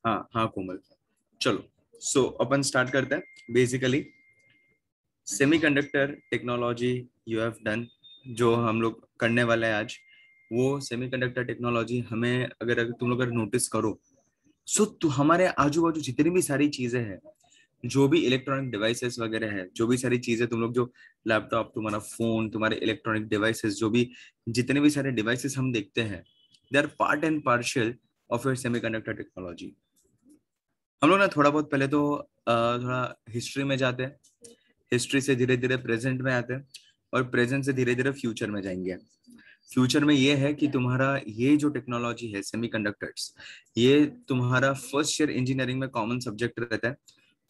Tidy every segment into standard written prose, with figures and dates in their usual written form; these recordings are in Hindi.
हाँ हाँ कोमल, चलो। सो अपन स्टार्ट करते हैं। Basically semiconductor technology you have done, जो हम लोग करने वाले हैं आज, वो सेमीकंडक्टर टेक्नोलॉजी हमें अगर तुम लोग अगर नोटिस करो, सो तो हमारे आजू बाजू जितनी भी सारी चीजें हैं, जो भी इलेक्ट्रॉनिक डिवाइसेस वगैरह है, जो भी सारी चीजें तुम लोग, जो लैपटॉप, तुम्हारा फोन, तुम्हारे इलेक्ट्रॉनिक डिवाइसेस, जो भी जितने भी सारे डिवाइसेस हम देखते हैं, they are part and partial of your semiconductor technology. हम लोग ना थोड़ा बहुत पहले तो थोड़ा हिस्ट्री में जाते हैं, हिस्ट्री से धीरे धीरे प्रेजेंट में आते हैं, और प्रेजेंट से धीरे धीरे फ्यूचर में जाएंगे। फ्यूचर में ये है कि तुम्हारा ये जो टेक्नोलॉजी है सेमीकंडक्टर्स, ये तुम्हारा फर्स्ट ईयर इंजीनियरिंग में कॉमन सब्जेक्ट रहता है।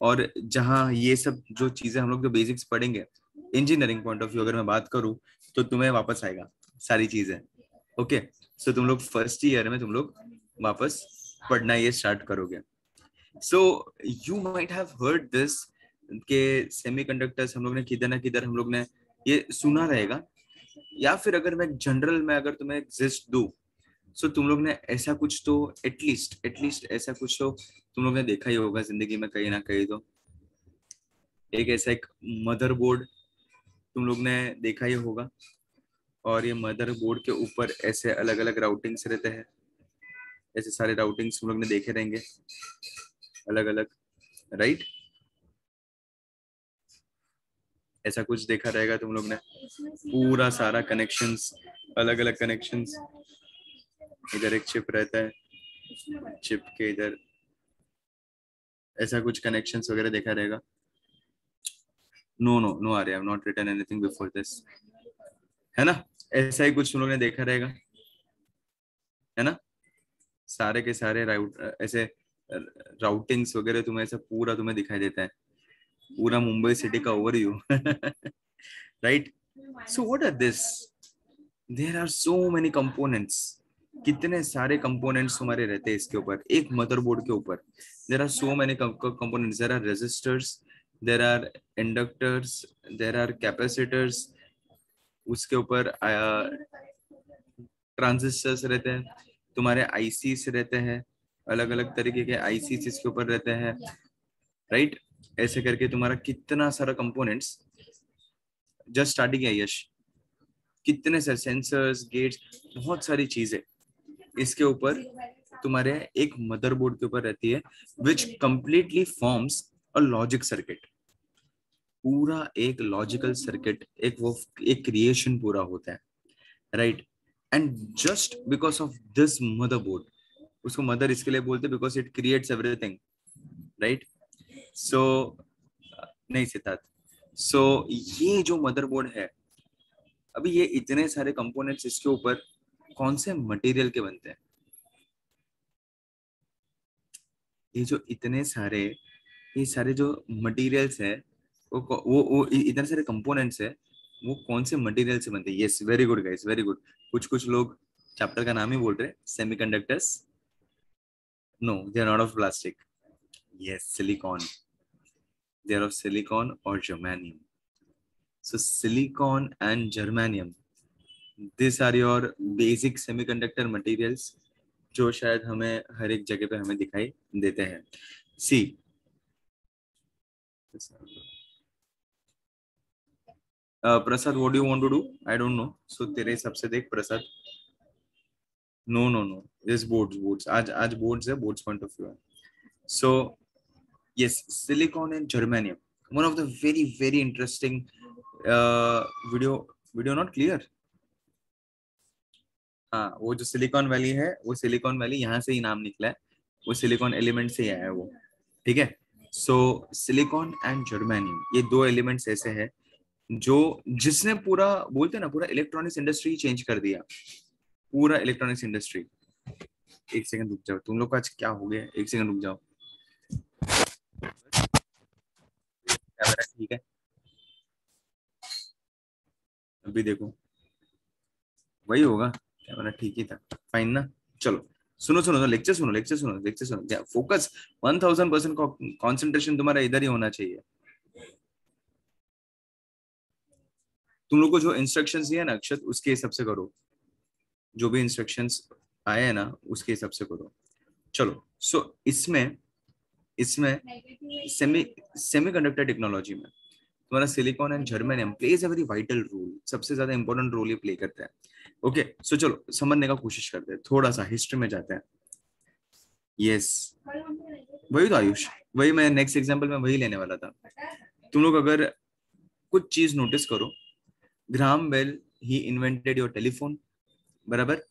और जहाँ ये सब जो चीजें हम लोग जो बेसिक्स पढ़ेंगे, इंजीनियरिंग पॉइंट ऑफ व्यू अगर मैं बात करूँ, तो तुम्हें वापस आएगा सारी चीजें। ओके, सो तुम लोग फर्स्ट ईयर में तुम लोग वापस पढ़ना ये स्टार्ट करोगे। So you might have heard this के सेमीकंडक्टर्स हम लोग ने किधर ना किधर हम लोग ने ये सुना रहेगा, या फिर अगर मैं जनरल में अगर तुम्हें एग्जिस्ट दूं, सो तुम लोग ने ऐसा कुछ तो एटलीस्ट ऐसा कुछ तो तुम लोग ने देखा ही होगा जिंदगी में कहीं ना कहीं। तो एक ऐसा एक मदरबोर्ड तुम लोग ने देखा ही होगा, और ये मदरबोर्ड के ऊपर ऐसे अलग अलग राउटिंग्स रहते हैं। ऐसे सारे राउटिंग्स तुम लोग ने देखे रहेंगे अलग अलग, राइट? ऐसा कुछ देखा रहेगा तुम लोग ने, पूरा सारा कनेक्शंस, अलग अलग कनेक्शंस। इधर एक चिप रहता है, चिप के इधर ऐसा कुछ कनेक्शंस वगैरह देखा रहेगा। No no no, Arya, I have not written anything before this, है ना? ऐसा ही कुछ तुम लोग ने देखा रहेगा, है ना? सारे के सारे ऐसे राउटिंग्स वगैरह तुम्हें ऐसा पूरा तुम्हें दिखाई देता है, पूरा मुंबई सिटी का overview. Right? So what are this? There are so many components. कितने सारे कंपोनेंट्स तुम्हारे रहते हैं इसके ऊपर, एक मदरबोर्ड के ऊपर। There are so many components. There are resistors, there are inductors, there are capacitors, उसके ऊपर ट्रांजिस्टर्स रहते हैं, तुम्हारे आईसीस रहते हैं, अलग अलग तरीके के आईसीस इसके ऊपर रहते हैं, राइट? ऐसे करके तुम्हारा कितना सारा कंपोनेंट्स। जस्ट स्टार्टिंग है यश, कितने सारे सेंसर्स, गेट्स, बहुत सारी चीजें इसके ऊपर तुम्हारे एक मदरबोर्ड के ऊपर रहती है, which completely forms a logic circuit. पूरा एक लॉजिकल सर्किट, एक वो एक क्रिएशन पूरा होता है, right? And just because of this motherboard, उसको मदर इसके लिए बोलते because it creates everything, right? So नहीं सिद्धार्थ, सो ये जो मदरबोर्ड है, अभी ये इतने सारे कंपोनेंट्स इसके ऊपर कौन से मटेरियल के बनते हैं? ये जो इतने सारे, ये सारे जो मटेरियल्स है, वो इतने सारे कंपोनेंट्स है, वो कौन से मटेरियल से बनते हैं? Yes, very good guys, very good. कुछ कुछ लोग चैप्टर का नाम ही बोल रहे हैं semiconductors. No, they are not of plastic. Yes, silicon. They are of silicon और germanium. So silicon and germanium, this are your basic semiconductor materials, जो शायद हमें हर एक जगह पे हमें दिखाई देते हैं। C Prasad, what do you want to do? I don't know. So तेरे हिसाब से देख Prasad. No no no, this boards आज आज बोर्ड्स है, बोर्ड्स पॉइंट ऑफ व्यू है। So yes, silicon and germanium, one of the very very interesting video, video not clear. हाँ, वो जो सिलिकॉन वैली है, वो सिलिकॉन वैली यहाँ से ही नाम निकला है, वो सिलिकॉन एलिमेंट से ही आया है वो, ठीक है? सो सिलिकॉन एंड जर्मेनियम, ये दो एलिमेंट्स ऐसे हैं जो, जिसने पूरा बोलते हैं ना, पूरा इलेक्ट्रॉनिक्स इंडस्ट्री चेंज कर दिया, पूरा इलेक्ट्रॉनिक्स इंडस्ट्री। एक सेकंड रुक जाओ, तुम लोग का आज क्या हो गया? एक सेकंड रुक जाओ। कैमरा ठीक है? अभी देखो, वही होगा, कैमरा ठीक ही था, फाइन ना? चलो, सुनो सुनो, लेक्चर सुनो, लेक्चर सुनो, लेक्चर सुनो, फोकस 1000% कॉन्सेंट्रेशन तुम्हारा इधर ही होना चाहिए। तुम लोग को जो इंस्ट्रक्शंस दिए ना अक्षत, उसके हिसाब से करो, जो भी इंस्ट्रक्शंस आए हैं ना, उसके हिसाब से करो। चलो, सो इसमें इसमें सेमीकंडक्टर टेक्नोलॉजी में तुम्हारा silicon and germanium plays a very vital role, सबसे ज्यादा इंपॉर्टेंट रोल ये प्ले करता है। ओके, सो चलो समझने का कोशिश करते हैं, थोड़ा सा हिस्ट्री में जाते हैं। यस, वही तो आयुष, वही मैं नेक्स्ट एग्जांपल में वही लेने वाला था। तुम लोग अगर कुछ चीज नोटिस करो, ग्राहम बेल ही इन्वेंटेड योर टेलीफोन, बराबर।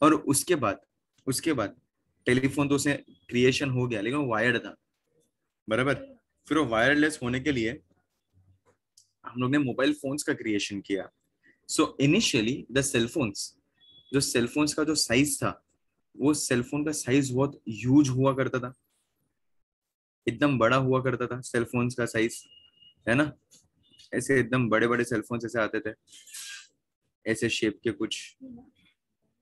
और उसके बाद टेलीफोन तो उसे क्रिएशन हो गया, लेकिन वो वायर्ड था, बराबर। फिर वो वायरलेस होने के लिए हम लोग ने मोबाइल फोन्स का क्रिएशन किया। सो इनिशियली द सेलफोन्स, जो सेलफोन्स का जो साइज था, वो सेलफोन का साइज बहुत ह्यूज हुआ करता था, एकदम बड़ा हुआ करता था सेलफोन्स का साइज, है ना। ऐसे एकदम बड़े बड़े सेलफोन्स ऐसे आते थे, ऐसे शेप के कुछ,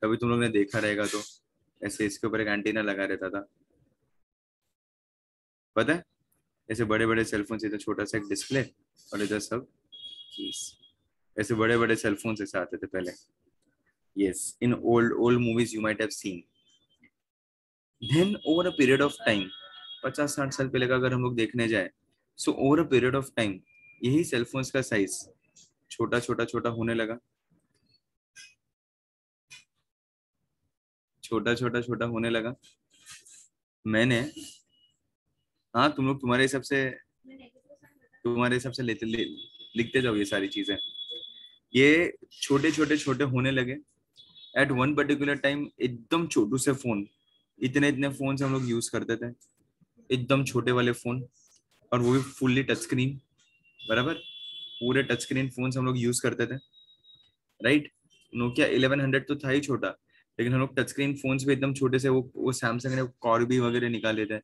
कभी तुम लोग ने देखा रहेगा तो, ऐसे इसके ऊपर एक एंटीना लगा रहता था, पता है। ऐसे बड़े बड़े सेलफोन, इधर छोटा सा एक डिस्प्ले और इधर सब कीज, ऐसे बड़े बड़े सेलफोन्स ऐसे आते थे पहले। Yes, in old old movies you might have seen. Then over a period of time, 50-60 साल पहले का अगर हम लोग देखने जाए, so over a period of time यही सेलफोन्स का साइज छोटा छोटा छोटा होने लगा, छोटा छोटा छोटा होने लगा। मैंने, हाँ तुम लोग तुम्हारे हिसाब से लिखते जाओ ये सारी चीजें। ये छोटे छोटे छोटे होने लगे एट वन पर्टिकुलर टाइम, एकदम छोटू से फोन, इतने इतने फोन हम लोग यूज करते थे, एकदम छोटे वाले फोन, और वो भी फुल्ली टच स्क्रीन, बराबर। पूरे टच स्क्रीन फोन हम लोग यूज करते थे, राइट। नोकिया 1100 तो था ही छोटा, लेकिन हम लोग टच स्क्रीन फोन्स भी एकदम छोटे से, वो सैमसंग ने कॉर्बी वगैरह निकाले थे,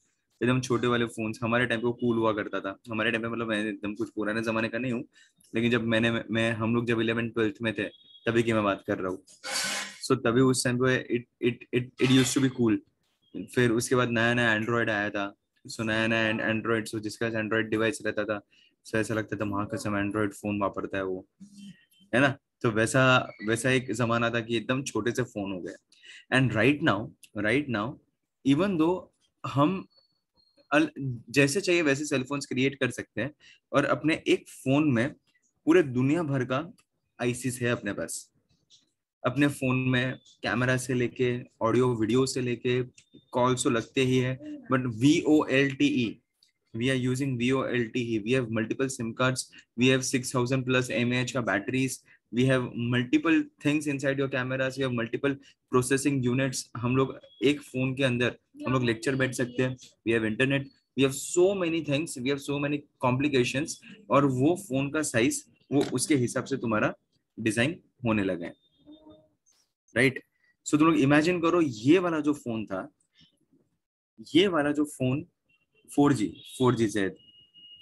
एकदम छोटे वाले फोन्स। हमारे टाइम पे वो कूल हुआ करता था, हमारे टाइम पे, मतलब मैं एकदम कुछ पुराने जमाने का नहीं हूँ, लेकिन जब मैं हम लोग जब 11th-12th में थे, तभी की मैं बात कर रहा हूँ। सो तभी उस टाइम पे it used to be cool. फिर उसके बाद नया नया एंड्रॉयड आया था। सो नया नया एंड्रॉयड, सो जिसका एंड्रॉयड डिवाइस रहता था, सो ऐसा लगता था वहां कसम एंड्रॉयड फोन वापरता है वो, है ना। तो वैसा वैसा एक जमाना था कि एकदम छोटे से फोन हो गए। And right now even though हम जैसे चाहिए वैसे सेलफोन्स क्रिएट कर सकते हैं, और अपने एक फोन में पूरे दुनिया भर का आईसीस है अपने पास। अपने फोन में कैमरा से लेके, ऑडियो वीडियो से लेके, कॉल्स तो लगते ही है, but VoLTE, we are using VoLTE, we have multiple SIM cards, we have 6000 plus mAh का batteries, we have multiple things inside your cameras, we have multiple processing units। हम लोग एक फोन के अंदर हम लोग लेक्चर बैठ सकते हैं, we have internet, we have so many things, we have so many complications। और वो फोन का साइज वो उसके हिसाब से तुम्हारा डिजाइन होने लगा है, राइट। सो तुम लोग इमेजिन करो, ये वाला जो फोन था, ये वाला जो फोन 4G से,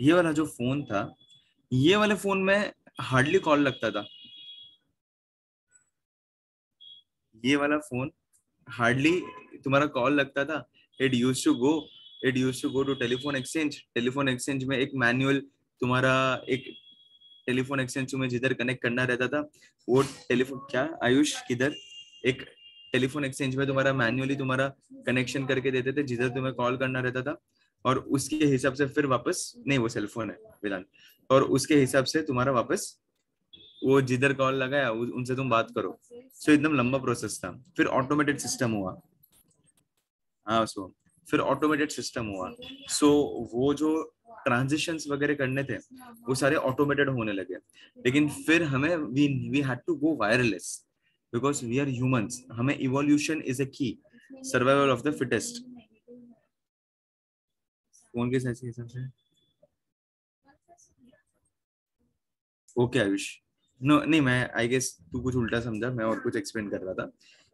ये वाला जो फोन था, ये वाले फोन में हार्डली कॉल लगता था। ये वाला फोन हार्डली तुम्हारा कॉल लगता था। It use to go it use to go to telephone exchange में एक मैनुअल, तुम्हारा एक टेलीफोन एक्सचेंज में जिधर कनेक्ट करना रहता था, वो टेलीफोन, क्या आयुष किधर, एक टेलीफोन एक्सचेंज में तुम्हारा मैन्युअली तुम्हारा कनेक्शन करके देते थे जिधर तुम्हें कॉल करना रहता था, और उसके हिसाब से फिर वापस, नहीं वो सेलफोन है विधान, और उसके हिसाब से तुम्हारा वापस वो जिधर कॉल लगाया उनसे तुम बात करो। सो एकदम लंबा प्रोसेस था। फिर ऑटोमेटेड सिस्टम हुआ, हाँ सो फिर ऑटोमेटेड सिस्टम हुआ। सो वो जो ट्रांजिशंस वगैरह करने थे वो सारे ऑटोमेटेड होने लगे। लेकिन फिर हमें we had to go wireless, because we are humans, हमें evolution is a key, survival of the fittest. कौन के हिसाब से, ओके आयुष, नो नहीं, मैं आई गेस तू कुछ उल्टा समझा, मैं और कुछ एक्सप्लेन कर रहा था।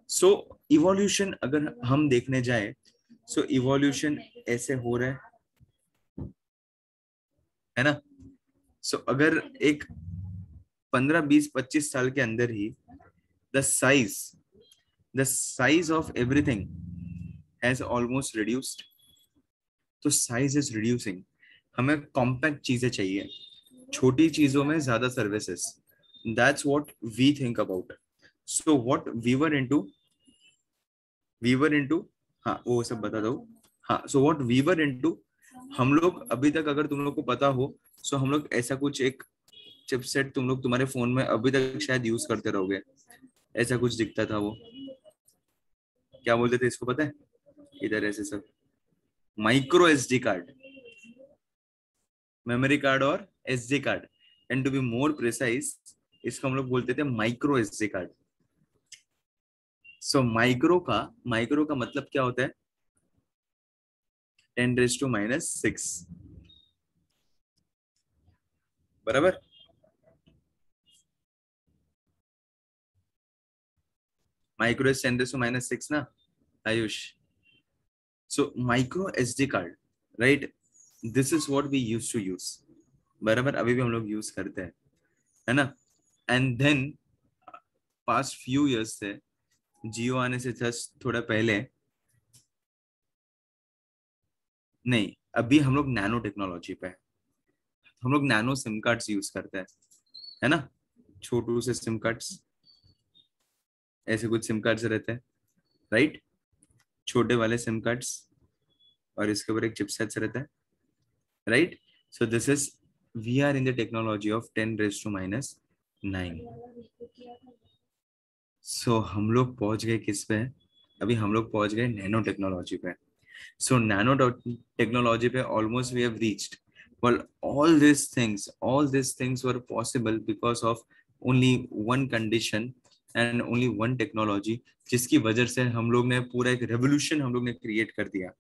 सो इवोल्यूशन अगर हम देखने जाए, सो इवोल्यूशन ऐसे हो रहा है ना। सो अगर एक 15-20-25 साल के अंदर ही the size the size of everything has almost reduced, तो साइज इज रिड्यूसिंग। हमें कॉम्पैक्ट चीजें चाहिए, छोटी चीजों में ज्यादा services, that's what we think about. So what we were into, हाँ वो सब बता दो। हाँ, so what we were into, हम लोग अभी तक, अगर तुम लोग को पता हो, सो हम लोग ऐसा कुछ एक चिपसेट तुम लोग तुम्हारे फोन में अभी तक शायद यूज करते रहोगे, ऐसा कुछ दिखता था वो, क्या बोलते थे इसको पता है? इधर ऐसे सब, micro SD card, memory card और SD card, and to be more precise इसको हम लोग बोलते थे micro SD card. So micro का मतलब क्या होता है? 10⁻⁻⁶, बराबर। माइक्रो इज 10⁻⁶ ना, Ayush? So micro SD card, right, this is what we use to use, बराबर, अभी भी हम लोग यूज करते हैं, है ना? And then past few years से, जियो आने से जस्ट थोड़ा पहले, नहीं, अभी हम लोग नैनो टेक्नोलॉजी पे हैं। हम लोग नैनो सिम कार्ड्स यूज करते हैं, है ना? छोटू से सिम कार्ड्स, ऐसे कुछ सिम कार्ड्स रहते हैं, राइट, छोटे वाले सिम कार्ड्स, और इसके ऊपर एक चिपसेट रहता है, right. So this is, we are in the technology of 10⁻⁹। सो हम लोग पहुंच गए किस पे? अभी हम लोग पहुंच गए नैनो टेक्नोलॉजी पे। सो नैनो टेक्नोलॉजी पे almost we have reached. well all these things were possible because of only one condition and only one technology, जिसकी वजह से हम लोग ने पूरा एक रेवोल्यूशन हम लोग ने क्रिएट कर दिया।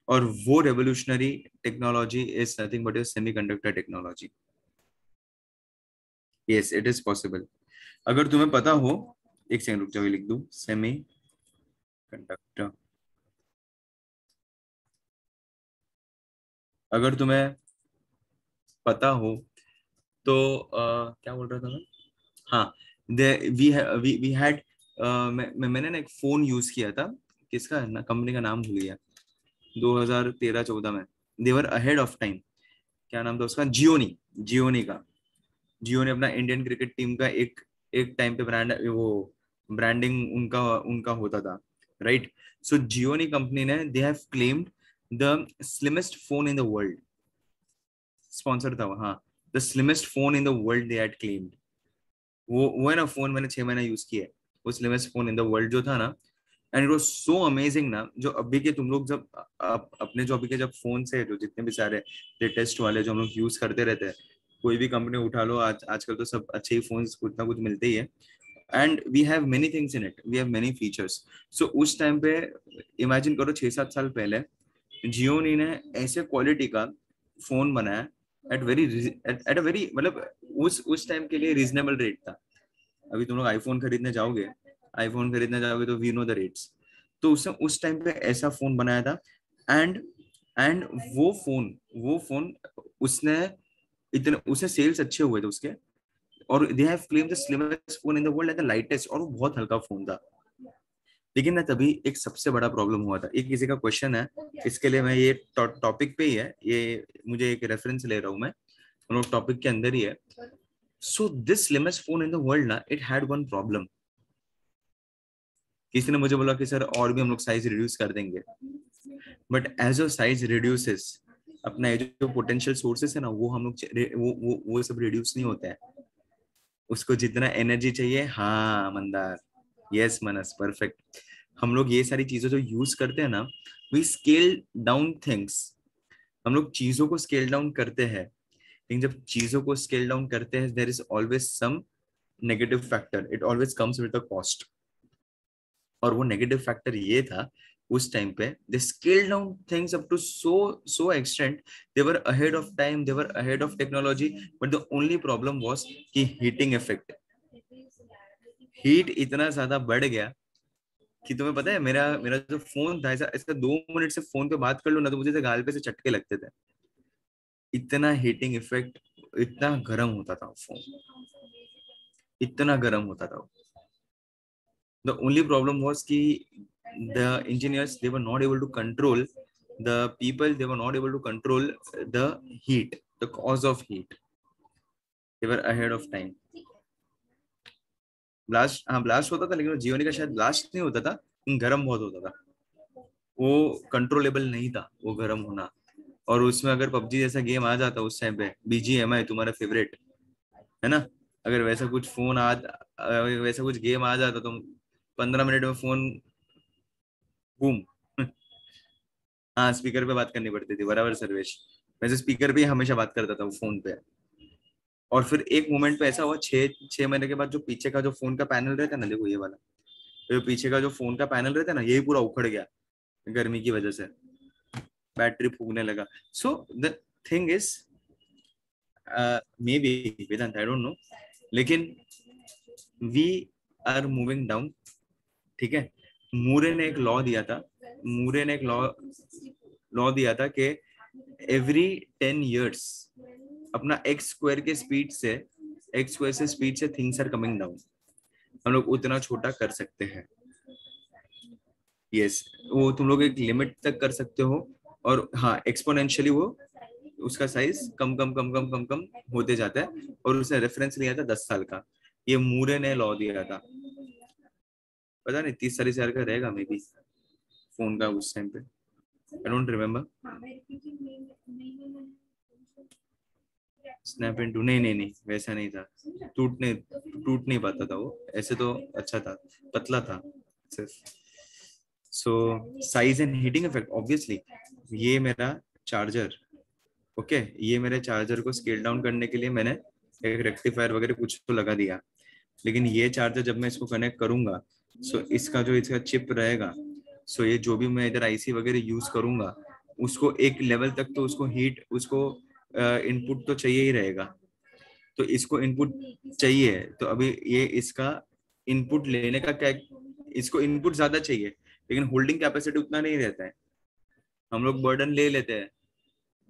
और वो revolutionary technology is nothing but semiconductor technology. Yes, it is possible. अगर तुम्हें पता हो, एक सेकंड रुक जाओ, लिख दूं, सेमी कंडक्टर। अगर तुम्हें पता हो तो क्या बोल रहा था मैं? हाँ, वी हैड, मैंने ना एक फोन यूज किया था, किसका ना, कंपनी का नाम भूल गया, 2013-14 में, देवर अहेड ऑफ टाइम। क्या नाम था उसका? जियोनी, जियोनी का। जियो ने अपना इंडियन क्रिकेट टीम का एक एक टाइम पे ब्रांड, वो ब्रांडिंग उनका उनका होता था, राइट। सो जियोनी कंपनी ने, they have claimed the slimmest phone in the world, sponsor था वो, हाँ, the slimmest phone in the world they had claimed. वो है ना फोन, मैंने 6 महीना यूज किया है, वो slimmest phone in the world जो था ना, and it was so amazing ना। जो अभी के तुम लोग जब अपने जो अभी के जब फोन से, जो जितने भी सारे लेटेस्ट वाले जो हम लोग यूज करते रहते हैं, कोई भी कंपनी उठा लो, आज आजकल तो सब अच्छे ही फोन कुछ ना कुछ मिलते ही है, and we have many things in it, we have many features. So उस टाइम पे इमेजिन करो, 6-7 साल पहले जियोनी ने ऐसे क्वालिटी का फोन बनाया, एट अ वेरी, मतलब उस टाइम के लिए रीजनेबल रेट था। अभी तुम लोग आईफोन खरीदने जाओगे तो वी नो द रेट्स। तो उसने उस टाइम पे ऐसा फोन बनाया था, एंड एंड वो फोन उसने, इतने उसे सेल्स अच्छे हुए थे उसके, और they have claim the slimmest phone in the world and the lightest, और वो बहुत हल्का फोन था। लेकिन ना तभी एक सबसे बड़ा प्रॉब्लम हुआ था। एक किसी का क्वेश्चन है, इसके लिए मैं ये टॉपिक पे ही है ये, मुझे एक रेफरेंस ले रहा हूँ मैं, हम लोग टॉपिक के अंदर ही है। So this slimmest phone in the world ना, इट हैड वन प्रॉब्लम। किसी ने मुझे बोला कि सर और भी हम लोग साइज रिड्यूस कर देंगे, but as a size reduces, अपना ये जो पोटेंशियल सोर्सेस है ना, वो हम लोग वो सब रिड्यूस नहीं होते हैं। उसको जितना एनर्जी चाहिए, हाँ मंदार, यस मनस, परफेक्ट। हम लोग ये सारी चीजें जो यूज करते हैं ना, वी स्केल डाउन थिंग्स, हम लोग चीजों को स्केल डाउन करते हैं। लेकिन जब चीजों को स्केल डाउन करते हैं, there is always some negative factor, it always comes with a cost. और वो नेगेटिव फैक्टर ये था, उस टाइम पे they scale down things up to so extent, they were ahead of time, they were ahead of technology, but the only problem was कि हीटिंग इफेक्ट, हीट इतना ज्यादा बढ़ गया कि तुम्हें पता है, मेरा मेरा जो फोन था, ऐसा ऐसा 2 मिनट से फोन पे बात कर लो ना, तो मुझे तो गाल पे से चटके लगते थे, इतना हीटिंग इफेक्ट, इतना गर्म होता था फोन, इतना गर्म होता था। The only problem was कि the engineers, they were not able to control the people, they were not able to control the heat, the cause of heat, they were ahead of time। Blast, हाँ ब्लास्ट होता था, लेकिन वो जीवनी का शायद ब्लास्ट नहीं होता था, गर्म बहुत होता था। वो कंट्रोलेबल नहीं था वो गर्म होना। और उसमें अगर पबजी जैसा गेम आ जाता उस टाइम पे, बीजीएमआई तुम्हारा फेवरेट है ना, अगर वैसा कुछ वैसा कुछ गेम आ जाता तो 15 मिनट में फोन बूम। हाँ स्पीकर पे बात करनी पड़ती थी बराबर सर्वेश। वैसे स्पीकर पे ही हमेशा बात करता था वो फोन पे। और फिर एक मोमेंट पे ऐसा हुआ 6 महीने के बाद, जो पीछे का जो फोन का पैनल रहता है ना, देखो ये वाला, तो पीछे का जो फोन का पैनल रहता है ना, यही पूरा उखड़ गया गर्मी की वजह से, बैटरी फूकने लगा। So the thing is, maybe Vedant, I don't know, लेकिन वी आर मूविंग डाउन। ठीक है, मूरे ने एक लॉ दिया था, मूरे ने एक लॉ लॉ दिया था कि एवरी 10 years अपना एक्स स्क्वायर के स्पीड से, एक्स स्क्वायर से स्पीड से थिंग्स आर कमिंग डाउन, हम लोग उतना छोटा कर सकते हैं। यस, वो तुम लोग एक लिमिट तक कर सकते हो, और हाँ एक्सपोनेंशियली वो उसका साइज कम कम कम कम कम कम होते जाता है। और उसने रेफरेंस लिया था 10 साल का, ये मूरे ने लॉ दिया था। पता नहीं 30-40 हजार का रहेगा मे बी फोन का उस टाइम पे, I don't remember. Snap into, नहीं नहीं नहीं वैसा नहीं था, टूट नहीं पाता था वो ऐसे तो, अच्छा था, पतला था सिर्फ। So size and heating effect obviously, ये मेरा चार्जर, ओके ये मेरे चार्जर को स्केल डाउन करने के लिए मैंने एक रेक्टिफायर वगैरह कुछ तो लगा दिया। लेकिन ये चार्जर जब मैं इसको कनेक्ट करूंगा, सो इसका चिप रहेगा, सो ये जो भी मैं इधर आईसी वगैरह यूज करूंगा, उसको एक लेवल तक तो उसको हीट, उसको इनपुट तो चाहिए ही रहेगा। तो इसको इनपुट चाहिए, तो अभी ये इसका इनपुट लेने का क्या, इसको इनपुट ज्यादा चाहिए लेकिन होल्डिंग कैपेसिटी उतना नहीं रहता है। हम लोग बर्डन ले लेते हैं,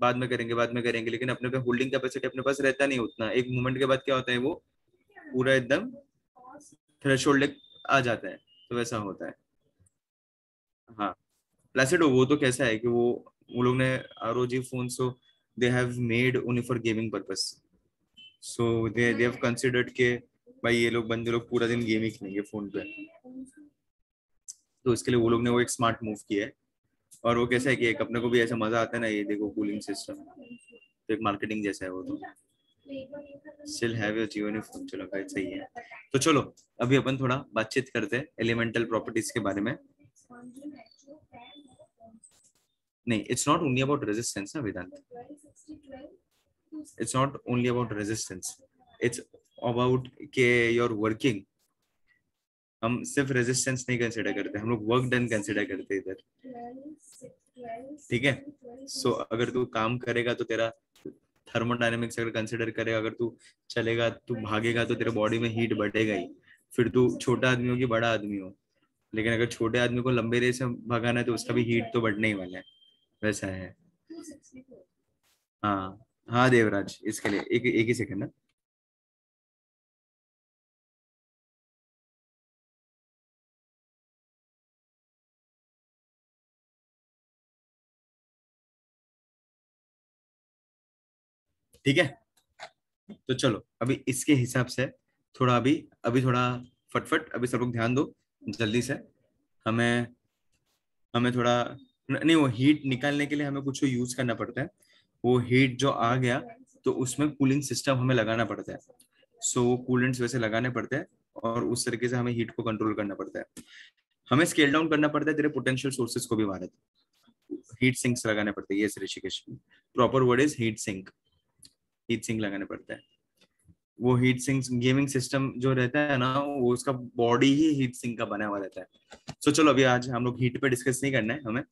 बाद में करेंगे बाद में करेंगे, लेकिन अपने पे होल्डिंग कैपेसिटी अपने पास रहता नहीं उतना, एक मोमेंट के बाद क्या होता है वो पूरा एकदम थ्रेशोल्ड आ जाता है, तो वैसा होता है। हाँ प्लासिडो वो तो कैसा है कि वो लोग ने ROG phone, so they have made only for gaming purpose, so they have considered के भाई ये लोग बंदे लोग पूरा दिन गेम ही खेलेंगे फोन पे, तो इसके लिए वो लोग ने वो एक स्मार्ट मूव किया है। और वो कैसा है कि एक अपने को भी ऐसा मजा आता है ना, ये देखो कूलिंग सिस्टम, तो एक मार्केटिंग जैसा है वो तो। Still have your Jio phone, चलो भाई सही है। तो चलो अभी अपन थोड़ा बातचीत करते हैं एलिमेंटल प्रॉपर्टीज के बारे में। नहीं it's not only about resistance ना Vedant, it's not only about resistance, it's about के योर वर्किंग। हम सिर्फ रेजिस्टेंस नहीं कंसिडर करते, हम लोग वर्क डन कंसिडर करते हैं इधर। ठीक है, सो अगर तू काम करेगा तो तेरा थर्मोडायनेमिक्स अगर कंसिडर करेगा, अगर तू चलेगा तू भागेगा तो तेरे बॉडी में हीट बढ़ेगा ही, फिर तू छोटा आदमी हो कि बड़ा आदमी हो, लेकिन अगर छोटे आदमी को लंबे रेस में भगाना है तो उसका भी हीट तो बढ़ने ही वाला है, वैसा है। हाँ हाँ देवराज, इसके लिए एक एक ही सेकंड ना। ठीक है, तो चलो अभी इसके हिसाब से थोड़ा अभी, अभी थोड़ा फटफट अभी सब लोग ध्यान दो जल्दी से। हमें हमें थोड़ा, नहीं वो हीट निकालने के लिए हमें कुछ यूज करना पड़ता है, वो हीट जो आ गया तो उसमें कूलिंग सिस्टम हमें लगाना पड़ता है। सो वो कूलेंट्स वैसे लगाने पड़ते हैं, और उस तरीके से हमें हीट को कंट्रोल करना पड़ता है। हमें स्केल डाउन करना पड़ता है तेरे पोटेंशियल सोर्सेज को भी, भारत हीट सिंक्स लगाने पड़ते हैं, ये Rishikesh, proper word is heat sink, heat sink लगाने पड़ता है। वो हीट सिंक गेमिंग सिस्टम जो रहता है ना, वो उसका बॉडी ही हीट सिंक का बना हुआ रहता है। सो चलो अभी आज हम लोग हीट पे डिस्कस नहीं करना है, हमें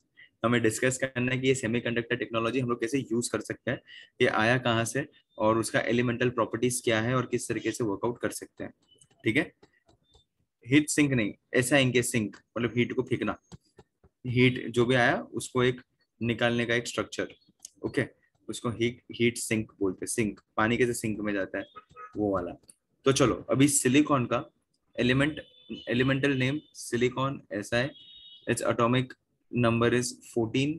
हमें डिस्कस करना है कि ये सेमीकंडक्टर टेक्नोलॉजी हम लोग कैसे यूज कर सकते हैं, ये आया कहाँ से, और उसका एलिमेंटल प्रॉपर्टीज क्या है और किस तरीके से वर्कआउट कर सकते हैं। ठीक है, हीट सिंक नहीं, ऐसा इनके सिंक मतलब हीट को फेंकना, हीट जो भी आया उसको एक निकालने का एक स्ट्रक्चर, ओके, उसको हीट हीट सिंक बोलते हैं। सिंक पानी कैसे सिंक में जाता है वो वाला। तो चलो अभी सिलिकॉन का एलिमेंट, एलिमेंटल नेम सिलिकॉन ऐसा है, its atomic number is 14,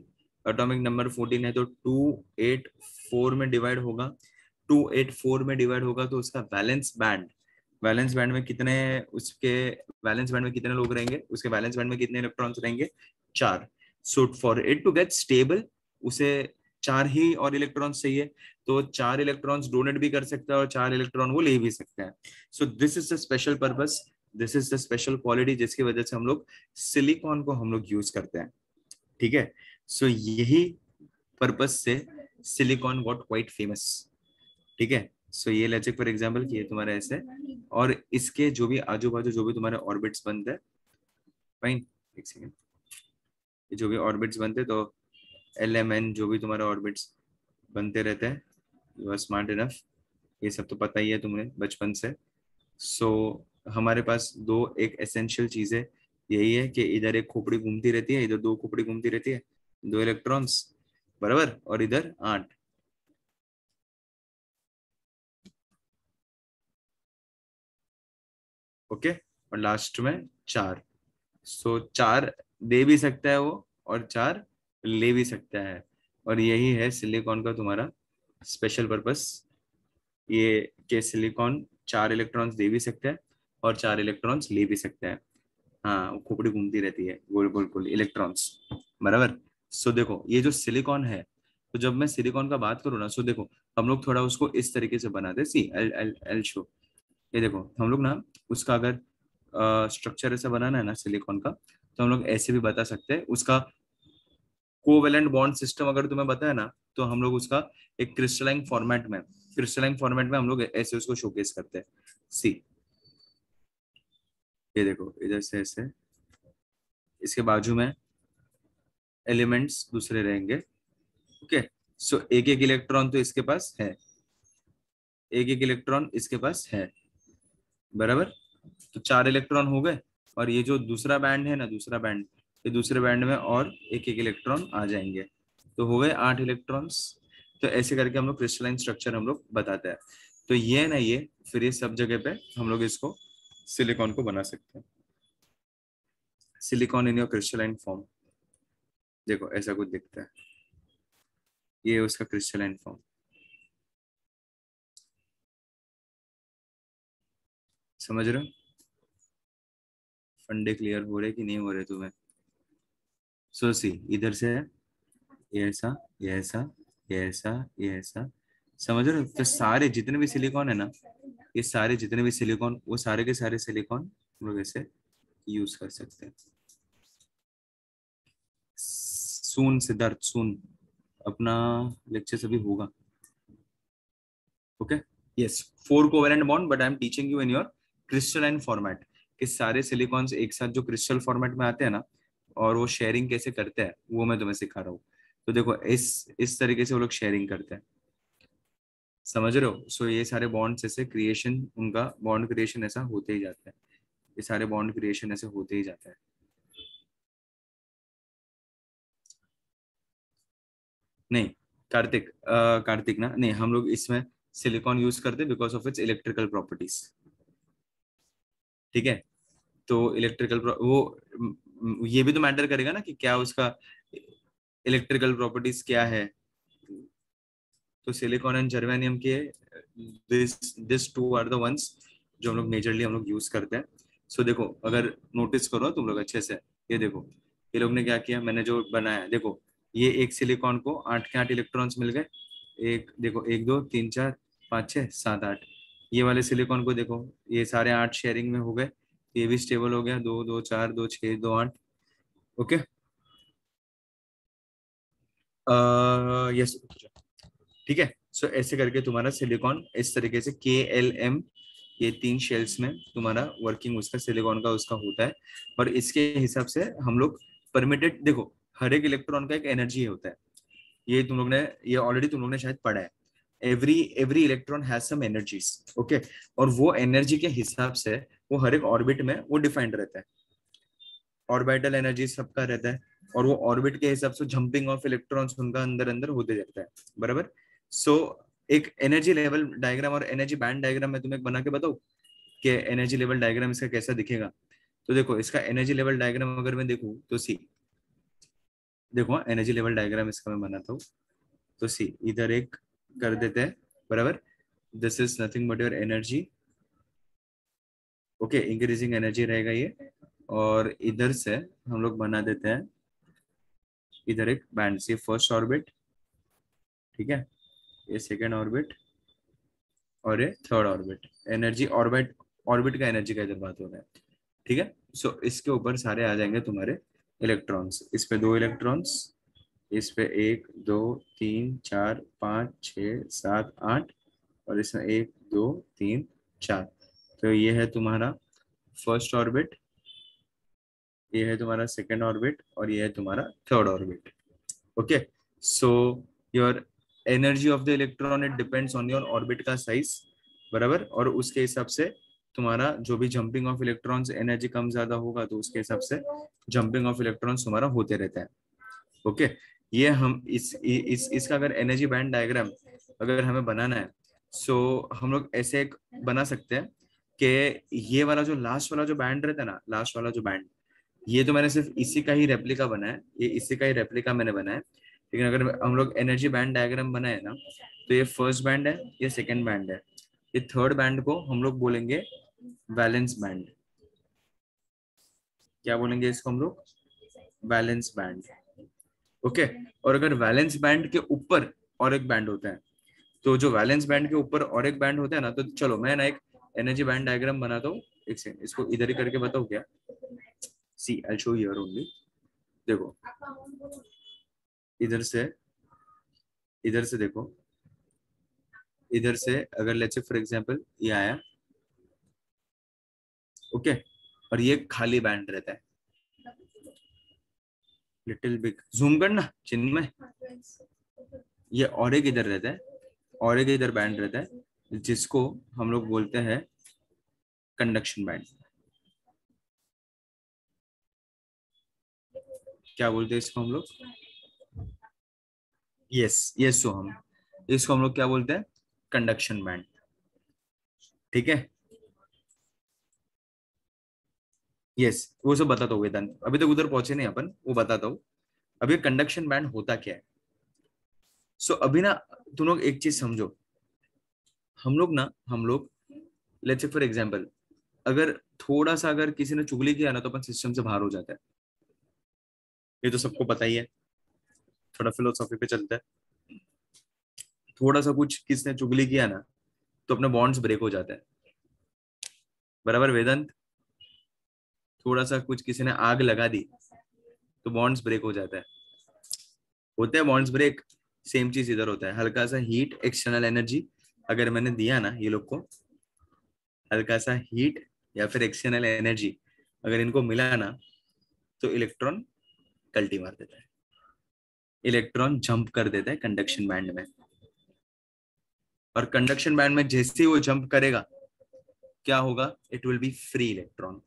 atomic number 14 है तो 284 में डिवाइड होगा, 284 में डिवाइड होगा तो उसका वैलेंस बैंड, वैलेंस बैंड में कितने, उसके वैलेंस बैंड में कितने लोग रहेंगे, उसके वैलेंस बैंड में कितने इलेक्ट्रॉन्स रहेंगे, 4। So for it to get stable उसे 4 ही और इलेक्ट्रॉन्स चाहिए, तो 4 इलेक्ट्रॉन्स डोनेट भी कर सकता है और 4 इलेक्ट्रॉन वो ले भी सकता है। सो this is the special purpose, this is the special quality जिसकी वजह से हम लोग सिलिकॉन को हम लोग यूज करते हैं। ठीक है, सो यही पर्पस से सिलिकॉन गॉट क्वाइट फेमस। ठीक है, सो ये लेट्स फॉर एग्जांपल कि ये तुम्हारा ऐसे, और इसके जो भी आजू बाजू जो भी तुम्हारे ऑर्बिट्स बनते हैं, फाइन, एक सेकेंड, ये जो भी ऑर्बिट्स बनते हैं, तो LMN जो भी तुम्हारे ऑर्बिट्स बनते रहते हैं, यू आर स्मार्ट इनफ, ये सब तो पता ही है तुम्हें बचपन से। सो हमारे पास दो एक एसेंशियल चीजें यही है कि इधर एक खोपड़ी घूमती रहती है, इधर दो खोपड़ी घूमती रहती है, 2 इलेक्ट्रॉन्स, बराबर, और इधर 8। ओके, और लास्ट में 4। सो 4 दे भी सकता है वो, और 4 ले भी सकता है, और यही है सिलिकॉन का तुम्हारा स्पेशल पर्पस, ये कि सिलिकॉन 4 इलेक्ट्रॉन्स दे भी सकता है और 4 इलेक्ट्रॉन्स ले भी सकता है। हाँ, खोपड़ी घूमती रहती है गोल गोल गोल इलेक्ट्रॉन्स, बराबर। सो देखो ये जो सिलिकॉन है, तो जब मैं सिलिकॉन का बात करूँ ना, सो देखो हम लोग थोड़ा उसको इस तरीके से बनाते, सी एल एल एल शो, ये देखो हम लोग ना उसका अगर स्ट्रक्चर ऐसा बनाना है ना सिलिकॉन का, तो हम लोग ऐसे भी बता सकते हैं। उसका कोवेलेंट बॉन्ड सिस्टम अगर तुम्हें पता है ना, तो हम लोग उसका एक क्रिस्टलाइन फॉर्मेट में हम लोग ऐसे उसको शोकेस करते हैं। सी, ये देखो इधर से ऐसे, इसके बाजू में एलिमेंट्स दूसरे रहेंगे। ओके, सो एक एक इलेक्ट्रॉन तो इसके पास है, एक एक इलेक्ट्रॉन इसके पास है, बराबर। तो 4 इलेक्ट्रॉन हो गए, और ये जो दूसरा बैंड है ना, दूसरा बैंड, ये दूसरे बैंड में और एक एक इलेक्ट्रॉन आ जाएंगे, तो हो गए 8 इलेक्ट्रॉन्स। तो ऐसे करके हम लोग क्रिस्टलाइन स्ट्रक्चर हम लोग बताते हैं। तो ये है ना, ये फिर ये सब जगह पे हम लोग इसको सिलिकॉन को बना सकते हैं, silicon in your crystalline form. देखो ऐसा कुछ दिखता है, ये उसका क्रिस्टलाइन फॉर्म, समझ रहे हो? फंडे क्लियर हो रहे कि नहीं हो रहे तुम्हें? सो सी, इधर से है, ये ऐसा, ये ऐसा, ये ऐसा, ये ऐसा, समझ रहे हो? तो सारे जितने भी सिलिकॉन है ना, ये सारे जितने भी सिलिकॉन, वो सारे के सारे सिलिकॉन हम लोग ऐसे यूज कर सकते हैं। सून सिद्धार्थ, सून अपना लेक्चर सभी होगा। Okay, yes, 4 covalent bond, but I am teaching you in your crystalline format, कि सारे सिलिकॉन्स एक साथ जो क्रिस्टल फॉर्मेट में आते हैं ना, और वो शेयरिंग कैसे करते हैं वो मैं तुम्हें सिखा रहा हूँ। तो देखो इस तरीके से वो लोग शेयरिंग करते हैं, समझ रहे हो? सो ये सारे बॉन्ड्स ऐसे क्रिएशन, उनका बॉन्ड क्रिएशन ऐसा होते ही जाता है, ये सारे बॉन्ड क्रिएशन ऐसे होते ही जाता है। नहीं, कार्तिक, कार्तिक ना, नहीं, हम लोग इसमें सिलिकॉन यूज करते हैं because of its electrical properties. ठीक है, तो इलेक्ट्रिकल वो ये भी तो मैटर करेगा ना कि क्या उसका इलेक्ट्रिकल प्रॉपर्टीज क्या है। तो सिलिकॉन एंड जर्मेनियम के this this two are the ones जो हम लोग मेजरली हम लोग यूज करते हैं। सो देखो अगर नोटिस करो तुम लोग अच्छे से, ये देखो ये लोग ने क्या किया, मैंने जो बनाया, देखो ये एक सिलिकॉन को 8 के 8 इलेक्ट्रॉन्स मिल गए, एक देखो, 1 2 3 4 5 6 7 8। ये वाले सिलिकॉन को देखो, ये सारे 8 शेयरिंग में हो गए, ये भी स्टेबल हो गया, 2 2 4 2 6 2 8। ओके, यस, ठीक है। सो ऐसे करके तुम्हारा सिलिकॉन इस तरीके से KLM, ये 3 शेल्स में तुम्हारा वर्किंग उसका सिलिकॉन का उसका होता है। और इसके हिसाब से हम लोग परमिटेड, देखो हर एक इलेक्ट्रॉन का एक एनर्जी होता है, ये तुम लोग ने, ये ऑलरेडी तुम लोग ने शायद पढ़ा है। Every every electron has some energies, okay, और वो एनर्जी के हिसाब से वो हर एक ऑर्बिट में वो डिफाइंड रहता है, ऑर्बिटल एनर्जी सबका रहता है, और वो ऑर्बिट के हिसाब से जंपिंग ऑफ इलेक्ट्रॉन्स उनका अंदर अंदर होते जाता है, बराबर। सो एक एनर्जी लेवल डायग्राम और एनर्जी बैंड डायग्राम मैं तुम्हें बना के बताऊं कि एनर्जी लेवल डायग्राम इसका कैसा दिखेगा। तो देखो इसका एनर्जी लेवल डायग्राम अगर मैं देखूं तो सी, देखो एनर्जी लेवल डायग्राम इसका मैं बनाता हूँ, तो सी इधर एक कर देते हैं, बराबर। This is nothing but your energy, okay, increasing energy रहेगा ये। और इधर से हम लोग बना देते हैं इधर एक बैंड से फर्स्ट ऑर्बिट, ठीक है, ये सेकेंड ऑर्बिट और ये third orbit. Energy orbit, orbit का एनर्जी का इधर बात हो रहा है, ठीक है। सो इसके ऊपर सारे आ जाएंगे तुम्हारे इलेक्ट्रॉन्स। इस पे 2 इलेक्ट्रॉन्स, इस पे 1 2 3 4 5 6 7 8, और इसमें 1 2 3 4। तो ये है तुम्हारा फर्स्ट ऑर्बिट, ये है तुम्हारा सेकेंड ऑर्बिट और ये है तुम्हारा third orbit. Okay, so your energy of the electron it depends on your orbit का साइज, बराबर। और उसके हिसाब से तुम्हारा जो भी जंपिंग ऑफ इलेक्ट्रॉन्स एनर्जी कम ज्यादा होगा तो उसके हिसाब से जंपिंग ऑफ इलेक्ट्रॉन्स तुम्हारा होते रहता है। ओके, ये हम इसका अगर एनर्जी बैंड डायग्राम अगर हमें बनाना है, सो हम लोग ऐसे एक बना सकते हैं कि ये वाला जो लास्ट वाला जो बैंड रहता है ना, लास्ट वाला जो बैंड, ये तो मैंने सिर्फ इसी का ही रेप्लिका बनाया, ये इसी का ही रेप्लिका मैंने बनाया। लेकिन अगर हम लोग एनर्जी बैंड डायग्राम बनाए ना, तो ये फर्स्ट बैंड है, ये सेकंड बैंड है, ये थर्ड बैंड को हम लोग बोलेंगे वैलेंस बैंड। क्या बोलेंगे इसको हम लोग? Valence band. ओके, और अगर वैलेंस बैंड के ऊपर और एक बैंड होता है, तो जो वैलेंस बैंड के ऊपर और एक बैंड होता है ना, तो चलो मैं ना एक एनर्जी बैंड डायग्राम बनाता हूँ। एक सेकंड, इसको इधर ही करके बताओ क्या। सी आई शो हियर ओनली। देखो, इधर से, इधर से देखो, इधर से अगर लेट्स से फॉर एग्जांपल ये आया, ओके, और ये खाली बैंड रहता है, लिटिल बिग जूम करना चिन्मय, ये और एक इधर रहता है, और एक इधर बैंड रहता है, जिसको हम लोग बोलते हैं कंडक्शन बैंड। क्या बोलते हैं इसको हम लोग? यस यस, सो हम इसको हम लोग क्या बोलते हैं? कंडक्शन बैंड, ठीक है। यस, वो सब बताता हूँ वेदांत, अभी तक उधर पहुंचे नहीं अपन, वो बताता हूँ। अभी कंडक्शन बैंड होता क्या है। सो अभी ना तुम लोग एक चीज समझो, हम लोग लेट्स से फॉर एग्जांपल, अगर थोड़ा सा अगर किसी ने चुगली किया ना, तो अपन सिस्टम से बाहर हो जाता है, ये तो सबको पता ही है। थोड़ा फिलोसॉफी पे चलता है, थोड़ा सा कुछ किसने चुगली किया ना, तो अपने बॉन्ड्स ब्रेक हो जाते हैं, बराबर वेदांत। थोड़ा सा कुछ किसी ने आग लगा दी तो बॉन्ड्स ब्रेक हो जाता है, होते हैं बॉन्ड्स ब्रेक। सेम चीज इधर होता है, हल्का सा हीट एक्सटर्नल एनर्जी अगर मैंने दिया ना ये लोग को, हल्का सा हीट या फिर एक्सटर्नल एनर्जी अगर इनको मिला ना, तो इलेक्ट्रॉन कल्टी मार देता है, इलेक्ट्रॉन जंप कर देता है कंडक्शन बैंड में। और कंडक्शन बैंड में जैसे ही वो जंप करेगा, क्या होगा? It will be free electron.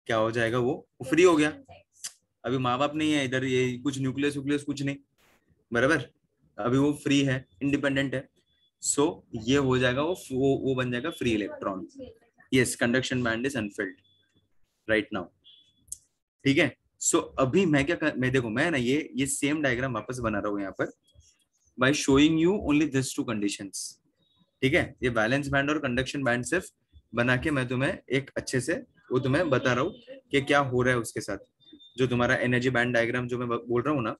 क्या हो जाएगा? वो फ्री हो गया। अभी माँ बाप नहीं है इधर, ये कुछ न्यूक्लियस व्यूक्लियस कुछ नहीं, बराबर। अभी वो फ्री है, इंडिपेंडेंट है। सो ये हो जाएगा, वो बन जाएगा free electron. Yes, conduction band is Anfield right now, ठीक है। सो अभी मैं देखो, मैं ना ये सेम डायग्राम वापस बना रहा हूँ यहाँ पर, by showing you only this to conditions, ठीक है। ये बैलेंस बैंड और कंडक्शन बैंड सिर्फ बना के मैं तुम्हें एक अच्छे से वो तुम्हें बता रहा हूँ कि क्या हो रहा है उसके साथ। जो तुम्हारा एनर्जी बैंड डायग्राम जो मैं बोल रहा हूँ ना,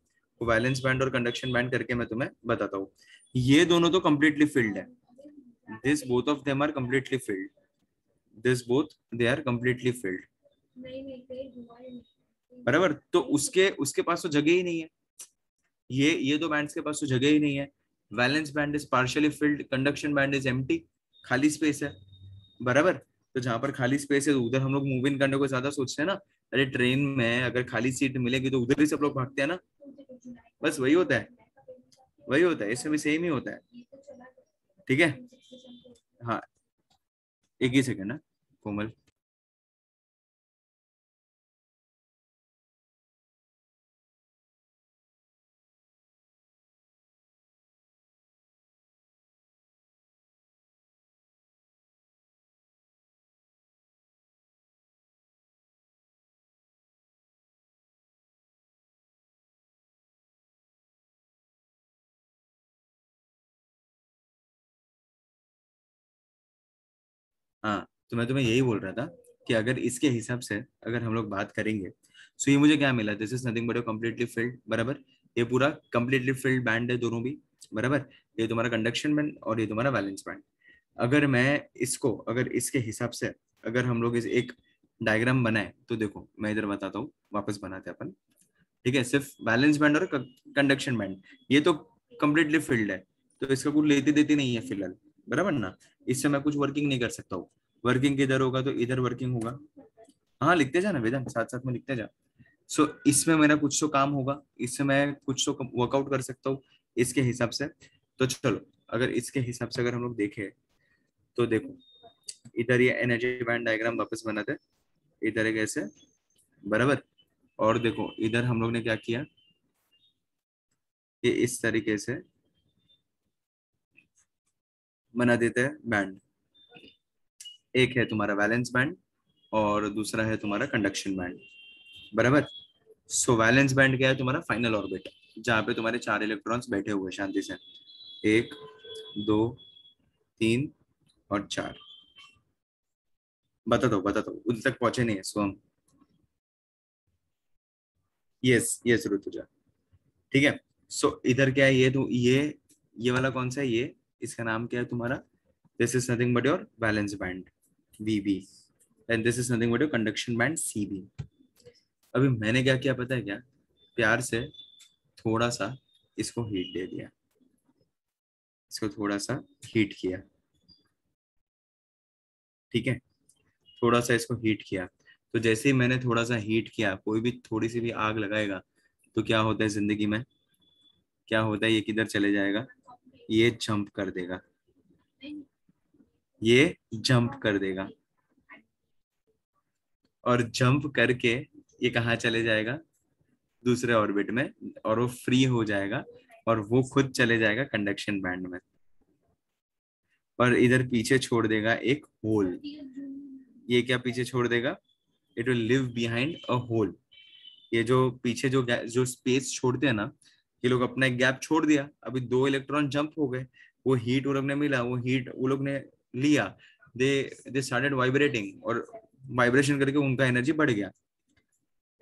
वो बैलेंस बैंड और कंडक्शन बैंड करके मैं तुम्हें बताता हूँ। ये दोनों तो कंप्लीटली फिल्ड है, this both of them are completely filled, this both they are completely filled, बराबर। तो उसके उसके पास तो जगह ही नहीं है, ये दो बैंड्स के पास तो जगह ही नहीं है। Valence band is partially field, conduction band is empty, खाली स्पेस है, बराबर। तो जहां पर खाली स्पेस है उधर हम लोग मूव इन करने को ज्यादा सोचते हैं ना। अरे ट्रेन में अगर खाली सीट मिलेगी तो उधर ही सब लोग भागते हैं ना, बस वही होता है, वही होता है, इसमें भी सेम ही होता है, ठीक है। हाँ, एक ही सेकंड ना कोमल। हाँ, तो मैं तुम्हें यही बोल रहा था कि अगर इसके हिसाब से अगर हम लोग बात करेंगे, सो ये मुझे क्या मिला, this is nothing but completely field, बराबर। ये पूरा कम्प्लीटली फिल्ड बैंड है दोनों भी, बराबर। ये तुम्हारा कंडक्शन बैंड और ये तुम्हारा वैलेंस बैंड। अगर मैं इसको, अगर इसके हिसाब से अगर हम लोग इस एक डायग्राम बनाए तो देखो मैं इधर बताता हूँ, वापस बनाते हैं अपन। ठीक है, सिर्फ बैलेंस बैंड और कंडक्शन बैंड, ये तो कम्प्लीटली फिल्ड है, तो इसका कुछ लेती देती नहीं है फिलहाल, बराबर ना। इससे मैं कुछ वर्किंग नहीं कर सकता हूँ। वर्किंग किधर होगा, तो इधर वर्किंग होगा। हाँ लिखते जा ना वेदांत, साथ साथ में लिखते जा। सो इसमें मेरा कुछ तो काम होगा, इससे मैं कुछ तो वर्कआउट कर सकता हूँ इसके हिसाब से। तो चलो, अगर इसके हिसाब से अगर हम लोग देखें तो देखो, इधर ये एनर्जी बैंड डायग्राम वापस बनाते हैं, इधर एक ऐसे, बराबर। और देखो इधर हम लोग ने क्या किया, कि इस तरीके से बना देते हैं बैंड। एक है तुम्हारा वैलेंस बैंड और दूसरा है तुम्हारा कंडक्शन बैंड, बराबर। सो वैलेंस बैंड क्या है, तुम्हारा फाइनल ऑर्बिट, जहाँ पे तुम्हारे 4 इलेक्ट्रॉन्स बैठे हुए शांति से, 1 2 3 और 4। बता दो उन तक पहुंचे नहीं है, सो हम, यस यस ऋतुजा, ठीक है। सो इधर क्या है, ये तो ये वाला कौन सा है, ये इसका नाम क्या है तुम्हारा, this is nothing but your valence band VB, and this is nothing but your conduction band CB। अभी मैंने क्या किया पता है क्या, प्यार से थोड़ा सा इसको हीट दे दिया, इसको थोड़ा सा हीट किया, ठीक है। थोड़ा सा इसको हीट किया, तो जैसे ही मैंने थोड़ा सा हीट किया, कोई भी थोड़ी सी भी आग लगाएगा तो क्या होता है जिंदगी में, क्या होता है, ये किधर चले जाएगा, ये जंप कर देगा, ये जंप कर देगा, और जंप करके ये कहाँ चले जाएगा, दूसरे ऑर्बिट में, और वो फ्री हो जाएगा, और वो खुद चले जाएगा कंडक्शन बैंड में, और इधर पीछे छोड़ देगा एक होल। ये क्या पीछे छोड़ देगा, it will leave behind a hole. ये जो पीछे जो स्पेस छोड़ते हैं ना, ये लोग अपना एक गैप छोड़ दिया, अभी 2 इलेक्ट्रॉन जंप हो गए, वो हीट वो लोग ने मिला, वो हीट वो लोग ने लिया, दे दे स्टार्टेड वाइब्रेटिंग, और वाइब्रेशन करके उनका एनर्जी बढ़ गया।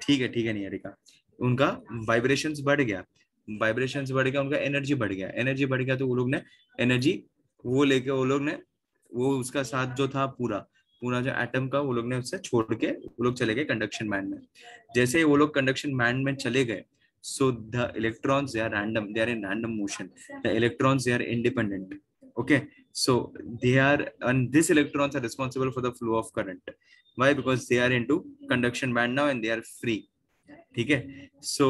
ठीक है निहारिका, उनका वाइब्रेशंस बढ़ गया, वाइब्रेशंस बढ़ गया, उनका एनर्जी बढ़ गया, एनर्जी बढ़ गया, तो वो लोग ने एनर्जी वो लेके वो लोग ने, वो उसका साथ जो था पूरा पूरा जो एटम का, वो लोग ने उससे छोड़ के वो लोग चले गए कंडक्शन बैंड में। जैसे ही वो लोग कंडक्शन बैंड में चले गए, so the electrons they are random, they are in random motion, the electrons they are independent, okay, so they are, and these electrons are responsible for the flow of current. Why? Because they are into conduction band now and they are free, ठीक है। So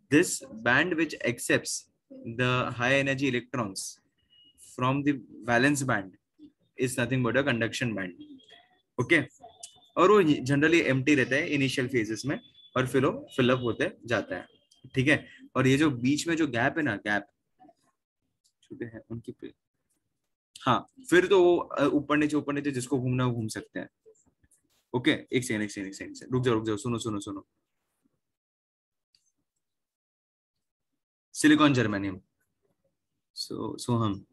this band which accepts the high energy electrons from the valence band is nothing but a conduction band, okay। और वो जनरली एम्प्टी रहता है इनिशियल फेजेस में, और फिर वो फिलअप होते जाता है, ठीक है। और ये जो बीच में जो गैप है ना, गैप छोटे हैं उनकी हाँ, फिर तो वो ऊपर नीचे जिसको घूमना है वो घूम सकते हैं, ओके। एक सेकंड रुक जाओ, सुनो सुनो सुनो। सिलिकॉन जर्मेनियम, सो हम,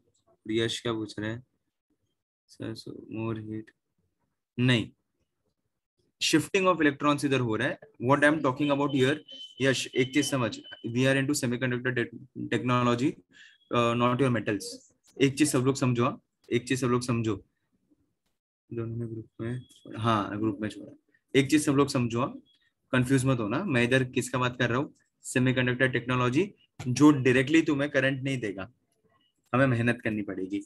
यश क्या पूछ रहे हैं, सर सो मोर हीट, नहीं, शिफ्टिंग ऑफ इलेक्ट्रॉन्स इधर हो रहा है, what I am talking about here. Yash एक चीज समझ, we are into semiconductor technology, not your metals. एक चीज सब लोग समझो, हाँ? एक चीज सब लोग समझो, दोनों ने ग्रुप में, हाँ ग्रुप में छोड़ा। एक चीज सब लोग समझो, हाँ? कंफ्यूज मत होना, मैं इधर किसका बात कर रहा हूँ, सेमीकंडक्टर टेक्नोलॉजी, जो डायरेक्टली तुम्हें करंट नहीं देगा, हमें मेहनत करनी पड़ेगी।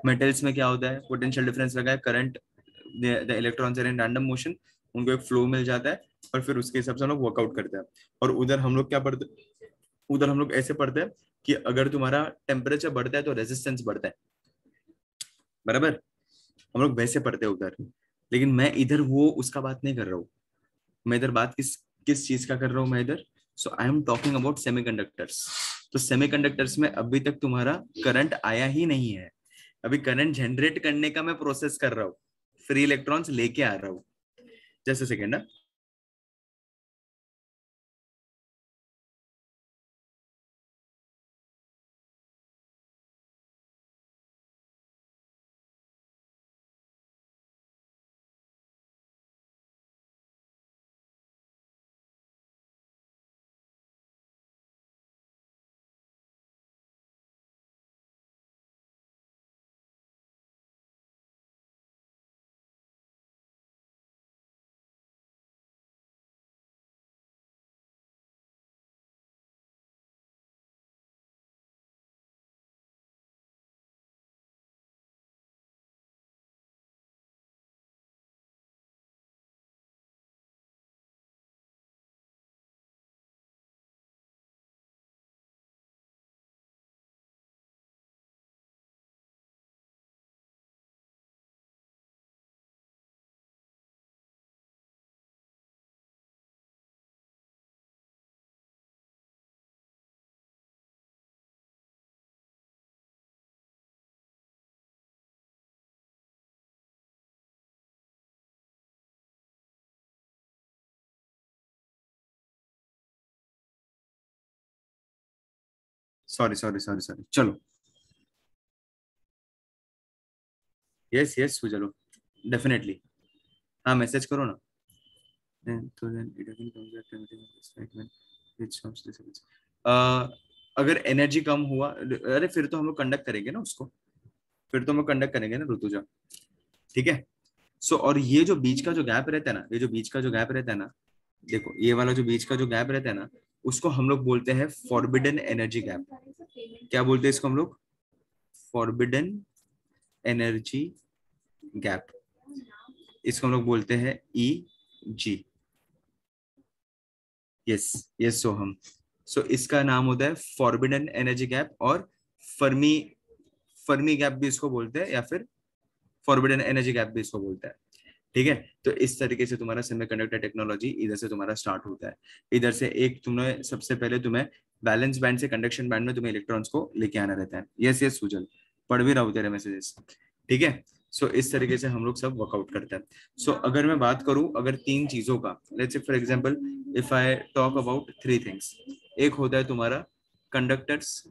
मेटल्स में क्या होता है, पोटेंशियल डिफरेंस लगा है, current, the electrons are in random motion, उनको एक फ्लो मिल जाता है, और फिर उसके हिसाब से हम लोग वर्कआउट करते हैं। और उधर हम लोग क्या पढ़ते, उधर हम लोग ऐसे पढ़ते हैं कि अगर तुम्हारा टेम्परेचर बढ़ता है तो रेजिस्टेंस बढ़ता है, बराबर। हम लोग वैसे पढ़ते हैं उधर, लेकिन मैं इधर वो उसका बात नहीं कर रहा हूँ। मैं इधर बात किस किस चीज का कर रहा हूँ मैं इधर, so I am talking about semiconductors. तो सेमीकंडक्टर्स में अभी तक तुम्हारा करंट आया ही नहीं है, अभी करंट जनरेट करने का मैं प्रोसेस कर रहा हूँ, फ्री इलेक्ट्रॉन्स लेके आ रहा हूँ। Just a second. Sorry sorry sorry sorry, चलो यस यस चलो, डेफिनेटली। हाँ मैसेज करो ना। तो then it doesn't come back to everything in this segment, which comes to this. अगर एनर्जी कम हुआ, अरे फिर तो हम लोग कंडक्ट करेंगे ना उसको, फिर तो हम लोग कंडक्ट करेंगे ना ऋतुजा। ठीक है। सो और ये जो बीच का जो गैप रहता है ना, ये जो बीच का जो गैप रहता है ना, देखो ये वाला जो बीच का जो गैप रहता है ना, उसको हम लोग बोलते हैं फॉरबिडन एनर्जी गैप। क्या बोलते हैं इसको हम लोग? Forbidden energy gap. इसको हम लोग बोलते हैं ई जी। यस यस सोहम। सो इसका नाम होता है फॉरबिडन एनर्जी गैप, और फर्मी फर्मी गैप भी इसको बोलते हैं, या फिर फॉरबिडन एनर्जी गैप भी इसको बोलते हैं। ठीक है। तो इस तरीके से तुम्हारा सेमीकंडक्टर टेक्नोलॉजी इधर से तुम्हारा स्टार्ट होता है। इधर से एक तुम्हें सबसे पहले तुम्हें बैलेंस बैंड से कंडक्शन बैंड में तुम्हें इलेक्ट्रॉन्स को लेके आना रहता है। यस यस सुजल, पढ़ भी रहा हूँ तेरे मैसेजेस। ठीक है। सो इस तरीके से हम लोग सब वर्कआउट करते हैं। सो अगर मैं बात करूं अगर तीन चीजों का, let's say for example if I talk about three things. एक होता है तुम्हारा कंडक्टर्स,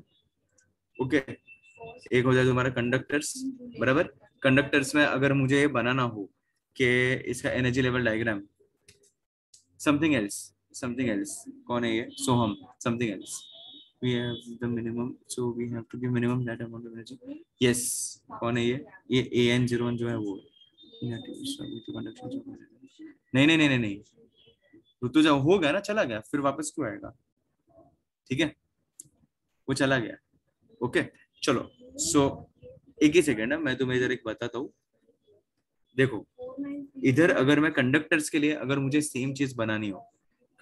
ओके। एक हो जाए तुम्हारा कंडक्टर्स, बराबर। कंडक्टर्स में अगर मुझे ये बनाना हो कि इसका energy level diagram, something else, कौन है ये? Soham, something else. we have the minimum, so we have to give minimum that amount of energy. Yes, कौन है ये AN01 जो है वो नहीं नहीं नहीं नहीं नहीं, ऋतु जब हो गया ना, चला गया, फिर वापस क्यों आएगा? ठीक है, वो चला गया। ओके चलो। सो एक ही सेकेंड है, मैं तुम्हें इधर एक बताता हूँ। देखो इधर अगर मैं कंडक्टर्स के लिए अगर मुझे सेम चीज बनानी हो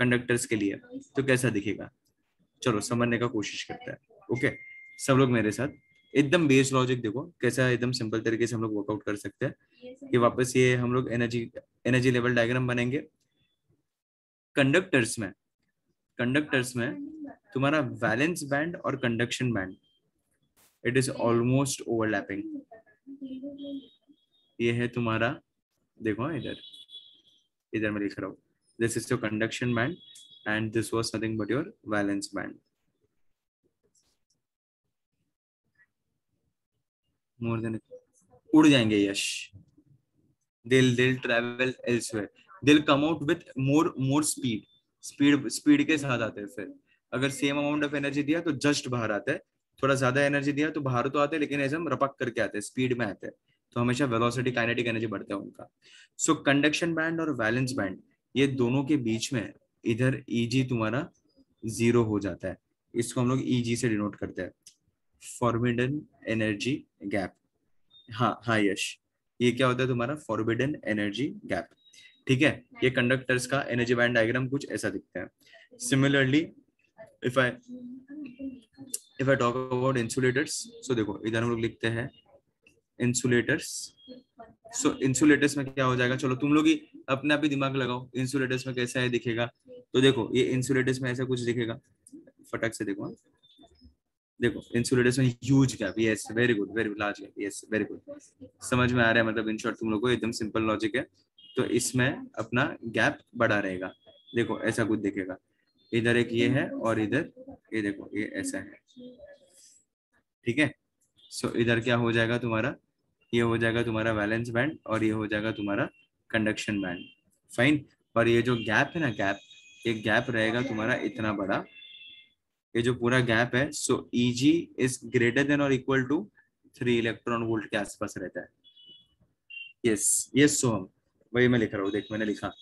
कंडक्टर्स के लिए, तो कैसा दिखेगा? चलो समझने का कोशिश करते हैं। ओके सब लोग मेरे साथ, एकदम बेस लॉजिक देखो कैसा एकदम सिंपल तरीके से हम लोग वर्कआउट कर सकते हैं। कि वापस ये हम लोग एनर्जी एनर्जी लेवल डायग्राम बनेंगे। कंडक्टर्स में, कंडक्टर्स में तुम्हारा वैलेंस बैंड और conduction band, it is almost overlapping. ये है तुम्हारा, देखो इधर, इधर मैं लिख रहा हूँ, this is your conduction band and this was nothing but your valence band. More than, उड़ जाएंगे यश, they'll travel elsewhere, they'll come out with more speed के साथ आते हैं। फिर अगर सेम अमाउंट ऑफ एनर्जी दिया तो जस्ट बाहर आता है, थोड़ा ज्यादा एनर्जी दिया तो बाहर तो आते हैं, लेकिन ऐसे हम रपक करके आते हैं, स्पीड में आते हैं। तो हमेशा वेलोसिटी काइनेटिक एनर्जी बढ़ता है उनका। सो कंडक्शन बैंड और वैलेंस बैंड, ये दोनों के बीच में इधर ईजी तुम्हारा जीरो हो जाता है। इसको हम लोग ईजी से डिनोट करते हैं, फॉरबिडन एनर्जी गैप। हाँ हाँ यश, ये क्या होता है तुम्हारा फॉरबिडन एनर्जी गैप। ठीक है। ये कंडक्टर्स का एनर्जी बैंड डायग्राम कुछ ऐसा दिखता है। Similarly if I talk about insulators, so देखो इधर हम लोग लिखते हैं इंसुलेटर्स। सो इंसुलेटर्स में क्या हो जाएगा, चलो तुम लोग ही अपने आप ही दिमाग लगाओ, इंसुलेटर्स में कैसा है दिखेगा। तो देखो ये इंसुलेटर्स में ऐसा कुछ दिखेगा, फटक से देखो। देखो इंसुलेटर्स में huge gap, yes very good large gap, yes very good. समझ में आ रहा है, मतलब इन शॉर्ट तुम लोग को एकदम सिंपल लॉजिक है। तो इसमें अपना गैप बड़ा रहेगा। देखो ऐसा कुछ दिखेगा, इधर एक ये है और इधर ये देखो ये ऐसा है। ठीक है। सो इधर क्या हो जाएगा तुम्हारा, ये हो जाएगा तुम्हारा वैलेंस बैंड और ये हो जाएगा तुम्हारा कंडक्शन बैंड। फाइन। और ये जो गैप है ना, गैप, ये गैप रहेगा तुम्हारा इतना बड़ा, ये जो पूरा गैप है। सो Eg इज ग्रेटर देन और इक्वल टू 3 इलेक्ट्रॉन वोल्ट के आसपास रहता है। यस यस सोहम, वही मैं लिख रहा हूँ, देख मैंने लिखा।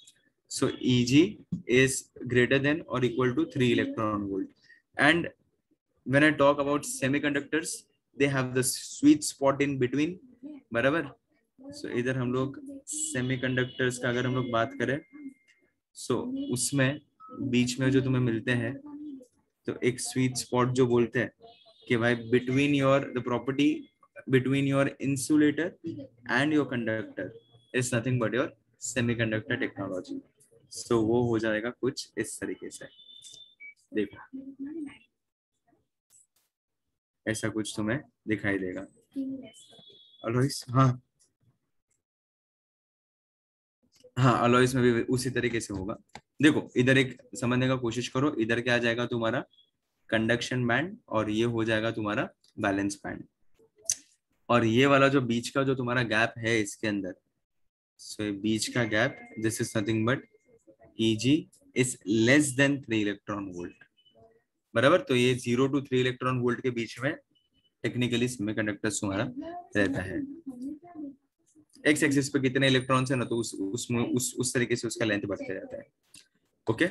So Eg is greater than और equal to 3 electron volt. And when I talk about semiconductors, they have the sweet spot in between, बराबर। सो इधर हम लोग सेमीकंडक्टर्स का अगर हम लोग बात करें, सो उसमें बीच में जो तुम्हें मिलते हैं, तो एक स्वीट स्पॉट जो बोलते हैं कि भाई between your the property between your insulator and your conductor is nothing but your semiconductor technology. So वो हो जाएगा कुछ इस तरीके से। देखो ऐसा कुछ तुम्हें दिखाई देगा। अलॉइस, हाँ हाँ अलॉइस में भी उसी तरीके से होगा। देखो इधर एक समझने का कोशिश करो, इधर क्या आ जाएगा तुम्हारा कंडक्शन बैंड, और ये हो जाएगा तुम्हारा बैलेंस बैंड। और ये वाला जो बीच का जो तुम्हारा गैप है इसके अंदर, सो बीच का gap, this is nothing but Eg is less than 3 electron volt, बराबर। तो ये 0 to 3 इलेक्ट्रॉन वोल्ट के बीच में टेक्निकली सेमीकंडक्टर तुम्हारा रहता है। एक्स एक्सिस पे कितने इलेक्ट्रॉन्स है ना, तो उस तरीके से उसका लेंथ बढ़ते जाता है। ओके,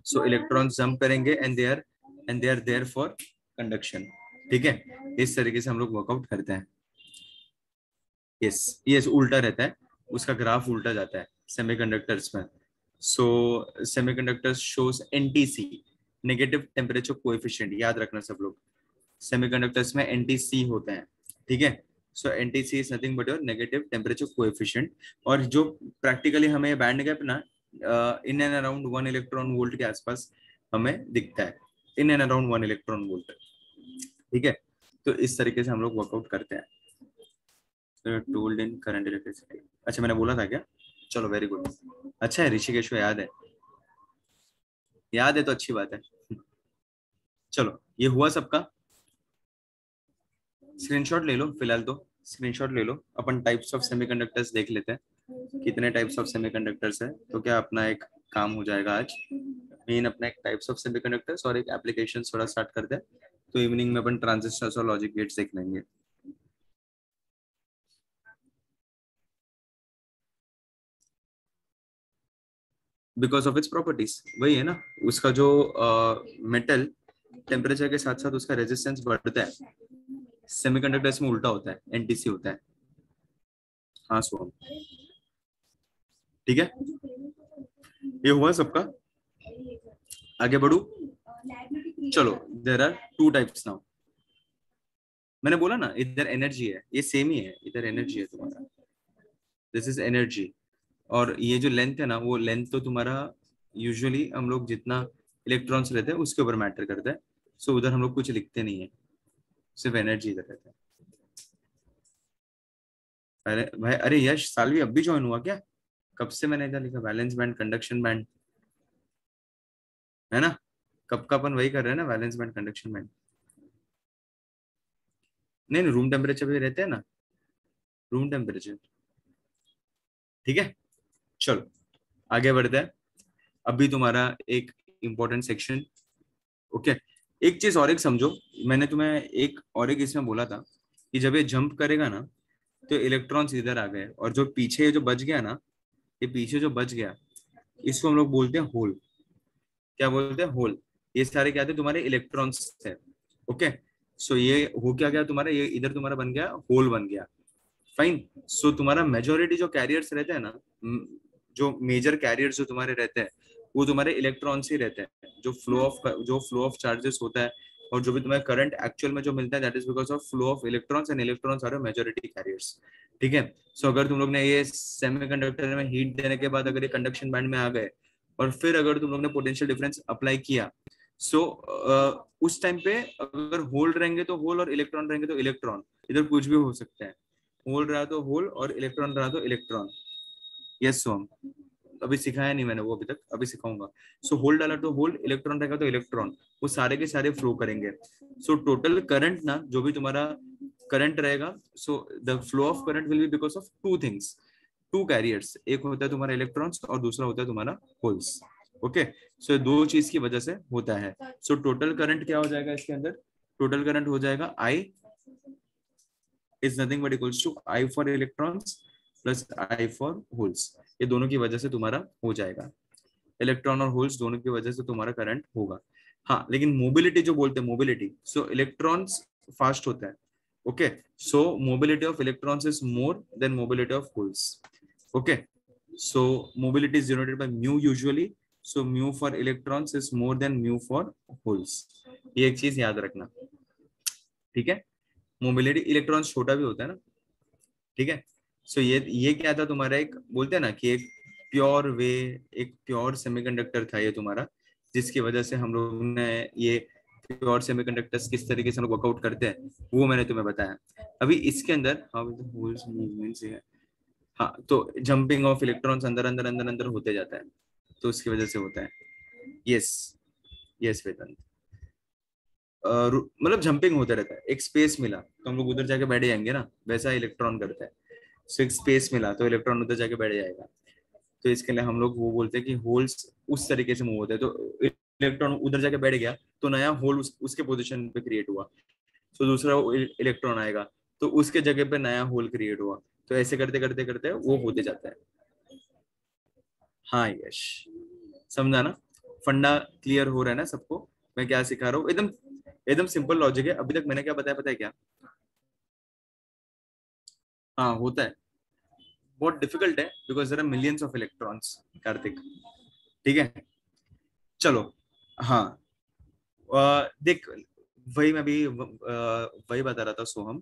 सो इलेक्ट्रॉन्स जंप करेंगे and they are there for conduction. ठीक है, इस तरीके से हम लोग वर्कआउट करते हैं। यस, यस, उल्टा रहता है, उसका ग्राफ उल्टा जाता है सेमीकंडक्टर्स में। So semiconductors shows NTC, negative temperature coefficient, याद रखना सब लोग, सेमीकंडक्टर्स में एनटीसी होते हैं। ठीक है, so NTC is nothing but your negative temperature coefficient. और जो प्रैक्टिकली हमें बैंड गैप ना in and around 1 electron volt के आसपास हमें दिखता है, in and around 1 electron volt. ठीक है, तो इस तरीके से हम लोग वर्कआउट करते हैं। टूल्ड इन करंट इलेक्ट्रिसिटी, अच्छा मैंने बोला था क्या? चलो वेरी गुड, अच्छा है ऋषिकेश को याद है, याद है तो अच्छी बात है। चलो ये हुआ सबका, स्क्रीनशॉट ले लो फिलहाल, तो स्क्रीनशॉट ले लो। अपन टाइप्स ऑफ सेमीकंडक्टर्स देख लेते हैं, कितने टाइप्स ऑफ सेमीकंडक्टर्स है, तो क्या अपना एक काम हो जाएगा आज। मेन अपना एक टाइप्स ऑफ सेमीकंडक्टर्स और एक एप्लीकेशन थोड़ा स्टार्ट करते हैं, तो इवनिंग में अपन ट्रांजिस्टर्स और लॉजिक गेट्स देख लेंगे। बिकॉज ऑफ इट्स प्रॉपर्टीज, वही है ना, उसका जो मेटल टेम्परेचर के साथ साथ उसका रेजिस्टेंस बढ़ता है। सेमीकंडक्टर्स में उल्टा होता है, एनटीसी होता है। हाँ सोहम, ठीक है, ये हुआ सबका, आगे बढ़ू। चलो, there are two types now. मैंने बोला ना इधर एनर्जी है, ये सेम ही है, इधर एनर्जी है तुम्हारा, दिस इज एनर्जी। और ये जो लेंथ है ना, वो लेंथ तो तुम्हारा यूजुअली हम लोग जितना इलेक्ट्रॉन्स रहते हैं उसके ऊपर मैटर करता है। सो उधर हम लोग कुछ लिखते नहीं है, सिर्फ एनर्जी इधर रहता है। अरे भाई, अरे यश सालवी अब भी ज्वाइन हुआ क्या? कब से मैंने इधर लिखा वैलेंस बैंड कंडक्शन बैंड, है ना? कब का अपन वही कर रहे हैं ना, वैलेंस बैंड कंडक्शन बैंड। नहीं नहीं, रूम टेम्परेचर पे रहते हैं ना, रूम टेम्परेचर। ठीक है, चलो आगे बढ़ते हैं। अभी तुम्हारा एक इंपॉर्टेंट सेक्शन। ओके, एक चीज और एक समझो, मैंने तुम्हें एक और एक इसमें बोला था कि जब ये जंप करेगा ना, तो इलेक्ट्रॉन्स इधर आ गए, और जो पीछे जो बच गया ना, ये पीछे जो बच गया, इसको हम लोग बोलते हैं होल। क्या बोलते हैं? होल। ये सारे क्या थे? तुम्हारे इलेक्ट्रॉन्स थे। ओके, सो ये हो क्या गया तुम्हारा, ये इधर तुम्हारा बन गया होल बन गया। फाइन। सो तुम्हारा मेजोरिटी जो कैरियर्स रहते हैं ना, जो मेजर कैरियर्स जो तुम्हारे रहते हैं, वो तुम्हारे इलेक्ट्रॉन्स ही रहते हैं। जो फ्लो ऑफ चार्जेस होता है, और जो भी तुम्हें करंट एक्चुअल में जो मिलता है, that is because of flow of electrons, and electrons are majority carriers. ठीक है, सो अगर तुम लोग ने ये सेमीकंडक्टर में हीट देने के बाद अगर ये कंडक्शन बैंड में आ गए, और फिर अगर तुम लोग ने पोटेंशियल डिफरेंस अप्लाई किया, सो उस टाइम पे अगर होल रहेंगे तो होल, और इलेक्ट्रॉन रहेंगे तो इलेक्ट्रॉन, इधर कुछ भी हो सकता है। होल रहा तो होल, और इलेक्ट्रॉन रहा तो इलेक्ट्रॉन। यस सोम, अभी सिखाया नहीं मैंने वो अभी तक, अभी सिखाऊंगा। सो होल डाला तो होल, इलेक्ट्रॉन रहेगा तो इलेक्ट्रॉन, वो सारे के सारे फ्लो करेंगे। सो टोटल करंट ना, जो भी तुम्हारा करंट रहेगा, so the flow of current will be because of two things, two carriers, एक होता है तुम्हारा इलेक्ट्रॉन्स और दूसरा होता है तुम्हारा होल्स। ओके, सो दो चीज की वजह से होता है। सो टोटल करंट क्या हो जाएगा इसके अंदर? टोटल करंट हो जाएगा I is nothing but equals to I for electrons plus I for holes. ये दोनों की वजह से तुम्हारा हो जाएगा, इलेक्ट्रॉन और होल्स दोनों की वजह से तुम्हारा करंट होगा। हाँ, लेकिन मोबिलिटी जो बोलते हैं, मोबिलिटी, सो इलेक्ट्रॉन्स फास्ट होता है। Okay, so mobility of electrons is more than mobility of holes. Okay, so mobility is denoted by mu usually, so mu for electrons is more than mu for holes. ये एक चीज याद रखना, ठीक है। मोबिलिटी, इलेक्ट्रॉन छोटा भी होता है ना, ठीक है। सो ये क्या था तुम्हारा, एक बोलते हैं ना कि एक प्योर वे, एक प्योर सेमीकंडक्टर था ये तुम्हारा, जिसकी वजह से हम लोग ने ये प्योर सेमीकंडक्टर्स किस तरीके से हम लोग वर्कआउट करते हैं, वो मैंने तुम्हें बताया। अभी इसके अंदर हाउ द होल्स मूवमेंट्स है, हाँ, तो जंपिंग ऑफ इलेक्ट्रॉन्स अंदर अंदर अंदर अंदर होते जाता है, तो उसकी वजह से होता है। यस, यस वेदांत। मतलब जंपिंग होते रहता है, एक स्पेस मिला तो हम लोग उधर जाके बैठ जाएंगे ना, वैसा इलेक्ट्रॉन करता है। सो एक स्पेस मिला तो इलेक्ट्रॉन उधर जाके बैठ जाएगा। तो इसके लिए हम लोग वो बोलते हैं कि होल्स उस तरीके से मूव होते हैं, तो इलेक्ट्रॉन उधर जाके बैठ गया तो नया होल उसके पोजीशन पे क्रिएट हुआ, तो दूसरा इलेक्ट्रॉन आएगा तो उसके जगह पे नया होल क्रिएट हुआ। तो ऐसे करते करते करते वो होते जाता है। हाँ यश, समझा ना? फंडा क्लियर हो रहा है ना सबको? मैं क्या सिखा रहा हूँ, एकदम एकदम सिंपल लॉजिक है। अभी तक मैंने क्या बताया पता है क्या? हाँ होता है, बहुत डिफिकल्ट है because there are millions of electrons, Kartik. ठीक है, चलो। हाँ, देख, वही मैं भी वही बता रहा था सोहम।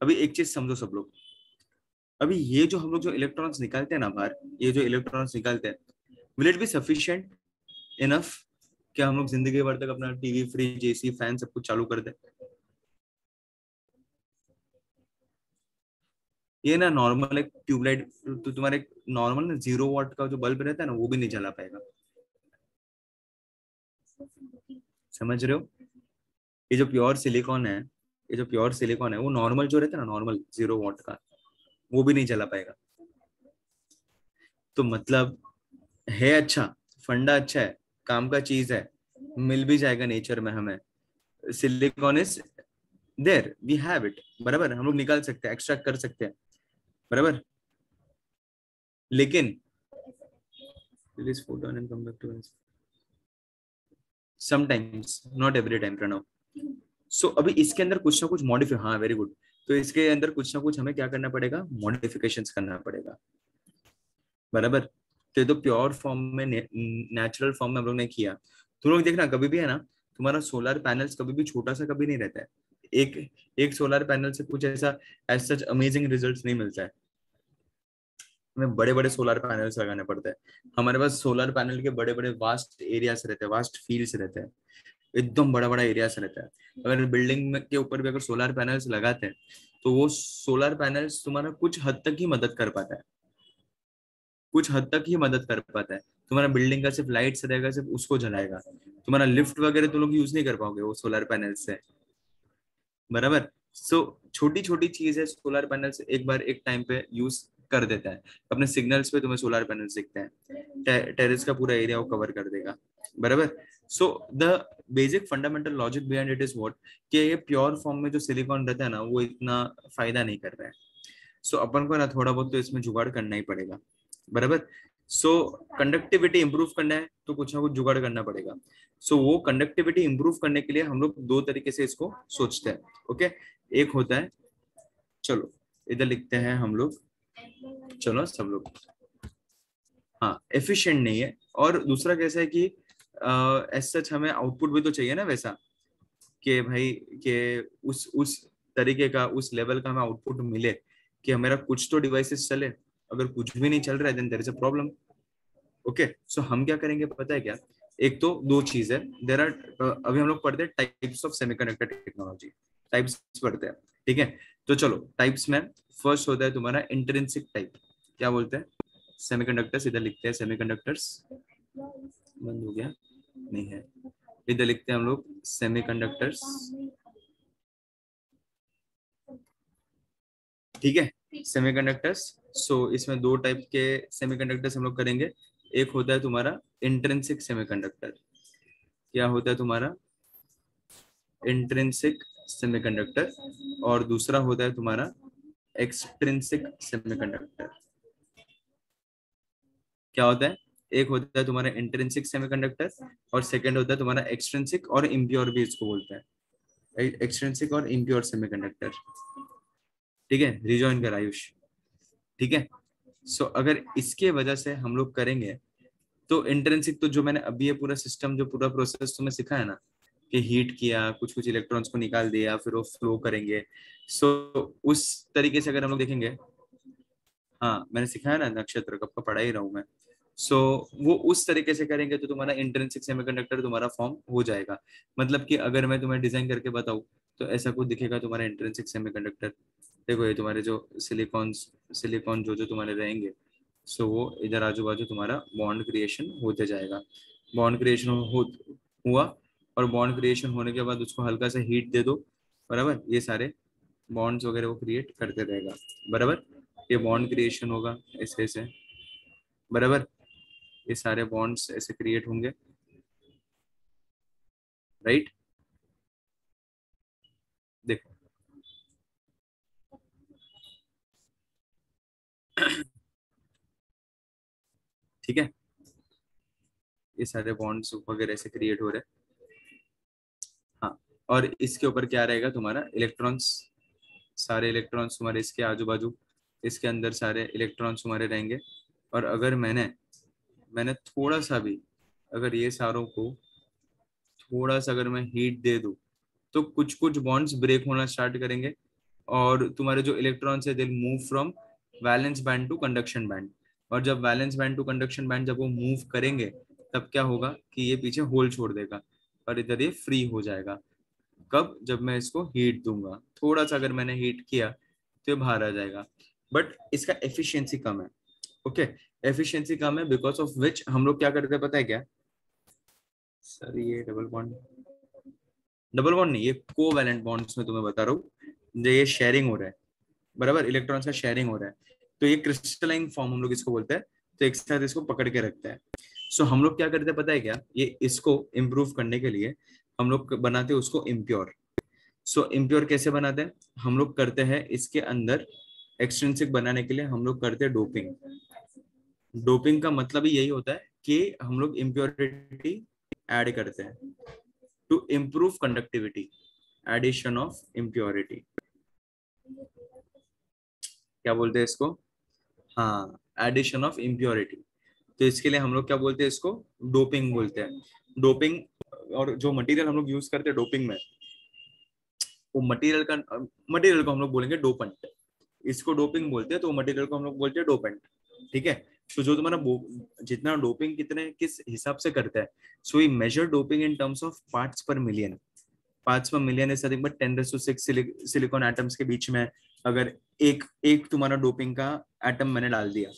अभी एक चीज समझो सब लोग, अभी ये जो हम लोग जो इलेक्ट्रॉन्स निकालते हैं ना बाहर, ये जो इलेक्ट्रॉन्स निकालते हैं, will it be sufficient enough क्या हम लोग जिंदगी भर तक अपना टीवी, फ्रिज, एसी, फैन सब कुछ चालू कर दें? ये ना नॉर्मल एक ट्यूबलाइट, तो तुम्हारे नॉर्मल ना 0 वाट का जो बल्ब रहता है ना, वो भी नहीं जला पाएगा। समझ रहे हो? ये जो प्योर सिलिकॉन है, ये जो प्योर सिलिकॉन है वो नॉर्मल जो रहता है ना, नॉर्मल 0 वाट का, वो भी नहीं जला पाएगा। तो मतलब है अच्छा, फंडा अच्छा है, काम का चीज है, मिल भी जाएगा नेचर में हमें। Silicon is there, we have it, बराबर, हम लोग निकाल सकते हैं, एक्सट्रैक्ट कर सकते हैं, बराबर। लेकिन release photon and come back to us sometimes, not every time, Pranav. सो अभी इसके अंदर कुछ ना कुछ मॉडिफाई, हाँ वेरी गुड, तो इसके अंदर कुछ ना कुछ हमें क्या करना पड़ेगा, मॉडिफिकेशंस करना पड़ेगा, बराबर। तो ये तो प्योर फॉर्म में, नेचुरल फॉर्म में हम लोग ने किया। तुम लोग देखना कभी भी है ना, तुम्हारा सोलर पैनल्स कभी भी छोटा सा कभी नहीं रहता है। एक एक सोलर पैनल से कुछ ऐसा एज सच अमेजिंग रिजल्ट्स नहीं मिलता है, हमें बड़े बड़े सोलर पैनल्स लगाने पड़ते हैं। हमारे पास सोलर पैनल के बड़े बड़े वास्ट एरियाज रहते हैं, वास्ट फील्ड्स रहते हैं, एकदम बड़ा बड़ा एरियाज रहता है। अगर बिल्डिंग के ऊपर भी अगर सोलर पैनल्स लगाते हैं, तो वो सोलर पैनल्स तुम्हारा कुछ हद तक ही मदद कर पाता है, कुछ हद तक ही मदद कर पाता है। तुम्हारा बिल्डिंग का सिर्फ लाइट्स रहेगा, सिर्फ उसको जलाएगा, तुम्हारा लिफ्ट वगैरह तुम लोग यूज नहीं कर पाओगे वो सोलर पैनल से, बराबर। सो छोटी छोटी चीज है, सोलर पैनल्स एक बार एक टाइम पे यूज कर देता है। अपने सिग्नल्स पे तुम्हें सोलर पैनल्स दिखते हैं, टेरेस का पूरा एरिया वो कवर कर देगा, बराबर। So the basic fundamental logic behind it is what, कि ये प्योर फॉर्म में जो सिलिकॉन रहता है ना, वो इतना फायदा नहीं कर रहा है। सो अपन को ना थोड़ा बहुत तो इसमें जुगाड़ करना ही पड़ेगा, बराबर। सो कंडक्टिविटी इंप्रूव करना है तो कुछ ना कुछ जुगाड़ करना पड़ेगा। सो वो कंडक्टिविटी इंप्रूव करने के लिए हम लोग दो तरीके से इसको सोचते हैं, ओके। एक होता है, चलो इधर लिखते हैं हम लोग, चलो सब लोग, हाँ एफिशिएंट नहीं है। और दूसरा कैसा है कि एज सच हमें आउटपुट भी तो चाहिए ना वैसा, कि भाई कि उस तरीके का, उस लेवल का हमें आउटपुट मिले कि हमारा कुछ तो डिवाइसेस चले। अगर कुछ भी नहीं चल रहा है then there is a problem. Okay, so हम क्या करेंगे पता है क्या? एक तो दो चीज है, देर आर, अभी हम लोग पढ़ते हैं types of semiconductor technology, types पढ़ते हैं, ठीक है। तो चलो टाइप्स में फर्स्ट होता है तुम्हारा इंट्रिंसिक टाइप। क्या बोलते हैं? सेमीकंडक्टर्स, इधर लिखते हैं सेमीकंडक्टर्स, बंद हो गया, नहीं है, इधर लिखते हैं हम लोग सेमीकंडक्टर्स, ठीक है, सेमीकंडक्टर्स। सो इसमें दो टाइप के सेमीकंडक्टर्स हम लोग करेंगे। एक होता है तुम्हारा इंट्रिंसिक सेमीकंडक्टर। क्या होता है तुम्हारा? Intrinsic semiconductor. और दूसरा होता है तुम्हारा एक्सट्रिंसिक सेमीकंडक्टर। क्या होता है? एक होता है तुम्हारा इंट्रिंसिक सेमीकंडक्टर, और सेकंड होता है तुम्हारा एक्सट्रिंसिक, और इम्प्योर भी इसको बोलते हैं, एक्सट्रिंसिक और इम्प्योर सेमीकंडक्टर। ठीक है, रिजॉइन कर आयुष, ठीक है। सो अगर इसके वजह से हम लोग करेंगे, तो इंट्रिंसिक तो जो मैंने अभी ये पूरा सिस्टम, जो पूरा प्रोसेस तुम्हें सिखाया ना, कि हीट किया, कुछ कुछ इलेक्ट्रॉन्स को निकाल दिया, फिर वो फ्लो करेंगे। सो उस तरीके से अगर हम लोग देखेंगे, हाँ मैंने सिखाया ना, नक्षत्र कब का पढ़ा ही रहा हूँ मैं। सो वो उस तरीके से करेंगे तो तुम्हारा इंट्रिंसिक सेमीकंडक्टर तुम्हारा फॉर्म हो जाएगा। मतलब कि अगर मैं तुम्हें डिजाइन करके बताऊँ, तो ऐसा कुछ दिखेगा तुम्हारा इंट्रिंसिक सेमीकंडक्टर। देखो ये तुम्हारे जो सिलिकॉन सिलिकॉन जो जो तुम्हारे रहेंगे, सो वो इधर आजू बाजू तुम्हारा बॉन्ड क्रिएशन होते जाएगा। बॉन्ड क्रिएशन हुआ, और बॉन्ड क्रिएशन होने के बाद उसको हल्का सा हीट दे दो, बराबर, ये सारे बॉन्ड्स वगैरह वो क्रिएट करते रहेगा, बराबर। ये बॉन्ड क्रिएशन होगा ऐसे ऐसे, बराबर, ये सारे बॉन्ड्स ऐसे क्रिएट होंगे, राइट। देखो ठीक है, ये सारे बॉन्ड्स वगैरह ऐसे क्रिएट हो रहे हैं। हाँ, और इसके ऊपर क्या रहेगा तुम्हारा, इलेक्ट्रॉन्स, सारे इलेक्ट्रॉन्स तुम्हारे इसके आजू बाजू, इसके अंदर सारे इलेक्ट्रॉन्स तुम्हारे रहेंगे। और अगर मैंने मैंने थोड़ा सा भी, अगर ये सारों को थोड़ा सा अगर मैं हीट दे दूं, तो कुछ कुछ बॉन्ड्स ब्रेक होना स्टार्ट करेंगे, और तुम्हारे जो इलेक्ट्रॉन्स है they move from valence band to conduction band. और जब valence band to conduction band जब वो मूव करेंगे, तब क्या होगा कि ये पीछे होल छोड़ देगा और इधर ये फ्री हो जाएगा। कब, जब मैं इसको हीट दूंगा, थोड़ा सा अगर मैंने हीट किया तो ये बाहर आ जाएगा। बट इसका एफिशिएंसी कम है, ओके। एफिशिएंसी कम है बिकॉज ऑफ विच हम लोग क्या करते हैं पता है क्या सर, ये डबल बॉन्ड, डबल बॉन्ड नहीं, ये कोवैलेंट बॉन्ड्स में तुम्हें बता रहा हूँ, ये शेयरिंग हो रहा है, बराबर, इलेक्ट्रॉन्स का शेयरिंग हो रहा है, तो ये क्रिस्टलाइन फॉर्म हम लोग इसको बोलते हैं, तो एक साथ इसको पकड़ के रखता है। सो हम लोग क्या करते हैं पता है क्या, ये इसको इम्प्रूव करने के लिए हम लोग बनाते हैं उसको इम्प्योर। सो इम्प्योर कैसे बनाते हैं, हम लोग करते हैं इसके अंदर एक्सट्रिंसिक बनाने के लिए हम लोग करते हैं डोपिंग। डोपिंग का मतलब ही यही होता है कि हम लोग इम्प्योरिटी ऐड करते हैं to improve conductivity, addition of impurity, क्या बोलते हैं इसको, हाँ, एडिशन ऑफ इम्प्योरिटी। तो इसके लिए हम लोग क्या बोलते हैं इसको, डोपिंग बोलते हैं। डोपिंग, और जो मटेरियल हम लोग यूज करते हैं डोपिंग में, वो मटेरियल को हम लोग बोलेंगे डोपेंट। इसको डोपिंग बोलते हैं, तो मटेरियल को हम लोग बोलते हैं डोपेंट, ठीक है। तो जो तुम्हारा जितना डोपिंग कितने किस हिसाब से करता है, so we measure doping in terms of parts per million. Parts per million is nothing but 10⁶ silicon atoms के बीच में अगर एक एक तुम्हारा डोपिंग का एटम मैंने डाल दिया,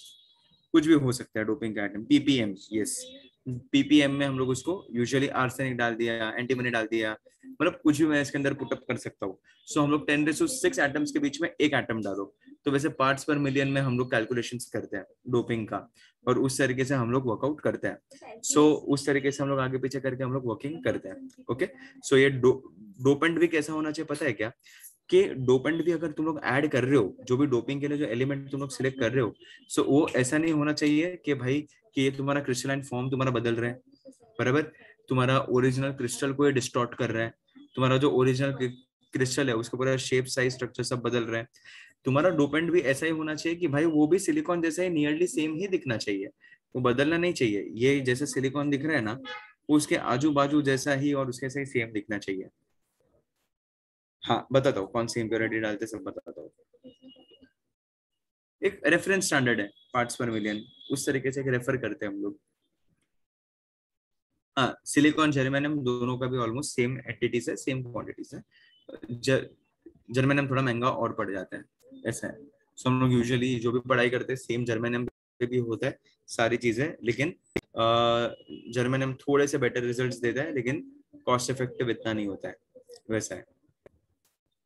कुछ भी हो सकता है डोपिंग का आइटम, पीपीएम, यस, पीपीएम में हम लोग उसको यूजुअली आर्सेनिक डाल दिया, एंटीमनी डाल दिया, मतलब कुछ भी मैं इसके अंदर पुटअप कर सकता हूँ। सो हम लोग 10⁶ एटम्स के बीच में एक एटम डालो, तो वैसे पार्ट्स पर मिलियन में हम लोग कैलकुलेशंस करते हैं डोपिंग का, और उस तरीके से हम लोग वर्कआउट करते हैं। सो उस तरीके से हम लोग आगे पीछे करके हम लोग वर्किंग करते हैं, ओके। सो ये डोपेंट भी कैसा होना चाहिए पता है क्या, कि डोपेंट भी अगर तुम लोग ऐड कर रहे हो, जो भी डोपिंग के लिए जो एलिमेंट तुम लोग सिलेक्ट कर रहे हो, सो वो ऐसा नहीं होना चाहिए कि भाई कि ये तुम्हारा क्रिस्टलाइन फॉर्म तुम्हारा बदल रहा है, बराबर, तुम्हारा ओरिजिनल क्रिस्टल को ये डिस्टॉर्ट कर रहा है, तुम्हारा जो ओरिजिनल क्रिस्टल है उसका पूरा शेप साइज स्ट्रक्चर सब बदल रहा है। तुम्हारा डोपेंट भी ऐसा ही होना चाहिए कि भाई वो भी सिलिकॉन जैसा ही नियरली सेम ही दिखना चाहिए, वो बदलना नहीं चाहिए। ये जैसे सिलिकॉन दिख रहा है ना, उसके आजू बाजू जैसा ही और उसके से ही सेम दिखना चाहिए। हाँ बताता हूँ कौन सी इम्प्योरिटी डालते सब बताता हूँ। एक रेफरेंस स्टैंडर्ड है पार्ट्स पर मिलियन, उस तरीके से रेफर करते हैं हम लोग। हाँ, सिलिकॉन जर्मेनियम दोनों का भी ऑलमोस्ट सेम एंटिटीज है, सेम क्वांटिटीज है। जर्मेनियम थोड़ा महंगा और पड़ जाता है, ऐसा है। सो हम लोग यूजुअली जो भी पढ़ाई करते हैं सेम जर्मेनियम पे भी होता है सारी चीजें, लेकिन जर्मेनियम थोड़े से बेटर रिजल्ट्स देता है, लेकिन कॉस्ट इफेक्टिव इतना नहीं होता है, वैसा है,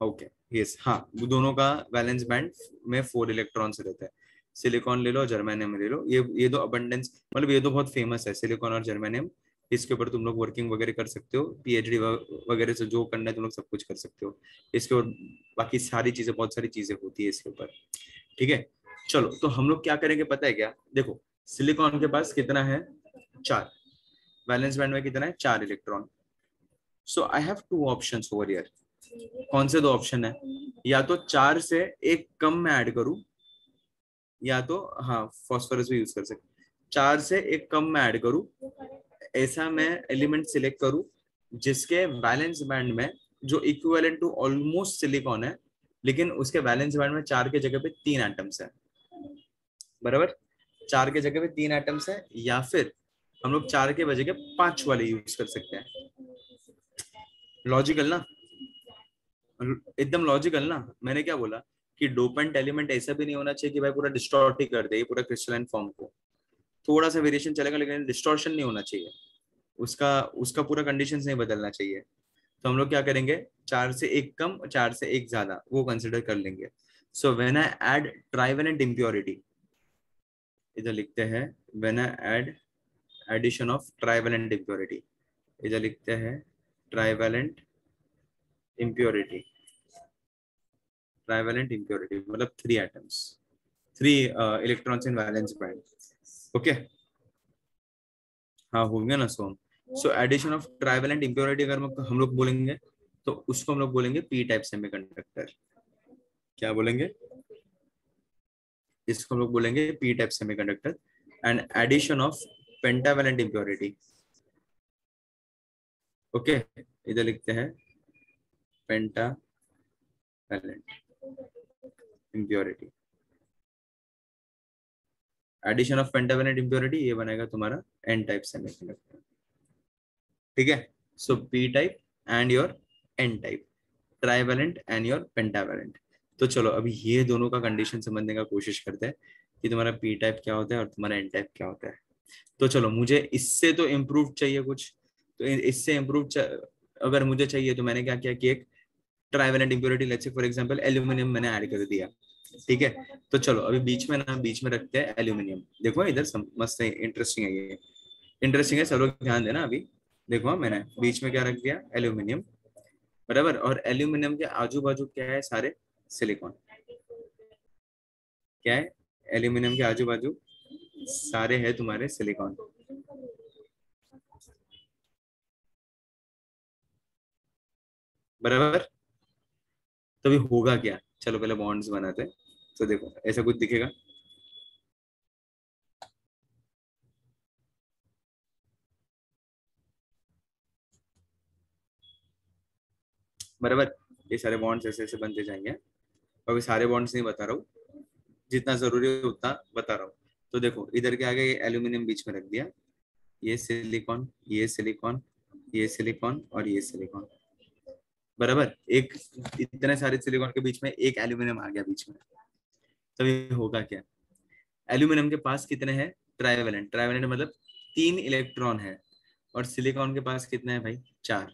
ओके। यस, हाँ, वो दोनों का वैलेंस बैंड में 4 इलेक्ट्रॉन्स रहते हैं। सिलिकॉन ले लो, जर्मेनियम ले लो, ये दो अबंडेंस, मतलब ये तो बहुत फेमस है सिलिकॉन और जर्मेनियम। इसके ऊपर तुम लोग वर्किंग वगैरह कर सकते हो, पीएचडी वगैरह से जो करना है तुम लोग सब कुछ कर सकते हो इसके ऊपर। बाकी सारी चीजें, बहुत सारी चीजें होती है इसके ऊपर, ठीक है। चलो, तो हम लोग क्या करेंगे पता है क्या, देखो सिलिकॉन के पास कितना है, 4, वैलेंस बैंड में कितना है, 4 electron. So I have 2 options over here. कौन से 2 ऑप्शन है, या तो 4 से एक कम में ऐड करूं, या तो हाँ फॉस्फोरस भी यूज कर सकते, 4 से एक कम में ऐड करूं, ऐसा मैं एलिमेंट सिलेक्ट करूं जिसके वैलेंस बैंड में जो इक्विवेलेंट टू ऑलमोस्ट सिलिकॉन है, लेकिन उसके वैलेंस बैंड में 4 के जगह पे 3 एटम्स है, बराबर, 4 के जगह पे 3 एटम्स है, या फिर हम लोग 4 के बजाय 5 वाले यूज कर सकते हैं। लॉजिकल ना, एकदम लॉजिकल ना। मैंने क्या बोला कि डोपेंट एलिमेंट ऐसा भी नहीं होना चाहिए कि भाई पूरा डिस्टॉर्ट ही कर दे पूरा क्रिस्टलाइन फॉर्म को, थोड़ा सा वेरिएशन चलेगा लेकिन डिस्टॉर्शन नहीं होना चाहिए, उसका उसका पूरा कंडीशन नहीं बदलना चाहिए। तो हम लोग क्या करेंगे, 4 से 1 कम, 4 से 1 ज्यादा, वो कंसिडर कर लेंगे। So when I add trivalent impurity, इधर लिखते हैं when I add addition of trivalent impurity, इधर लिखते हैं ट्राइवेलेंट इम्प्योरिटी। ट्राइवेलेंट इम्प्योरिटी मतलब 3 atoms, 3 electrons in valence band. Okay, हाँ हो गया ना Som. So addition of trivalent impurity अगर हम लोग बोलेंगे तो उसको हम लोग बोलेंगे पी टाइप सेमीकंडक्टर। क्या बोलेंगे, इसको हम लोग बोलेंगे P type semiconductor. And addition of pentavalent impurity, okay, इधर लिखते हैं pentavalent impurity. Addition of pentavalent impurity ये बनेगा तुम्हारा एन टाइप सेमीकंडक्टर। ठीक है, so P type and your N type, trivalent and your pentavalent. तो चलो अभी ये दोनों का कंडीशन समझने का कोशिश करते हैं कि तुम्हारा पी टाइप क्या होता है और तुम्हारा एन टाइप क्या होता है। तो चलो मुझे इससे तो इम्प्रूव चाहिए कुछ, तो इससे इम्प्रूव अगर मुझे चाहिए तो मैंने क्या किया कि एक trivalent impurity let's say for example aluminium मैंने ऐड कर दिया। ठीक है, तो चलो अभी बीच में रखते हैं एल्यूमिनियम। देखो इधर मस्त है, इंटरेस्टिंग है ये, इंटरेस्टिंग है, सब लोग ध्यान देना। अभी देखो मैंने बीच में क्या रख दिया, एल्यूमिनियम, बराबर। और एल्यूमिनियम के आजू बाजू क्या है, सारे सिलिकॉन। क्या है, एल्यूमिनियम के आजू बाजू सारे है तुम्हारे सिलिकॉन, बराबर। तो अभी होगा क्या, चलो पहले बॉन्ड्स बनाते हैं। तो देखो ऐसा कुछ दिखेगा, बराबर। ये सारे बॉन्ड्स ऐसे ऐसे बनते जाएंगे। अभी सारे बॉन्ड्स नहीं बता रहा हूँ, जितना जरूरी है उतना बता रहा हूँ। तो देखो इधर के आगे एल्यूमिनियम बीच में रख दिया, ये सिलिकॉन, ये सिलिकॉन, ये सिलिकॉन और ये सिलिकॉन, बराबर। एक इतने सारे सिलिकॉन के बीच में एक एल्यूमिनियम आ गया बीच में। तभी होगा क्या, एल्यूमिनियम के पास कितने हैं, ट्राइवेलेंट, ट्राइवेलेंट मतलब 3 इलेक्ट्रॉन है, और सिलिकॉन के पास कितने हैं भाई, 4।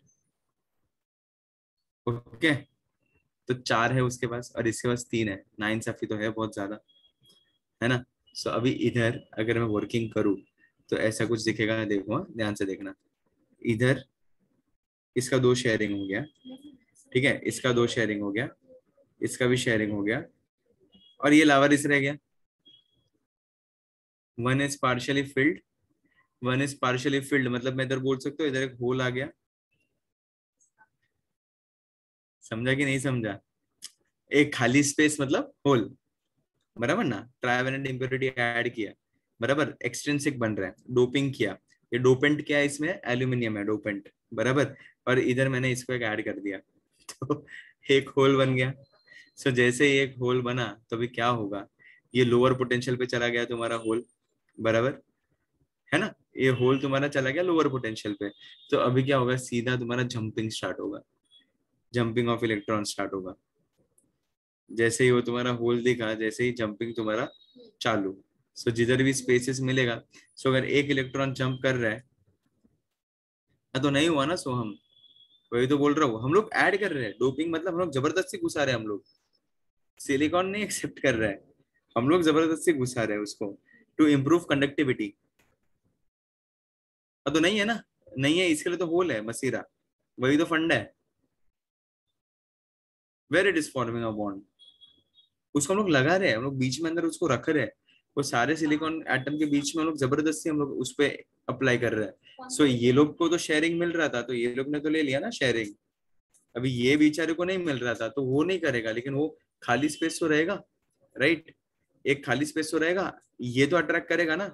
ओके, तो 4 है उसके पास और इसके पास 3 है, नाइंसाफी तो है बहुत ज्यादा, है ना। सो अभी इधर अगर मैं वर्किंग करूँ तो ऐसा कुछ दिखेगा, देखो हाँ, ध्यान से देखना। इधर इसका 2 शेयरिंग हो गया, ठीक है, इसका 2 शेयरिंग हो गया, इसका भी शेयरिंग हो गया, और ये लावारिस रह गया। One is partially field, one is partially field मतलब मैं इधर बोल सकता हूँ इधर एक होल आ गया। समझा कि नहीं समझा, एक खाली स्पेस मतलब होल, बराबर ना। ट्राइवेलेंट इम्प्योरिटी ऐड किया, बराबर, एक्सट्रिंसिक बन रहा है, डोपिंग किया, ये डोपेंट क्या है, इसमें एल्यूमिनियम है डोपेंट, बराबर। और इधर मैंने इसको एक ऐड कर दिया तो एक होल बन गया। सो जैसे ही एक होल बना तो अभी क्या होगा, ये लोअर पोटेंशियल पे चला गया तुम्हारा होल, बराबर, है ना। ये होल तुम्हारा चला गया लोअर पोटेंशियल पे, तो अभी क्या होगा, सीधा तुम्हारा जंपिंग स्टार्ट होगा, जंपिंग ऑफ इलेक्ट्रॉन स्टार्ट होगा। जैसे ही वो तुम्हारा होल दिखा, जैसे ही जंपिंग तुम्हारा चालू। सो जिधर भी स्पेसेस मिलेगा, सो अगर एक इलेक्ट्रॉन जंप कर रहा है, तो नहीं हुआ ना, सो हम, वही तो बोल रहा हूँ, हम लोग ऐड कर रहे हैं डोपिंग, मतलब हम लोग जबरदस्ती घुसा रहे हैं, हम लोग सिलिकॉन नहीं एक्सेप्ट कर रहा है, हम लोग जबरदस्ती घुसा रहे हैं उसको टू इम्प्रूव कंडक्टिविटी। तो नहीं है ना, नहीं है, इसके लिए तो होल है मसीरा, वही तो फंड है, where it is forming a bond. उसको हम लोग लगा रहे हैं, हम लोग बीच में अंदर उसको रख रहे हैं, वो सारे सिलिकॉन एटम के बीच में हम लोग जबरदस्ती हम लोग उस पर अप्लाई कर रहे हैं। सो ये लोग को तो शेयरिंग मिल रहा था, तो ये लोग ने तो ले लिया ना शेयरिंग। अभी ये बेचारे को नहीं मिल रहा था तो वो नहीं करेगा, लेकिन वो खाली स्पेस तो रहेगा, राइट। एक खाली स्पेस तो रहेगा, ये तो अट्रैक्ट करेगा ना।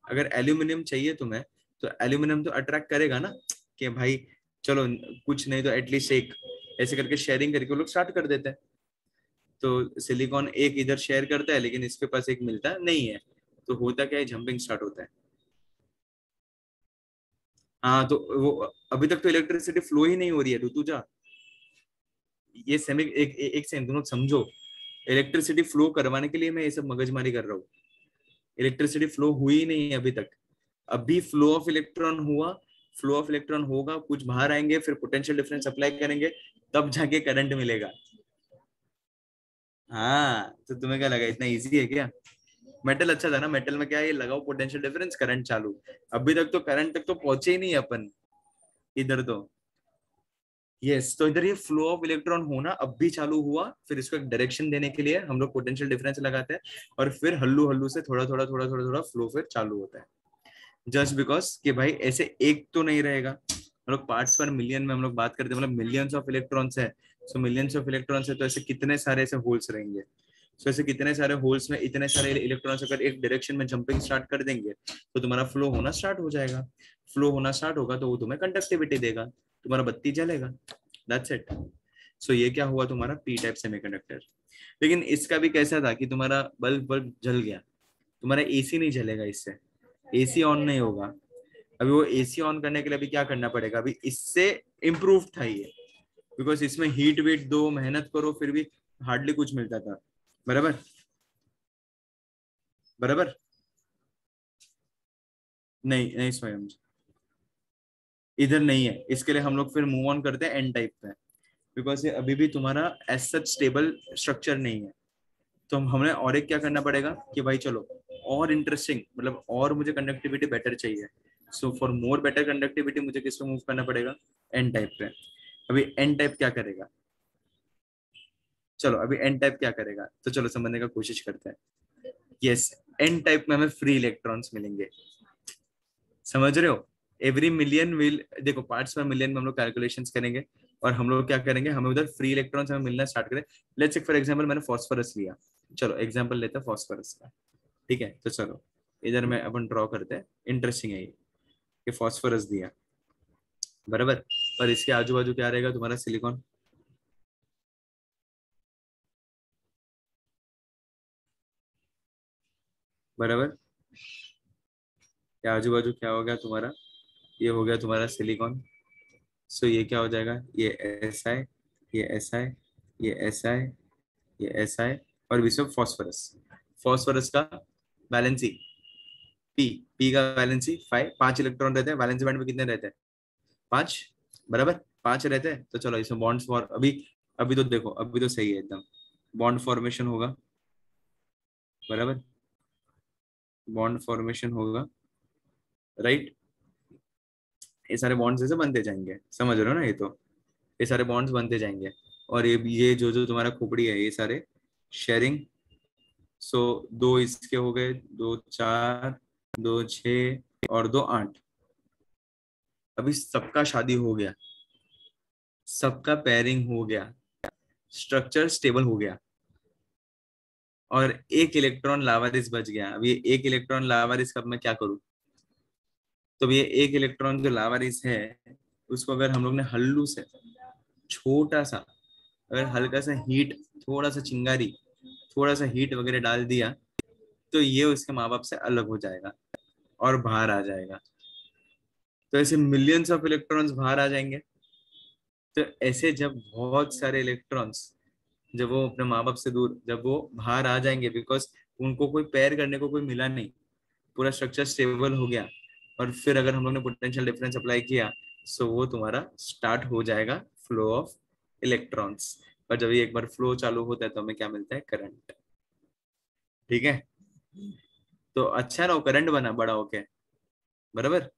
अगर एल्यूमिनियम चाहिए तुम्हें, तो एल्यूमिनियम तो अट्रैक्ट करेगा ना, कि भाई चलो कुछ नहीं तो एटलीस्ट एक, ऐसे करके शेयरिंग करके वो लोग स्टार्ट कर देते हैं। तो सिलिकॉन एक इधर शेयर करता है, लेकिन इसके पास एक मिलता नहीं है, तो होता क्या है, जंपिंग स्टार्ट होता है। हाँ, तो वो अभी तक तो इलेक्ट्रिसिटी फ्लो ही नहीं हो रही है ऋतुजा। ये सेमी एक सेकंड, तुम लोग समझो, इलेक्ट्रिसिटी फ्लो करवाने के लिए मैं ये सब मगजमारी कर रहा हूँ, इलेक्ट्रिसिटी फ्लो हुई ही नहीं है अभी तक। अभी फ्लो ऑफ इलेक्ट्रॉन हुआ, फ्लो ऑफ इलेक्ट्रॉन होगा, कुछ बाहर आएंगे, फिर पोटेंशियल डिफरेंस अप्लाई करेंगे, तब जाके करंट मिलेगा। हाँ, तो तुम्हें क्या लगा इतना इजी है क्या? मेटल अच्छा था ना, मेटल में क्या है, ये लगाओ पोटेंशियल डिफरेंस, करंट चालू। अभी तक तो करंट तक तो पहुंचे ही नहीं अपन इधर तो। यस, तो इधर ये फ्लो ऑफ इलेक्ट्रॉन होना अब भी चालू हुआ, फिर इसको एक डायरेक्शन देने के लिए हम लोग पोटेंशियल डिफरेंस लगाते हैं, और फिर हल्लू हल्लू से थोड़ा थोड़ा थोड़ा थोड़ा थोड़ा फ्लो फिर चालू होता है। जस्ट बिकॉज कि भाई ऐसे एक तो नहीं रहेगा, हम लोग पार्ट्स पर मिलियन में हम लोग बात करते हैं, मतलब मिलियंस ऑफ इलेक्ट्रॉन्स है। सो मिलियंस ऑफ इलेक्ट्रॉन्स है, तो ऐसे कितने सारे ऐसे होल्स रहेंगे। सो ऐसे कितने सारे होल्स में इतने सारे इलेक्ट्रॉन्स अगर एक डायरेक्शन में जंपिंग स्टार्ट कर देंगे, तो तुम्हारा फ्लो होना स्टार्ट हो जाएगा। फ्लो होना स्टार्ट होगा तो वो तुम्हें कंडक्टिविटी देगा, तुम्हारा बत्ती जलेगा। That's it. सो ये क्या हुआ तुम्हारा पी टाइप सेमीकंडक्टर। लेकिन इसका भी कैसा था कि तुम्हारा बल्ब बल्ब जल गया, तुम्हारा एसी नहीं जलेगा इससे, एसी ऑन नहीं होगा। अभी वो एसी ऑन करने के लिए अभी क्या करना पड़ेगा, अभी इससे इम्प्रूव था ये, बिकॉज इसमें हीट वीट दो, मेहनत करो, फिर भी हार्डली कुछ मिलता था। बराबर, बराबर। नहीं नहीं स्वयं, इधर नहीं है, इसके लिए हम लोग फिर मूव ऑन करते हैं एन टाइप पे, बिकॉज ये अभी भी तुम्हारा एज सच स्टेबल स्ट्रक्चर नहीं है। तो हमने और एक क्या करना पड़ेगा कि भाई चलो और इंटरेस्टिंग, मतलब और मुझे कंडक्टिविटी बेटर चाहिए। So for more better conductivity मुझे किस पे मूव करना पड़ेगा, एन टाइप पे। अभी एन टाइप क्या करेगा, चलो अभी एन टाइप क्या करेगा, तो चलो समझने का कोशिश करते हैं। यस, एन टाइप में हमें फ्री इलेक्ट्रॉन्स मिलेंगे, समझ रहे हो। एवरी मिलियन विल, देखो पार्ट्स पर मिलियन में हम लोग कैलकुलेशंस करेंगे, और हम लोग क्या करेंगे, हमें उधर फ्री इलेक्ट्रॉन्स हमें मिलना स्टार्ट करें। लेट्स से फॉर एग्जांपल मैंने फास्फोरस लिया, चलो एग्जांपल लेते हैं फास्फोरस का। ठीक है, तो चलो इधर में अपन ड्रॉ करते हैं, इंटरेस्टिंग है ये फास्फोरस दिया, बराबर। और इसके आजू बाजू क्या रहेगा तुम्हारा, सिलिकॉन। बराबर, या आजू बाजू क्या हो गया तुम्हारा, ये हो गया तुम्हारा सिलिकॉन। सो ये क्या हो जाएगा, ये एस आई, ये एस आई, ये एस आई, ये एस आई, और विषय फॉस्फोरस। फॉस्फोरस का वैलेंसी पी, पी का वैलेंसी 5, 5 इलेक्ट्रॉन रहते हैं, वैलेंसी बैंड में कितने रहते हैं, 5। बराबर, 5 रहते हैं, तो चलो इसमें बॉन्ड्स फॉर अभी, अभी तो देखो अभी तो सही है एकदम, बॉन्ड फॉर्मेशन होगा। बराबर, बॉन्ड फॉर्मेशन होगा, राइट। ये सारे बॉन्ड्स ऐसे बनते जाएंगे, समझ रहे हो ना, ये तो ये सारे बॉन्ड्स बनते जाएंगे। और ये जो जो तुम्हारा खोपड़ी है, ये सारे शेयरिंग। सो दो इसके हो गए, दो 4, दो 6, और दो 8। अभी सबका शादी हो गया, सबका पेयरिंग हो गया, स्ट्रक्चर स्टेबल हो गया, और एक इलेक्ट्रॉन लावारिस बच गया। अब ये एक इलेक्ट्रॉन लावारिस का अब मैं क्या करूं, तो अब ये एक इलेक्ट्रॉन जो लावारिस है, उसको अगर हम लोग ने हल्लू से छोटा सा, अगर हल्का सा हीट, थोड़ा सा चिंगारी, थोड़ा सा हीट वगैरह डाल दिया, तो ये उसके माँ बाप से अलग हो जाएगा और बाहर आ जाएगा। तो ऐसे मिलियंस ऑफ इलेक्ट्रॉन्स बाहर आ जाएंगे। तो ऐसे जब बहुत सारे इलेक्ट्रॉन्स, जब वो अपने माँ बाप से दूर जब वो बाहर आ जाएंगे, बिकॉज उनको कोई पेयर करने को कोई मिला नहीं, पूरा स्ट्रक्चर स्टेबल हो गया, और फिर अगर हम लोग ने पोटेंशियल डिफरेंस अप्लाई किया, सो वो तुम्हारा स्टार्ट हो जाएगा फ्लो ऑफ इलेक्ट्रॉन्स। और जब ये एक बार फ्लो चालू होता है तो हमें क्या मिलता है, करंट। ठीक है, तो अच्छा ना, करंट बना बड़ा होके। बराबर।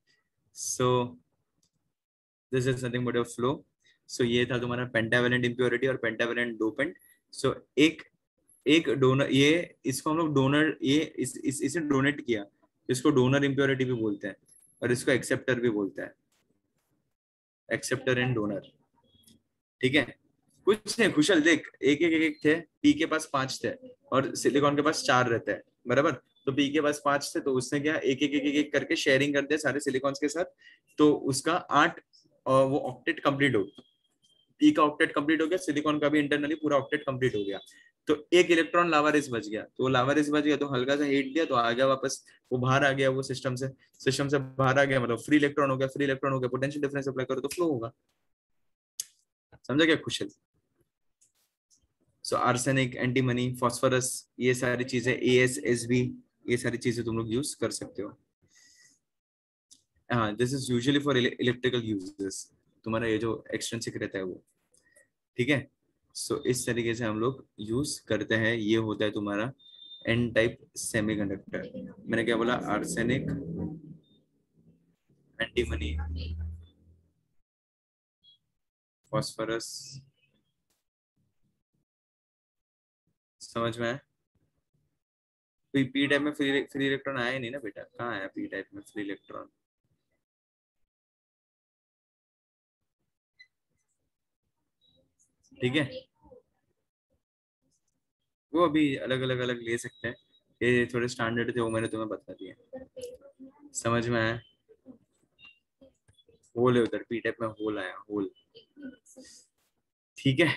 So this is nothing but a flow. So ये था तुम्हारा पेंटावेलेंट इम्प्योरिटी और पेंटावेलेंट डोपेंट। सो एक एक डोनर, ये इसको हम लोग डोनर, ये इसे डोनेट किया, इसको डोनर इम्प्योरिटी भी बोलते हैं, और इसको एक्सेप्टर भी बोलते हैं, एक्सेप्टर एंड डोनर। ठीक है, कुछ नहीं खुशल, देख एक एक एक एक थे, पी के पास 5 थे, और सिलिकॉन के पास 4 रहते हैं। बराबर, तो पी के पास 5 थे, तो उसने क्या एक एक एक एक, एक करके शेयरिंग कर दिया सारे सिलिकॉन्स के साथ, तो उसका 8, वो ऑक्टेट कंप्लीट हो, पी का ऑक्टेट कंप्लीट हो गया, सिलिकॉन का भी इंटरनली पूरा ऑक्टेट कंप्लीट हो गया। तो एक इलेक्ट्रॉन लावारिस बच गया, तो लावारिस बच गया, तो हल्का सा हीट दिया तो आ गया वापस, वो बाहर आ गया, वो सिस्टम से बाहर आ गया, मतलब फ्री इलेक्ट्रॉन हो गया, फ्री इलेक्ट्रॉन हो गया, पोटेंशियल डिफरेंस अप्लाई करो तो फ्लो होगा। समझा क्या कुशल। सो आर्सेनिक, एंटीमनी, फास्फोरस, ये सारी चीजें, AsSb, ये सारी चीजें तुम लोग यूज कर सकते हो। हाँ, this is usually for electrical uses, तुम्हारा ये जो एक्सट्रिंसिक रहता है वो, ठीक है। सो इस तरीके से हम लोग यूज करते हैं। ये होता है तुम्हारा एन टाइप सेमीकंडक्टर। मैंने क्या बोला? Arsenic, antimony, phosphorus. समझ में आया? पी टाइप में फ्री फ्री इलेक्ट्रॉन आया ही नहीं ना बेटा, कहाँ आया पी टाइप में फ्री इलेक्ट्रॉन? ठीक है, वो अभी अलग अलग अलग ले सकते हैं, ये थोड़े स्टैंडर्ड थे वो मैंने तुम्हें बता दिया। समझ में आया? होल है उधर, पी टाइप में होल आया, होल। ठीक है,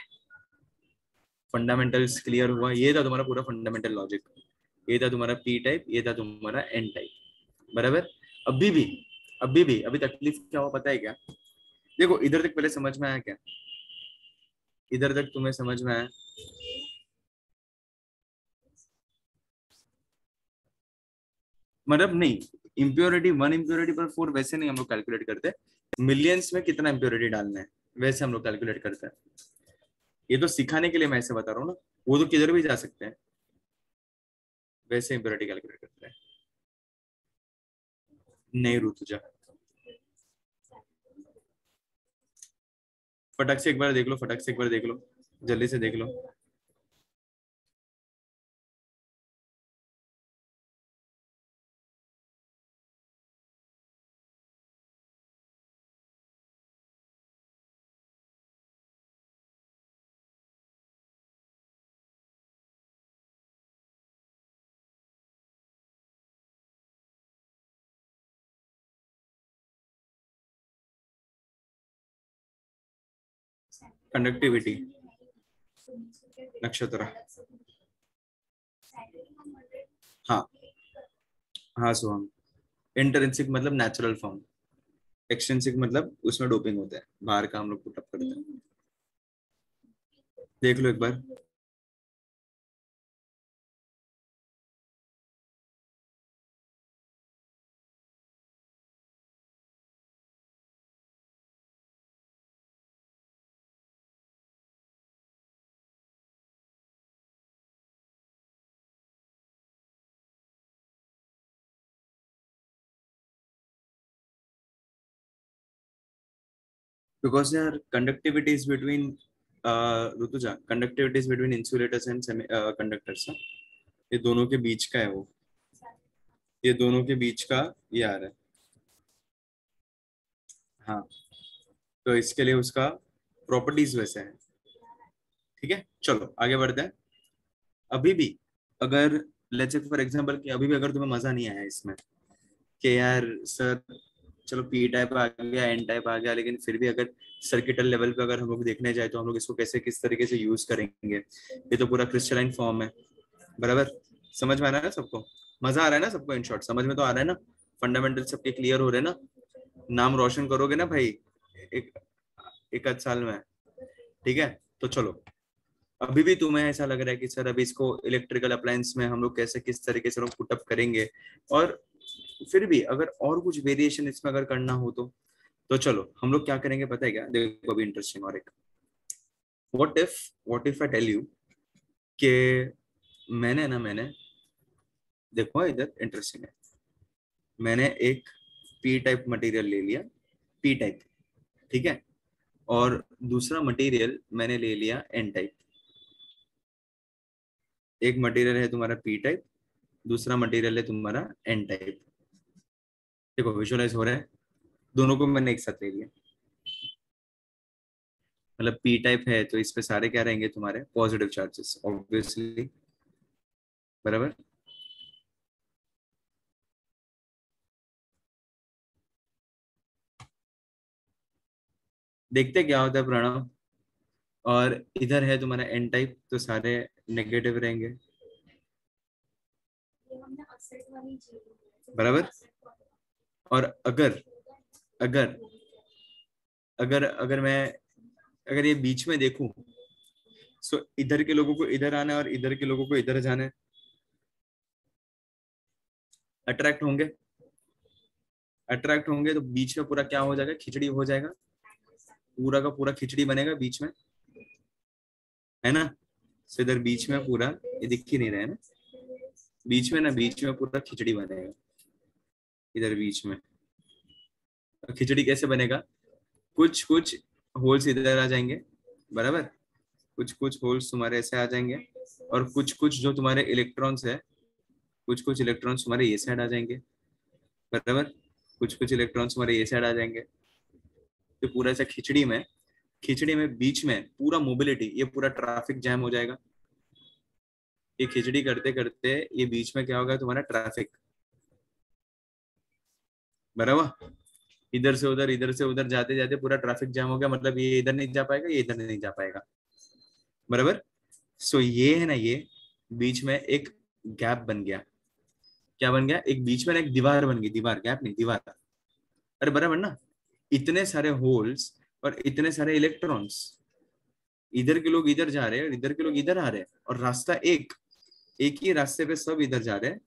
फंडामेंटल्स क्लियर हुआ। ये था तुम्हारा पूरा फंडामेंटल लॉजिक। ये था तुम्हारा पी टाइप, ये था तुम्हारा एन टाइप, बराबर। अभी भी अभी तकलीफ क्या हुआ पता है क्या? देखो इधर तक पहले समझ में आया क्या? इधर तक तुम्हें समझ में आया? मतलब नहीं, इम्प्योरिटी, वन इम्प्योरिटी पर फोर वैसे नहीं हम लोग कैलकुलेट करते, मिलियंस में कितना इम्प्योरिटी डालना है वैसे हम लोग कैलकुलेट करते हैं। ये तो सिखाने के लिए मैं ऐसे बता रहा हूँ ना, वो तो किधर भी जा सकते हैं, वैसे इम्प्योरिटी कैलकुलेट करते हैं। नहीं रुतुजा, फटक से एक बार देख लो, फटक से एक बार देख लो, जल्दी से देख लो। कंडक्टिविटी, नक्षत्र। हाँ, हाँ सोहम। इंटरिंसिक मतलब नेचुरल फॉर्म, एक्सट्रिंसिक मतलब उसमें डोपिंग होता है, बाहर का हम लोग पुटअप करते हैं। देख लो एक बार। बिकॉज यार conductivity is between, Rutuja, conductivity is between insulators and conductors. ये दोनों के बीच का है वो, ये दोनों के बीच का ये आ रहा है। हाँ, तो इसके लिए उसका प्रॉपर्टीज वैसे हैं। ठीक है, चलो आगे बढ़ते हैं। अभी भी अगर, लेट्स से फॉर एग्जांपल कि अभी भी अगर तुम्हें मजा नहीं आया इसमें कि यार सर चलो पी टाइप आ गया, एन टाइप आ गया, लेकिन फिर भी अगर सर्किटल लेवल पे अगर हम लोग देखने जाए तो हम लोग इसको कैसे किस तरीके से यूज करेंगे? ये तो पूरा क्रिस्टलाइन फॉर्म है, बराबर। समझ में आ रहा है ना सबको? मजा आ रहा है ना सबको? इन शॉर्ट समझ में तो आ रहा है ना? फंडामेंटल सबके क्लियर हो रहे हैं ना? नाम रोशन करोगे ना भाई एक एक आध साल में? ठीक है, तो चलो। अभी भी तुम्हें ऐसा लग रहा है कि सर अभी इसको इलेक्ट्रिकल अप्लायंस में हम लोग कैसे किस तरीके से लोग पुटअप करेंगे, और फिर भी अगर और कुछ वेरिएशन इसमें अगर करना हो तो चलो हम लोग क्या करेंगे पता है क्या? देखो अभी इंटरेस्टिंग और एक, what if, what if I tell you कि मैंने देखो इधर इंटरेस्टिंग है, मैंने एक पी टाइप मटेरियल ले लिया, पी टाइप, ठीक है, और दूसरा मटेरियल मैंने ले लिया एन टाइप। एक मटेरियल है तुम्हारा पी टाइप, दूसरा मटेरियल है तुम्हारा एन टाइप। देखो विजुअलाइज हो रहा है, दोनों को मैंने एक साथ ले लिया। मतलब पी टाइप है तो इस पे सारे क्या रहेंगे तुम्हारे? पॉजिटिव चार्जेस ऑब्वियसली, बराबर। देखते क्या होता है प्रणव। और इधर है तुम्हारा एन टाइप तो सारे नेगेटिव रहेंगे, बराबर। और अगर अगर अगर अगर मैं, अगर ये बीच में देखूं, सो इधर के लोगों को इधर आना है और इधर के लोगों को इधर जाना है, अट्रैक्ट होंगे। अट्रैक्ट होंगे तो बीच में पूरा क्या हो जाएगा, खिचड़ी हो जाएगा, पूरा का पूरा खिचड़ी बनेगा बीच में, है ना। तो इधर बीच में पूरा, ये दिख ही नहीं रहा है ना, बीच में ना, बीच में पूरा खिचड़ी बनेगा इधर बीच में। खिचड़ी कैसे बनेगा, कुछ कुछ होल्स इधर आ जाएंगे, बराबर, कुछ कुछ होल्स तुम्हारे ऐसे आ जाएंगे, और कुछ कुछ जो तुम्हारे इलेक्ट्रॉन्स है, कुछ कुछ इलेक्ट्रॉन्स तुम्हारे ये साइड आ जाएंगे, बराबर, कुछ कुछ इलेक्ट्रॉन्स तुम्हारे ये साइड आ जाएंगे। तो पूरा ऐसा खिचड़ी में बीच में पूरा मोबिलिटी, ये पूरा ट्रैफिक जैम हो जाएगा। ये खिचड़ी करते करते ये बीच में क्या होगा, तुम्हारा ट्रैफिक, बराबर, इधर से उधर जाते जाते पूरा ट्रैफिक जाम हो गया, मतलब ये इधर नहीं जा पाएगा, ये इधर नहीं जा पाएगा, बराबर। सो ये है ना, ये बीच में एक गैप बन गया, क्या बन गया, एक बीच में ना एक दीवार बन गई, दीवार, गैप नहीं, दीवार। अरे बराबर ना, इतने सारे होल्स और इतने सारे इलेक्ट्रॉन्स, इधर के लोग इधर जा रहे हैं और इधर के लोग इधर आ रहे हैं, और रास्ता एक ही रास्ते पे सब इधर जा रहे हैं,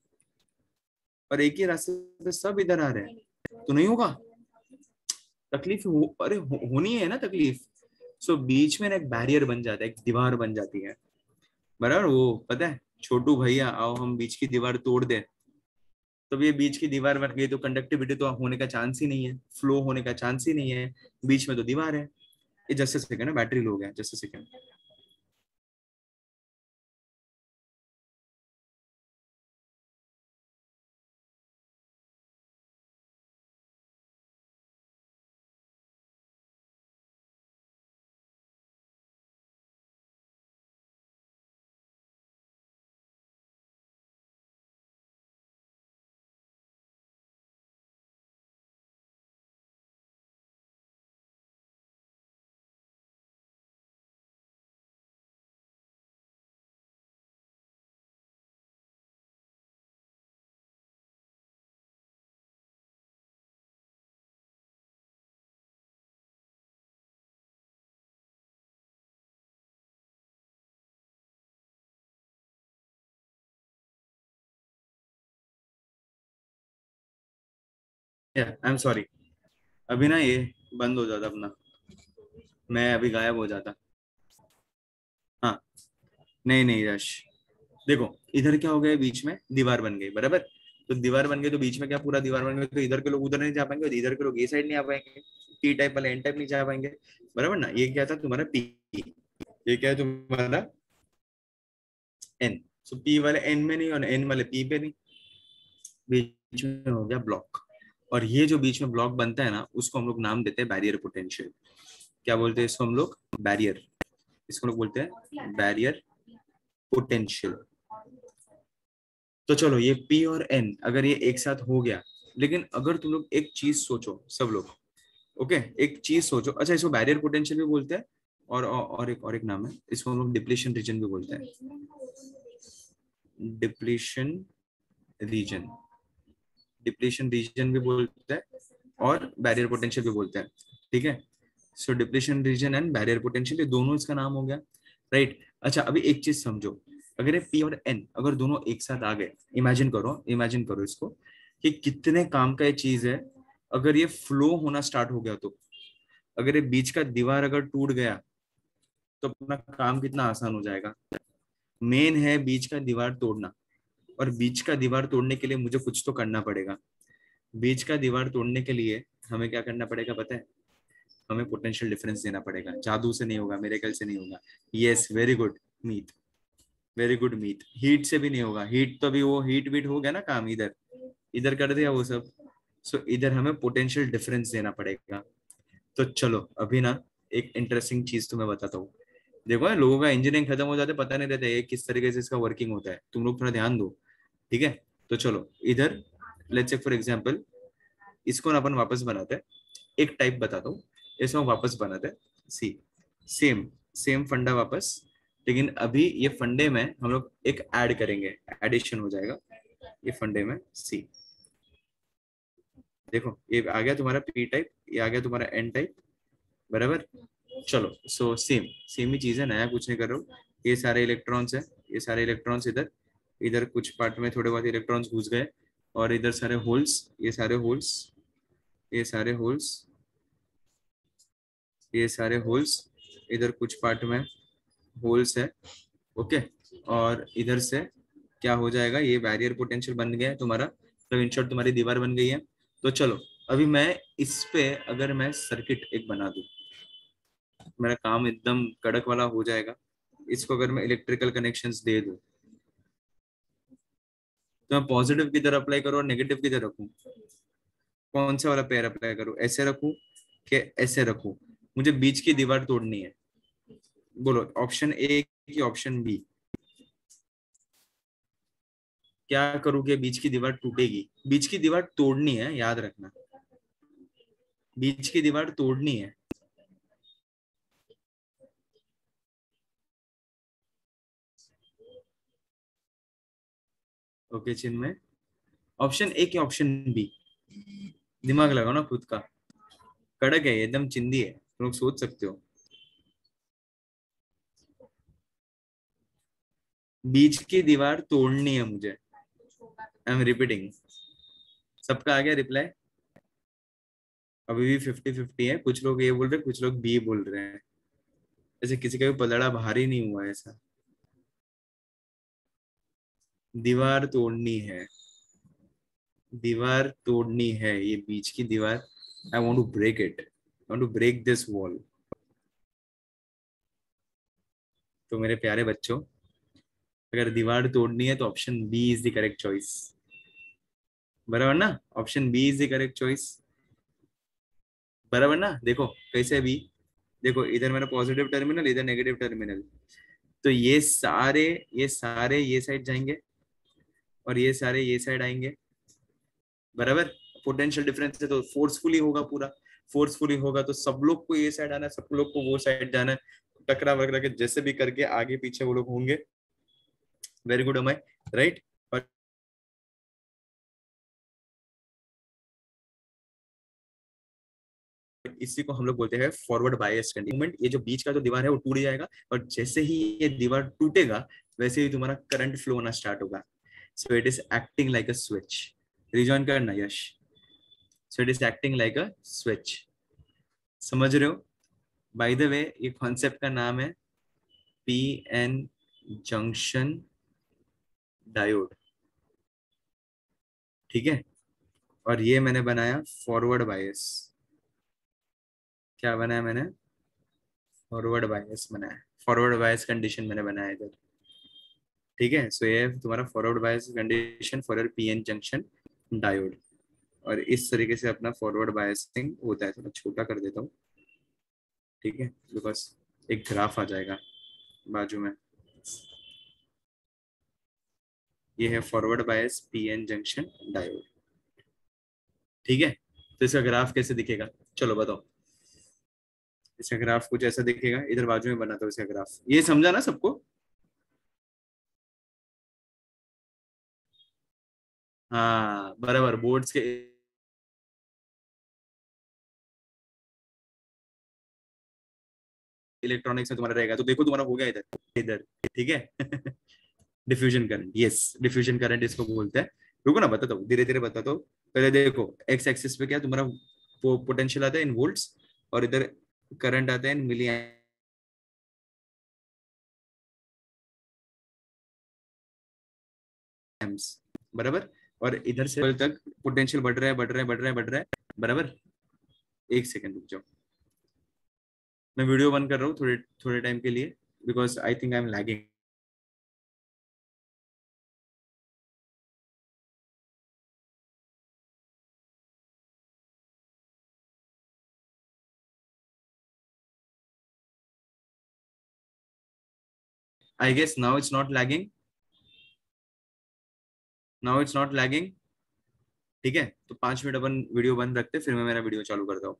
और एक ही रास्ते पे सब इधर आ रहे हैं, तो नहीं होगा, तकलीफ अरे होनी है ना तकलीफ। सो बीच में ना एक बैरियर बन जाता है, एक दीवार बन जाती है, बराबर। वो पता है, छोटू भैया आओ हम बीच की दीवार तोड़ दे, तब ये बीच की दीवार बन गई तो कंडक्टिविटी तो होने का चांस ही नहीं है, फ्लो होने का चांस ही नहीं है, बीच में तो दीवार है। ये जस्ट सेकंड है, बैटरी लो गया, just second. I am sorry, अभी ना ये बंद हो जाता अपना, मैं अभी गायब हो जाता। हाँ, नहीं नहीं यश, देखो इधर क्या हो गया, बीच में दीवार बन गई, बराबर। तो दीवार बन गई तो बीच में क्या, पूरा दीवार बन गई, तो इधर के लोग उधर नहीं जा पाएंगे, और इधर के लोग ये साइड नहीं आ पाएंगे, पी टाइप वाले एन टाइप नहीं जा पाएंगे, बराबर ना। ये क्या था तुम्हारा पी, ये क्या है तुम्हारा एन। सो पी वाले एन में नहीं और एन वाले पी पे नहीं, बीच में हो गया ब्लॉक। और ये जो बीच में ब्लॉक बनता है ना, उसको हम लोग नाम देते हैं बैरियर पोटेंशियल। क्या बोलते हैं इसको हम लोग, बैरियर, इसको लोग बोलते हैं बैरियर पोटेंशियल। तो चलो ये पी और एन अगर ये एक साथ हो गया, लेकिन अगर तुम लोग एक चीज सोचो सब लोग, ओके, एक चीज सोचो, अच्छा इसको बैरियर पोटेंशियल भी बोलते हैं, और एक नाम है, इसको हम लोग डिप्लीशन रीजन भी बोलते हैं, डिप्लीशन रीजन, डिप्लीशन रीजन भी बोलते हैं, और बैरियर पोटेंशियल भी बोलते हैं, ठीक है। So depletion region and barrier potential, ये दोनों इसका नाम हो गया, राइट। अच्छा अभी एक चीज समझो, अगर ये पी और एन अगर दोनों एक साथ आ गए, इमेजिन करो इसको, कि कितने काम का ये चीज है। अगर ये फ्लो होना स्टार्ट हो गया तो, अगर ये बीच का दीवार अगर टूट गया, तो अपना काम कितना आसान हो जाएगा। मेन है बीच का दीवार तोड़ना, और बीच का दीवार तोड़ने के लिए मुझे कुछ तो करना पड़ेगा। बीच का दीवार तोड़ने के लिए हमें क्या करना पड़ेगा पता है, हमें पोटेंशियल डिफरेंस देना पड़ेगा, जादू से नहीं होगा, मेरे ख्याल से नहीं होगा। यस, वेरी गुड मीत, वेरी गुड मीत, हीट से भी नहीं होगा, हीट तो भी वो हीट वीट हो गया ना काम, इधर इधर कर दिया वो सब। सो इधर हमें पोटेंशियल डिफरेंस देना पड़ेगा। तो चलो अभी ना एक इंटरेस्टिंग चीज तुम्हें बताता हूँ। देखो ना, लोगों का इंजीनियरिंग खत्म हो जाते पता नहीं रहता है किस तरीके से इसका वर्किंग होता है, तुम लोग थोड़ा ध्यान दो, ठीक है। तो चलो इधर लेट्स से फॉर एग्जांपल, इसको ना अपन वापस बनाते हैं, एक टाइप बताता हूँ, इसको हम वापस बनाते हैं, सी, सेम सेम फंडा वापस, लेकिन अभी ये फंडे में हम लोग एक ऐड करेंगे, एडिशन हो जाएगा ये फंडे में सी। देखो ये आ गया तुम्हारा पी टाइप, ये आ गया तुम्हारा एन टाइप, बराबर। चलो सो सेम सेम ही चीज है, नया कुछ नहीं कर रहा हूँ। ये सारे इलेक्ट्रॉन्स है, ये सारे इलेक्ट्रॉन्स इधर, इधर कुछ पार्ट में थोड़े बहुत इलेक्ट्रॉन्स घुस गए, और इधर सारे होल्स, ये सारे होल्स, ये सारे होल्स, ये सारे होल्स, इधर कुछ पार्ट में होल्स है। ओके, और इधर से क्या हो जाएगा, ये बैरियर पोटेंशियल बन गया है तुम्हारा, तो इन शॉर्ट तुम्हारी दीवार बन गई है। तो चलो अभी मैं इस पे अगर मैं सर्किट एक बना दूं, मेरा काम एकदम कड़क वाला हो जाएगा। इसको अगर मैं इलेक्ट्रिकल कनेक्शंस दे दूं, तो मैं पॉजिटिव किधर अप्लाई करूं और नेगेटिव किधर रखूं? कौन सा वाला पेयर अप्लाई करूं, ऐसे रखूं कि ऐसे रखूं? मुझे बीच की दीवार तोड़नी है। बोलो ऑप्शन ए की ऑप्शन बी, क्या करूं कि बीच की दीवार टूटेगी? बीच की दीवार तोड़नी है, याद रखना, बीच की दीवार तोड़नी है। ओके चिन्मय, ऑप्शन ए की ऑप्शन बी, दिमाग लगाओ ना खुद का, कड़क है ये, एकदम चिंदी है, तुम लोग सोच सकते हो। बीच की दीवार तोड़नी है मुझे, आई एम रिपीटिंग। सबका आ गया रिप्लाई? अभी भी 50-50 है, कुछ लोग ए बोल रहे हैं, कुछ लोग बी बोल रहे हैं। ऐसे किसी का भी पलड़ा भारी नहीं हुआ है ऐसा। दीवार तोड़नी है, दीवार तोड़नी है, ये बीच की दीवार। I want to break it, I want to break this wall. तो मेरे प्यारे बच्चों, अगर दीवार तोड़नी है तो option B is the correct choice. बराबर ना? Option B is the correct choice. बराबर ना? देखो कैसे भी, देखो इधर मेरा पॉजिटिव टर्मिनल, इधर नेगेटिव टर्मिनल, तो ये सारे ये साइड जाएंगे और ये सारे ये साइड आएंगे। बराबर? पोटेंशियल डिफरेंस है तो फोर्सफुली होगा पूरा, फोर्सफुली होगा तो सब लोग को ये साइड आना है, सब लोग को वो साइड जाना है। टकरा वकरा के जैसे भी करके आगे पीछे वो लोग होंगे। Very good, Amay right? और इसी को हम लोग बोलते हैं फॉरवर्ड बायस मूवमेंट। ये जो बीच का जो दीवार है वो टूट जाएगा, और जैसे ही ये दीवार टूटेगा वैसे ही तुम्हारा करंट फ्लो होना स्टार्ट होगा। So it is acting like a switch. Rejoin करना Yash. So it is acting like a switch. समझ रहे हो? बाय द वे ये कॉन्सेप्ट का नाम है पी एन जंक्शन डायोड। ठीक है, और ये मैंने बनाया फॉरवर्ड बायस। क्या बनाया मैंने? फॉरवर्ड बायस बनाया, फॉरवर्ड बायस कंडीशन मैंने बनाया इधर। ठीक है, सो ये है तुम्हारा forward bias condition for PN junction diode. और इस तरीके से अपना फॉरवर्ड बायसिंग होता है। थोड़ा छोटा कर देता हूँ, ठीक है, बिकॉज एक ग्राफ आ जाएगा बाजू में। ये है forward bias PN junction diode. ठीक है, तो इसका ग्राफ कैसे दिखेगा, चलो बताओ। इसका ग्राफ कुछ ऐसा दिखेगा, इधर बाजू में बनाता हूँ इसका ग्राफ। ये समझा ना सबको? हाँ बराबर, बोर्ड्स के इलेक्ट्रॉनिक्स में तुम्हारा रहेगा, तो देखो तुम्हारा हो गया इधर, इधर। ठीक है diffusion current, yes diffusion current इसको बोलते हैं। रुको ना, बताता हूँ, धीरे धीरे बताता हूँ। पहले देखो एक्स एक्सिस पे क्या तुम्हारा पोटेंशियल आता है इन वोल्ट्स, और इधर करंट आता है इन मिली एम्स। बराबर? और इधर से तक पोटेंशियल बढ़ रहा है, बढ़ रहा है, बढ़ रहा है, बढ़ रहा है। बराबर? एक सेकंड रुक जाओ, मैं वीडियो बंद कर रहा हूँ थोड़े थोड़े टाइम के लिए, because I think I am lagging. I guess now it's not lagging, now it's not lagging. ठीक है, तो 5 मिनट अपन वीडियो बंद रखते, फिर मैं मेरा वीडियो चालू करता हूँ।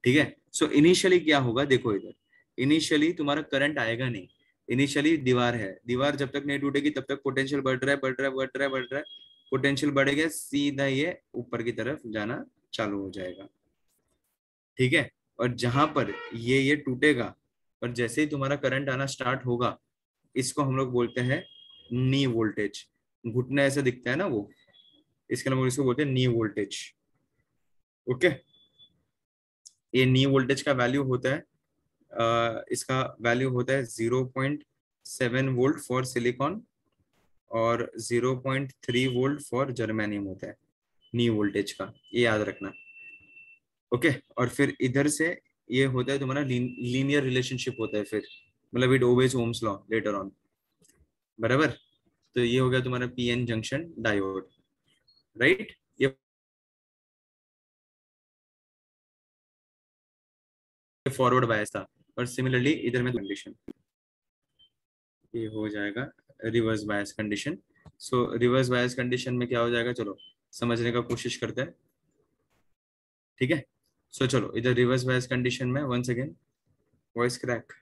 ठीक है, सो इनिशियली क्या होगा देखो इधर, इनिशियली तुम्हारा करंट आएगा नहीं। इनिशियली दीवार है, दीवार जब तक नहीं टूटेगी तब तक पोटेंशियल बढ़ रहा है, बढ़ रहा है, बढ़ रहा है, बढ़ रहा है। पोटेंशियल बढ़ेगा सीधा ये ऊपर की तरफ जाना चालू हो जाएगा। ठीक है, और जहां पर ये टूटेगा और जैसे ही तुम्हारा करंट आना स्टार्ट होगा, इसको हम लोग बोलते हैं नी वोल्टेज। घुटने ऐसे दिखता है ना वो, इसके लिए हम लोग इसको बोलते हैं नी वोल्टेज। ओके, ये नी वोल्टेज का वैल्यू होता है, इसका वैल्यू होता है 0.7 वोल्ट फॉर सिलिकॉन और 0.3 वोल्ट फॉर जर्मेनियम होता है नी वोल्टेज का, ये याद रखना। ओके, और फिर इधर से ये होता है तुम्हारा लीनियर रिलेशनशिप होता है फिर, मतलब it obeys Ohm's law later on, बराबर। तो ये हो गया तुम्हारा पीएन जंक्शन डायोड, राइट। ये फॉरवर्ड बायस था, और सिमिलरली इधर में कंडीशन ये हो जाएगा रिवर्स बायस कंडीशन। सो रिवर्स बायस कंडीशन में क्या हो जाएगा, चलो समझने का कोशिश करते हैं, ठीक है। सो चलो इधर रिवर्स बायस कंडीशन में वंस अगेन वॉइस क्रैक।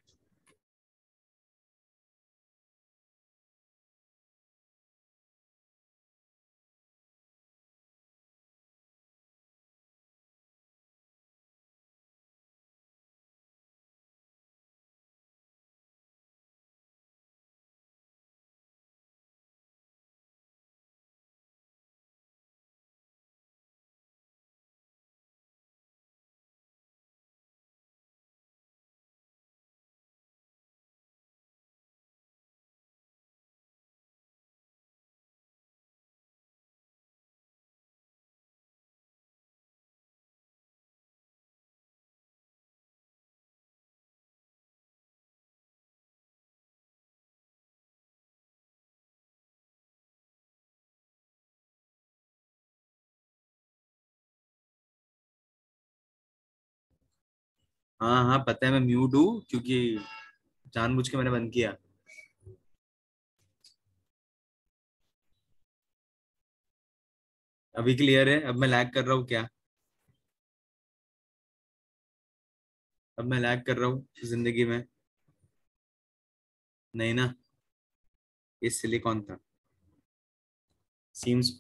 हाँ हाँ पता है, मैं म्यूट हूँ क्योंकि जानबूझ के मैंने बंद किया। अभी क्लियर है? अब मैं लैग कर रहा हूँ क्या? अब मैं लैग कर रहा हूँ जिंदगी में? नहीं ना, ये सिलिकॉन था। Seems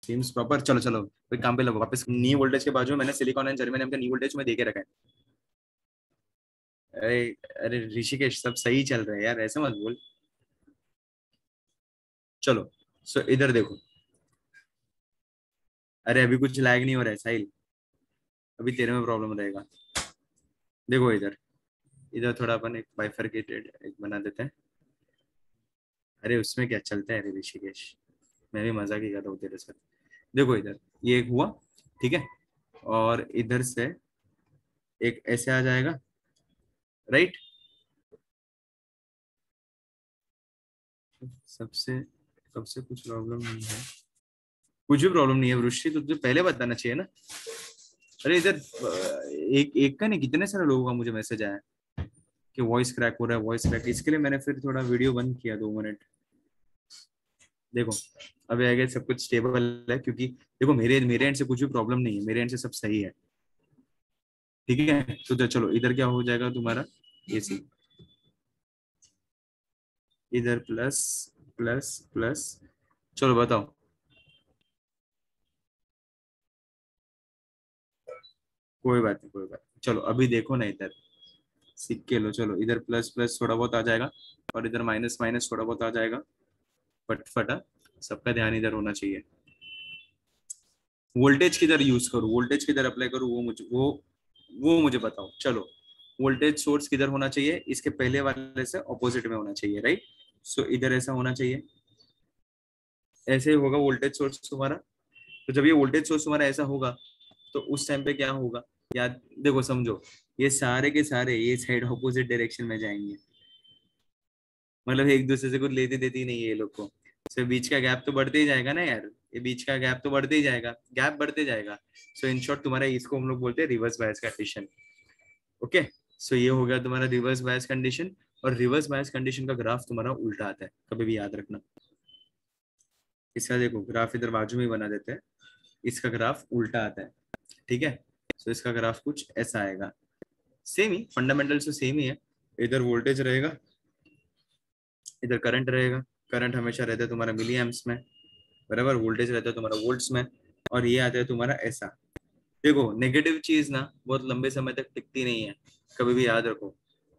seems proper. चलो चलो कोई काम पे लगो वापस। नी वोल्टेज के बाजू में मैंने सिलिकॉन एंड जर्मेनियम का नी वोल्टेज में देके रखा है। अरे अरे ऋषिकेश, सब सही चल रहा है यार, ऐसे मत बोल। चलो सो इधर देखो। अरे अभी कुछ लैग नहीं हो रहा है साहिल, अभी तेरे में प्रॉब्लम रहेगा। देखो इधर, इधर थोड़ा अपन एक बाइफरकेटेड एक बना देते हैं। अरे उसमें क्या चलता है रे ऋषिकेश, मैं भी मजाक ही कर रहा हूँ तेरे साथ। देखो इधर ये एक हुआ, ठीक है, और इधर से एक ऐसे आ जाएगा, राइट। सबसे सबसे कुछ प्रॉब्लम नहीं है, कुछ भी प्रॉब्लम नहीं है वृष्टि, तो तुझे पहले बताना चाहिए ना। अरे इधर एक एक का नहीं, कितने सारे लोगों का मुझे मैसेज आया कि वॉइस क्रैक हो रहा है, वॉइस क्रैक। इसके लिए मैंने फिर थोड़ा वीडियो बंद किया 2 मिनट। देखो अभी आगे सब कुछ स्टेबल है, क्योंकि देखो मेरे मेरे एंड से कुछ भी प्रॉब्लम नहीं है, मेरे एंड से सब सही है, ठीक है। तो चलो इधर क्या हो जाएगा तुम्हारा, एसी, इधर प्लस प्लस प्लस। चलो बताओ। कोई बात नहीं, कोई बात नहीं। चलो अभी देखो ना इधर, सिक्के लो, चलो इधर प्लस प्लस थोड़ा बहुत आ जाएगा, और इधर माइनस माइनस थोड़ा बहुत आ जाएगा। फट फटा, सबका ध्यान इधर होना चाहिए। वोल्टेज किधर यूज करूँ, वोल्टेज किधर अप्लाई करूँ, वो मुझे बताओ। चलो वोल्टेज सोर्स किधर होना चाहिए, इसके पहले वाले से ऑपोजिट में होना चाहिए, राइट। सो इधर ऐसा होना चाहिए, ऐसे ही होगा वोल्टेज सोर्स तुम्हारा। तो जब ये वोल्टेज सोर्स तुम्हारा ऐसा होगा, तो उस टाइम पे क्या होगा, याद देखो समझो, ये सारे के सारे ये साइड ऑपोजिट डायरेक्शन में जाएंगे, मतलब एक दूसरे से कुछ लेती देती नहीं है ये लोग को। सो बीच का गैप तो बढ़ते ही जाएगा ना यार, ये बीच का गैप तो बढ़ते ही जाएगा, गैप बढ़ते जाएगा। सो इन शॉर्ट तुम्हारा इसको हम लोग बोलते हैं रिवर्स बायस कंडीशन। ओके, सो ये हो गया तुम्हारा रिवर्स बायस कंडीशन। और रिवर्स बायस कंडीशन का ग्राफ तुम्हारा उल्टा आता है, कभी भी याद रखना। इसका देखो ग्राफ इधर बाजू में ही बना देते हैं, इसका ग्राफ उल्टा आता है, ठीक है। सो इसका ग्राफ कुछ ऐसा आएगा, सेम ही फंडामेंटल से सेम ही है। इधर वोल्टेज रहेगा, इधर करंट रहेगा। करंट हमेशा रहता है तुम्हारा मिली एम्प्स में, बराबर। वोल्टेज रहता है तुम्हारा वोल्ट्स में, और ये आता है तुम्हारा ऐसा। देखो नेगेटिव चीज ना बहुत लंबे समय तक टिकती नहीं है, कभी भी याद रखो।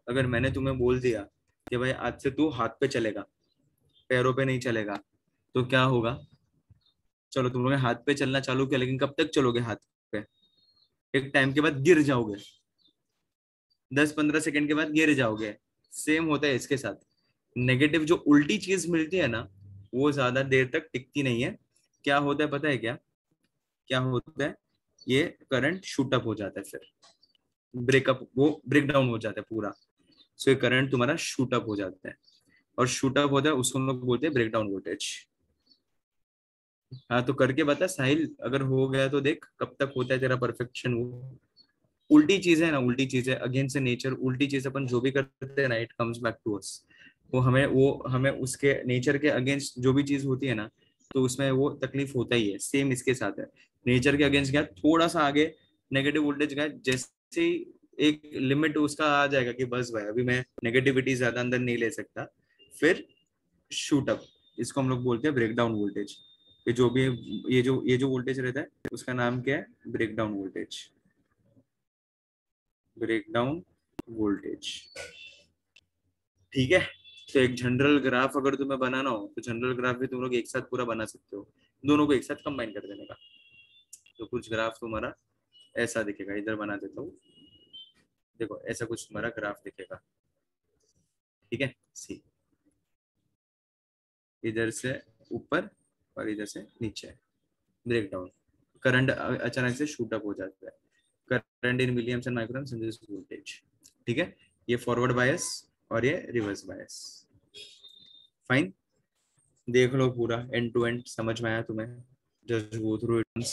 अगर मैंने तुम्हें बोल दिया कि भाई आज से तू हाथ पे चलेगा, पैरों पे नहीं चलेगा, तो क्या होगा? चलो तुम लोगों ने हाथ पे चलना चालू किया, लेकिन कब तक चलोगे हाथ पे? एक टाइम के बाद गिर जाओगे, 10-15 सेकंड के बाद गिर जाओगे। सेम होता है इसके साथ। नेगेटिव जो उल्टी चीज मिलती है ना, वो ज्यादा देर तक टिकती नहीं है। क्या होता है पता है क्या? क्या होता है, ये करंट शूट अप हो जाता है, फिर ब्रेकअप, वो ब्रेक डाउन हो जाता है पूरा। सो ये करंट तुम्हारा शूट अप हो जाता है, और शूट अप होता है उसको हम लोग बोलते हैं ब्रेक डाउन वोल्टेज। हाँ तो करके बता साहिल, अगर हो गया तो देख कब तक होता है तेरा परफेक्शन वो। उल्टी चीज है ना, उल्टी चीज है, अगेंस्ट नेचर उल्टी चीज अपन जो भी करते हैं ना, it comes back to us. वो हमें उसके नेचर के अगेंस्ट जो भी चीज होती है ना, तो उसमें वो तकलीफ होता ही है। सेम इसके साथ है, नेचर के अगेंस्ट गया थोड़ा सा आगे, नेगेटिव वोल्टेज गया, जैसे ही एक लिमिट उसका आ जाएगा कि बस भाई अभी मैं नेगेटिविटी ज्यादा अंदर नहीं ले सकता, फिर शूट अप। इसको हम लोग बोलते हैं ब्रेक डाउन वोल्टेज। ये जो भी, ये जो वोल्टेज रहता है उसका नाम क्या है? Breakdown voltage. Breakdown voltage. ठीक है। तो एक जनरल ग्राफ अगर तुम्हें बनाना हो, तो जनरल ग्राफ भी तुम लोग एक साथ पूरा बना सकते हो, दोनों को एक साथ कंबाइन कर देने का। तो कुछ ग्राफ तुम्हारा ऐसा दिखेगा, इधर बना देता हूँ। देखो ऐसा कुछ तुम्हारा ग्राफ दिखेगा। ठीक है, सी, इधर से ऊपर और इधर से नीचे, ब्रेक डाउन। करंट अचानक से शूट अप हो जाता है, current in milliamps and microamps in this voltage. ठीक है, ये फॉरवर्ड बायस और ये रिवर्स बायस। फाइन। देख लो पूरा एंड टू एंड, समझ में आया तुम्हें? Just go through it.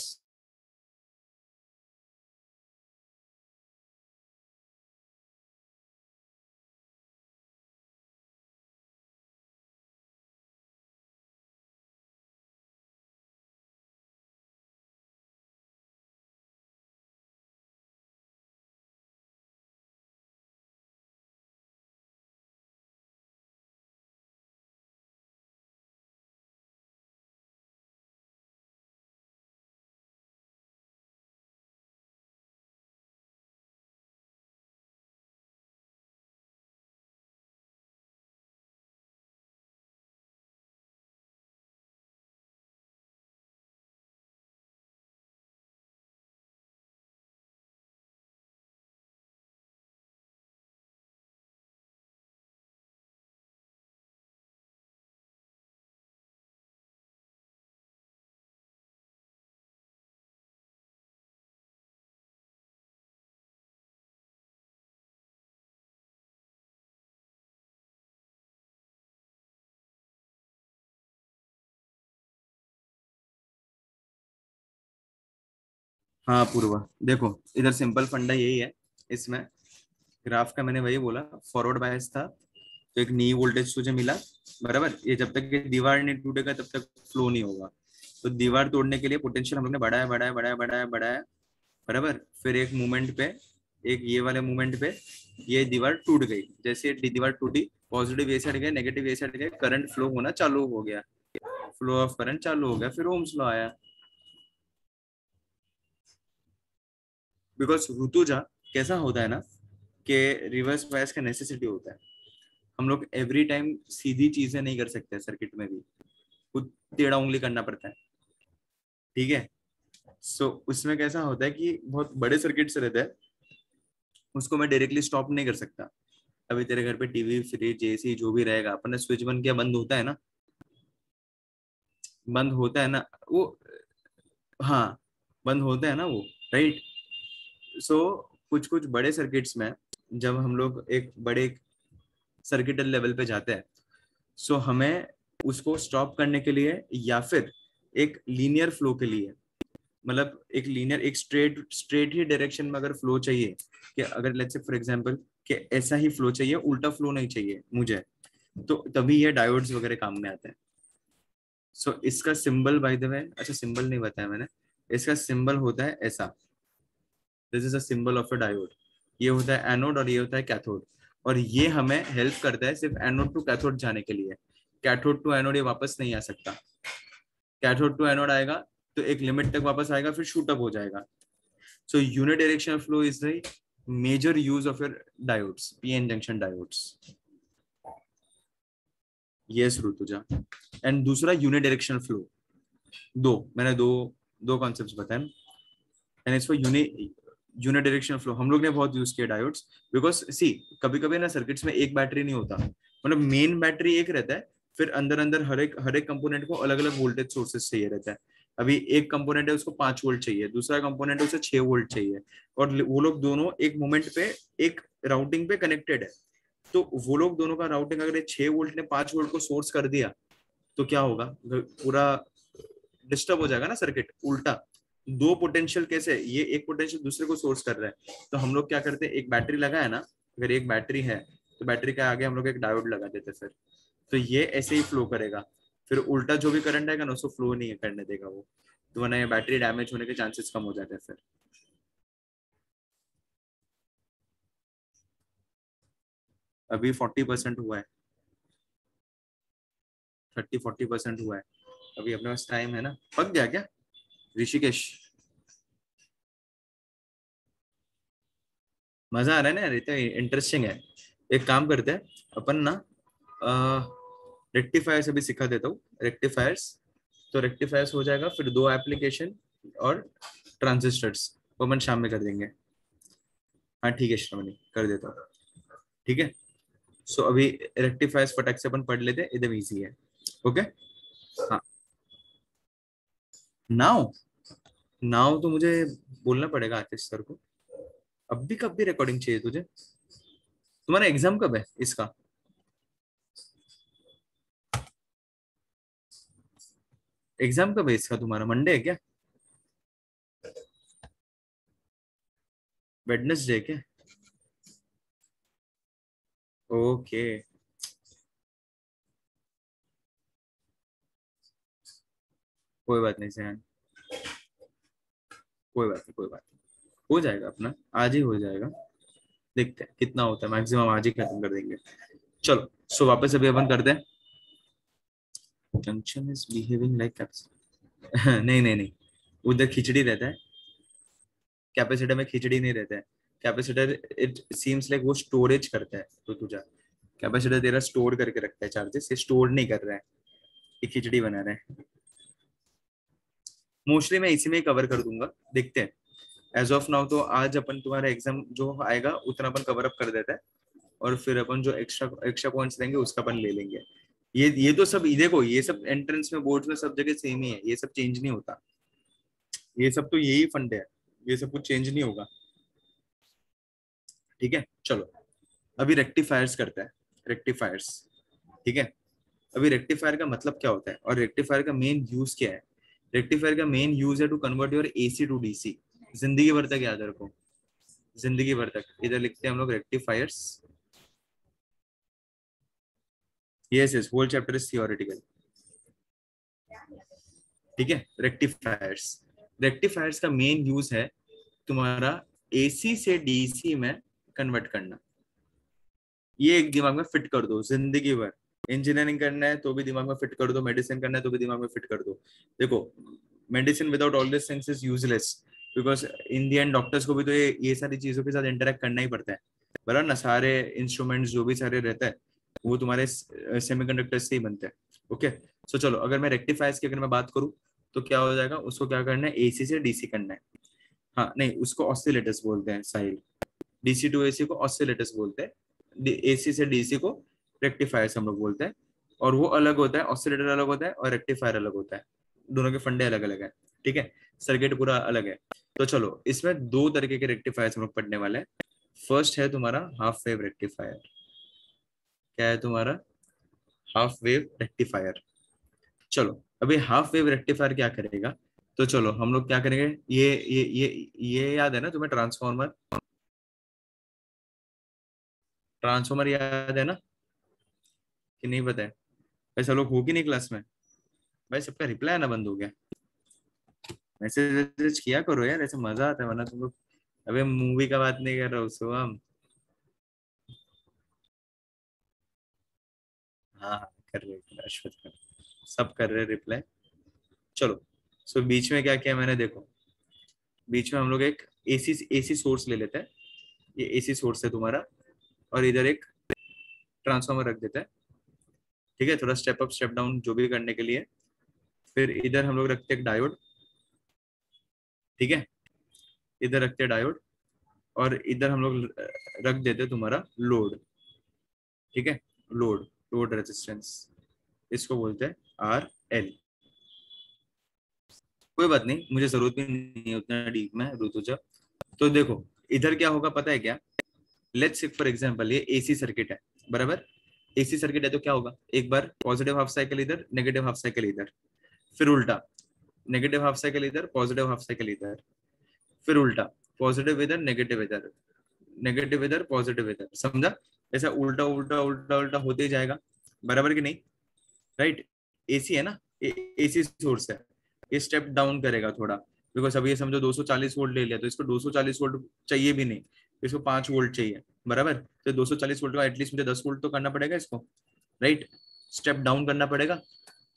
हाँ पूर्वा, देखो इधर सिंपल फंडा यही है इसमें। ग्राफ का मैंने वही बोला, फॉरवर्ड बायस था तो एक नी वोल्टेज तुझे मिला, बराबर। ये जब तक ये दीवार नहीं टूटेगा तब तक फ्लो नहीं होगा। तो दीवार तोड़ने के लिए पोटेंशियल हम लोग ने बढ़ाया बढ़ाया बढ़ाया बढ़ाया बढ़ाया, बराबर। फिर एक मोमेंट पे, एक ये वाले मोमेंट पे ये दीवार टूट गई। जैसे ये दीवार टूटी, पॉजिटिव ये साइड गए, नेगेटिव ये साइड गए, करंट फ्लो होना चालू हो गया, फ्लो ऑफ करंट चालू हो गया, फिर ओम्स लॉ आया। बिकॉज ऋतुजा कैसा होता है ना, कि रिवर्स बायस का नेसेसिटी होता है। हम लोग एवरी टाइम सीधी चीजें नहीं कर सकते, सर्किट में भी कुछ टेढ़ा उंगली करना पड़ता है। ठीक है, सो उसमें कैसा होता है कि बहुत बड़े सर्किट से रहता है, उसको मैं डायरेक्टली स्टॉप नहीं कर सकता। अभी तेरे घर पे टीवी फ्रिज एसी जो भी रहेगा, अपन ने स्विच बंद किया, बंद होता है ना, बंद होता है ना वो। हाँ, बंद होता है ना वो, राइट। सो कुछ कुछ बड़े सर्किट्स में जब हम लोग एक बड़े सर्किटल लेवल पे जाते हैं, सो हमें उसको स्टॉप करने के लिए, या फिर एक लीनियर फ्लो के लिए, मतलब एक लीनियर, एक स्ट्रेट स्ट्रेट ही डायरेक्शन में अगर फ्लो चाहिए, कि अगर लेट्स से फॉर एग्जांपल कि ऐसा ही फ्लो चाहिए, उल्टा फ्लो नहीं चाहिए मुझे, तो तभी ये डायोड्स वगैरह काम में आते हैं। सो इसका सिंबल बाय द वे, अच्छा सिंबल नहीं बताया मैंने, इसका सिंबल होता है ऐसा। This is a symbol of a diode. ये होता है एनोड और ये होता है कैथोड। और ये हमें हेल्प करता है सिर्फ एनोड टू कैथोड जाने के लिए। कैथोड टू एनोड ये वापस नहीं आ सकता। कैथोड टू एनोड आएगा तो एक लिमिट तक वापस आएगा, फिर शूट अप हो जाएगा। So unidirectional flow is the major use of your diodes, PN junction diodes. Yes Rituja. And दूसरा यूनिडायरेक्शनल फ्लो, मैंने दो दो कॉन्सेप्ट्स बताए, and it's for unidirectional flow. हम लोग ने बहुत यूज किया डायोड्स, बिकॉज सी कभी कभी ना सर्किट्स में एक बैटरी नहीं होता, मतलब मेन बैटरी एक रहता है, फिर अंदर अंदर हर एक कंपोनेंट को अलग अलग वोल्टेज सोर्सेस चाहिए रहता है। अभी एक कंपोनेंट है उसको 5 वोल्ट चाहिए, दूसरा कंपोनेंट है उसे 6 वोल्ट चाहिए, और वो लोग दोनों एक मोमेंट पे एक राउटिंग पे कनेक्टेड है। तो वो लोग दोनों का राउटिंग अगर 6 वोल्ट ने 5 वोल्ट को सोर्स कर दिया तो क्या होगा, पूरा डिस्टर्ब हो जाएगा ना सर्किट उल्टा। दो पोटेंशियल कैसे, ये एक पोटेंशियल दूसरे को सोर्स कर रहा है, तो हम लोग क्या करते हैं, एक बैटरी लगा है ना, अगर एक बैटरी है तो बैटरी के आगे हम लोग एक डायोड लगा देते हैं फिर, तो ये ऐसे ही फ्लो करेगा। फिर उल्टा जो भी करंट आएगा ना उसको फ्लो नहीं करने देगा वो, तो वरना ये बैटरी डैमेज होने के चांसेस कम हो जाते हैं फिर। अभी 40% हुआ है, 30-40% हुआ है। अभी अपने पास टाइम है ना, पक गया क्या ऋषिकेश? मजा आ रहा है ना यार, इतना इंटरेस्टिंग है। एक काम करते हैं अपन ना, रेक्टिफायर्स अभी सिखा देता हूँ, रेक्टिफायर्स। तो रेक्टिफायर्स हो जाएगा, फिर दो एप्लीकेशन और ट्रांजिस्टर्स वो अपन शाम में कर देंगे। हाँ ठीक है श्रवणी, कर देता हूँ। ठीक है, सो अभी रेक्टिफायर्स फटाक से अपन पढ़ लेते हैं, एकदम इजी है। ओके। हाँ, नाउ नाउ तो मुझे बोलना पड़ेगा आतिश सर को। कब भी रिकॉर्डिंग चाहिए तुझे? तुम्हारा एग्जाम कब है इसका? एग्जाम कब है इसका तुम्हारा, मंडे है क्या? वेडनेसडे क्या? ओके, कोई बात नहीं सर, कोई बात नहीं, हो जाएगा अपना, आज ही हो जाएगा। देखते हैं कितना होता है, मैक्सिमम आज ही खत्म कर देंगे। चलो, सो वापस अभी अपन करते हैं। जंक्शन इज बिहेविंग लाइक नहीं नहीं नहीं, उधर खिचड़ी रहता है, कैपेसिटर में खिचड़ी नहीं रहता है। कैपेसिटर इट सीम्स लाइक वो स्टोरेज करता है, तो तुझा कैपेसिटर तेरा स्टोर करके रखता है चार्जेस, ये स्टोर नहीं कर रहा है, ये खिचड़ी बना रहा है। मोस्टली मैं इसी में ही कवर कर दूंगा, देखते हैं। एज ऑफ नाउ तो आज अपन तुम्हारा एग्जाम जो आएगा उतना अपन कवर अप कर देता है, और फिर अपन जो एक्स्ट्रा एक्स्ट्रा पॉइंट्स लेंगे उसका अपन ले लेंगे। ये तो सब देखो, ये सब एंट्रेंस में बोर्ड्स में सब जगह सेम ही है, ये सब चेंज नहीं होता, ये सब तो यही फंडे है, ये सब कुछ चेंज नहीं होगा। ठीक है चलो, अभी रेक्टिफायर्स करता है, रेक्टिफायर्स। ठीक है, अभी रेक्टिफायर का मतलब क्या होता है और रेक्टिफायर का मेन यूज क्या है? रेक्टिफायर का मेन यूज है to convert your AC to DC. जिंदगी भर तक याद रखो, जिंदगी भर तक इधर लिखते हैं हम लोग rectifiers. Yes yes, whole chapter is theoretical. ठीक है, रेक्टिफायर्स, रेक्टिफायर्स का मेन यूज है तुम्हारा एसी से डीसी में कन्वर्ट करना। ये एक दिमाग में फिट कर दो जिंदगी भर। इंजीनियरिंग करना है तो भी दिमाग में फिट कर दो, मेडिसिन करना है तो भी दिमाग में फिट कर दो। देखो, medicine without all this things is useless, because in the and doctors को भी तो ये सारी चीजों के साथ इंटरेक्ट करना ही पड़ता है, बराबर ना। सारे इंस्ट्रूमेंट्स जो भी सारे रहता है वो तुम्हारे सेमीकंडक्टर से ही बनते हैं। ओके, सो चलो, अगर मैं रेक्टिफायर्स की अगर मैं बात करूँ तो क्या हो जाएगा, उसको क्या करना है, एसी से डीसी करना है। हाँ नहीं, उसको ऑसिलेटर्स बोलते हैं साहिल, डीसी टू एसी को ऑसिलेटर्स बोलते हैं, एसी से डीसी को रेक्टिफायर्स हम लोग बोलते हैं। और वो अलग होता है, ऑसिलेटर अलग होता है और रेक्टिफायर अलग होता है, दोनों के फंडे अलग अलग है। ठीक है, सर्किट पूरा अलग है। तो चलो, इसमें दो तरीके के रेक्टिफायर्स हम लोग पढ़ने वाले हैं। फर्स्ट है तुम्हारा हाफ वेव रेक्टिफायर। क्या है तुम्हारा? Half wave rectifier. चलो, अभी हाफ वेव रेक्टिफायर क्या करेगा, तो चलो हम लोग क्या करेंगे, ये याद है ना तुम्हें, ट्रांसफॉर्मर, ट्रांसफॉर्मर याद है ना, कि नहीं पता है? भाई सब लोग हो कि नहीं क्लास में? भाई सबका रिप्लाई आना बंद हो गया। मैसेज वैसेज किया करो यार, ऐसे मजा आता है, वरना तुम लोग। अबे मूवी का बात नहीं कर रहा हूँ हम। हाँ हाँ, कर रहे अश्वत कर, सब कर रहे रिप्लाई। चलो, सो बीच में क्या किया मैंने, देखो, बीच में हम लोग एक एसी एसी सोर्स ले लेते हैं। ये एसी सोर्स है तुम्हारा, और इधर एक ट्रांसफार्मर रख देता है। ठीक है, थोड़ा स्टेप अप स्टेप डाउन जो भी करने के लिए। फिर इधर हम लोग रखते हैं डायोड, ठीक है, इधर रखते हैं डायोड, और इधर हम लोग रख देते हैं तुम्हारा लोड, ठीक है, लोड, लोड रेजिस्टेंस, इसको बोलते हैं आर एल। कोई बात नहीं, मुझे जरूरत भी नहीं है उतना डीप में, रुतुजा। तो देखो इधर क्या होगा पता है क्या, लेट्स से फॉर एग्जांपल ये एसी सर्किट है, बराबर, एसी सर्किट है तो क्या होगा, एक बार पॉजिटिव हाफ साइकिल इधर, नेगेटिव हाफ साइकिल इधर, फिर उल्टा, नेगेटिव हाफ साइकिल इधर, पॉजिटिव हाफ साइकिल इधर, फिर उल्टा, पॉजिटिव इधर, नेगेटिव इधर, नेगेटिव इधर, पॉजिटिव इधर, समझा? ऐसा उल्टा उल्टा उल्टा उल्टा होते ही जाएगा, बराबर कि नहीं, राइट? एसी है ना, एसी सोर्स है, ये स्टेप डाउन करेगा थोड़ा, बिकॉज अभी ये समझो 240 वोल्ट ले लिया, तो इसको 240 वोल्ट चाहिए भी नहीं, इसको 5 वोल्ट चाहिए, बराबर, तो 240 वोल्ट का एटलीस्ट मुझे 10 वोल्ट तो करना पड़ेगा इसको, राइट? स्टेप डाउन करना पड़ेगा।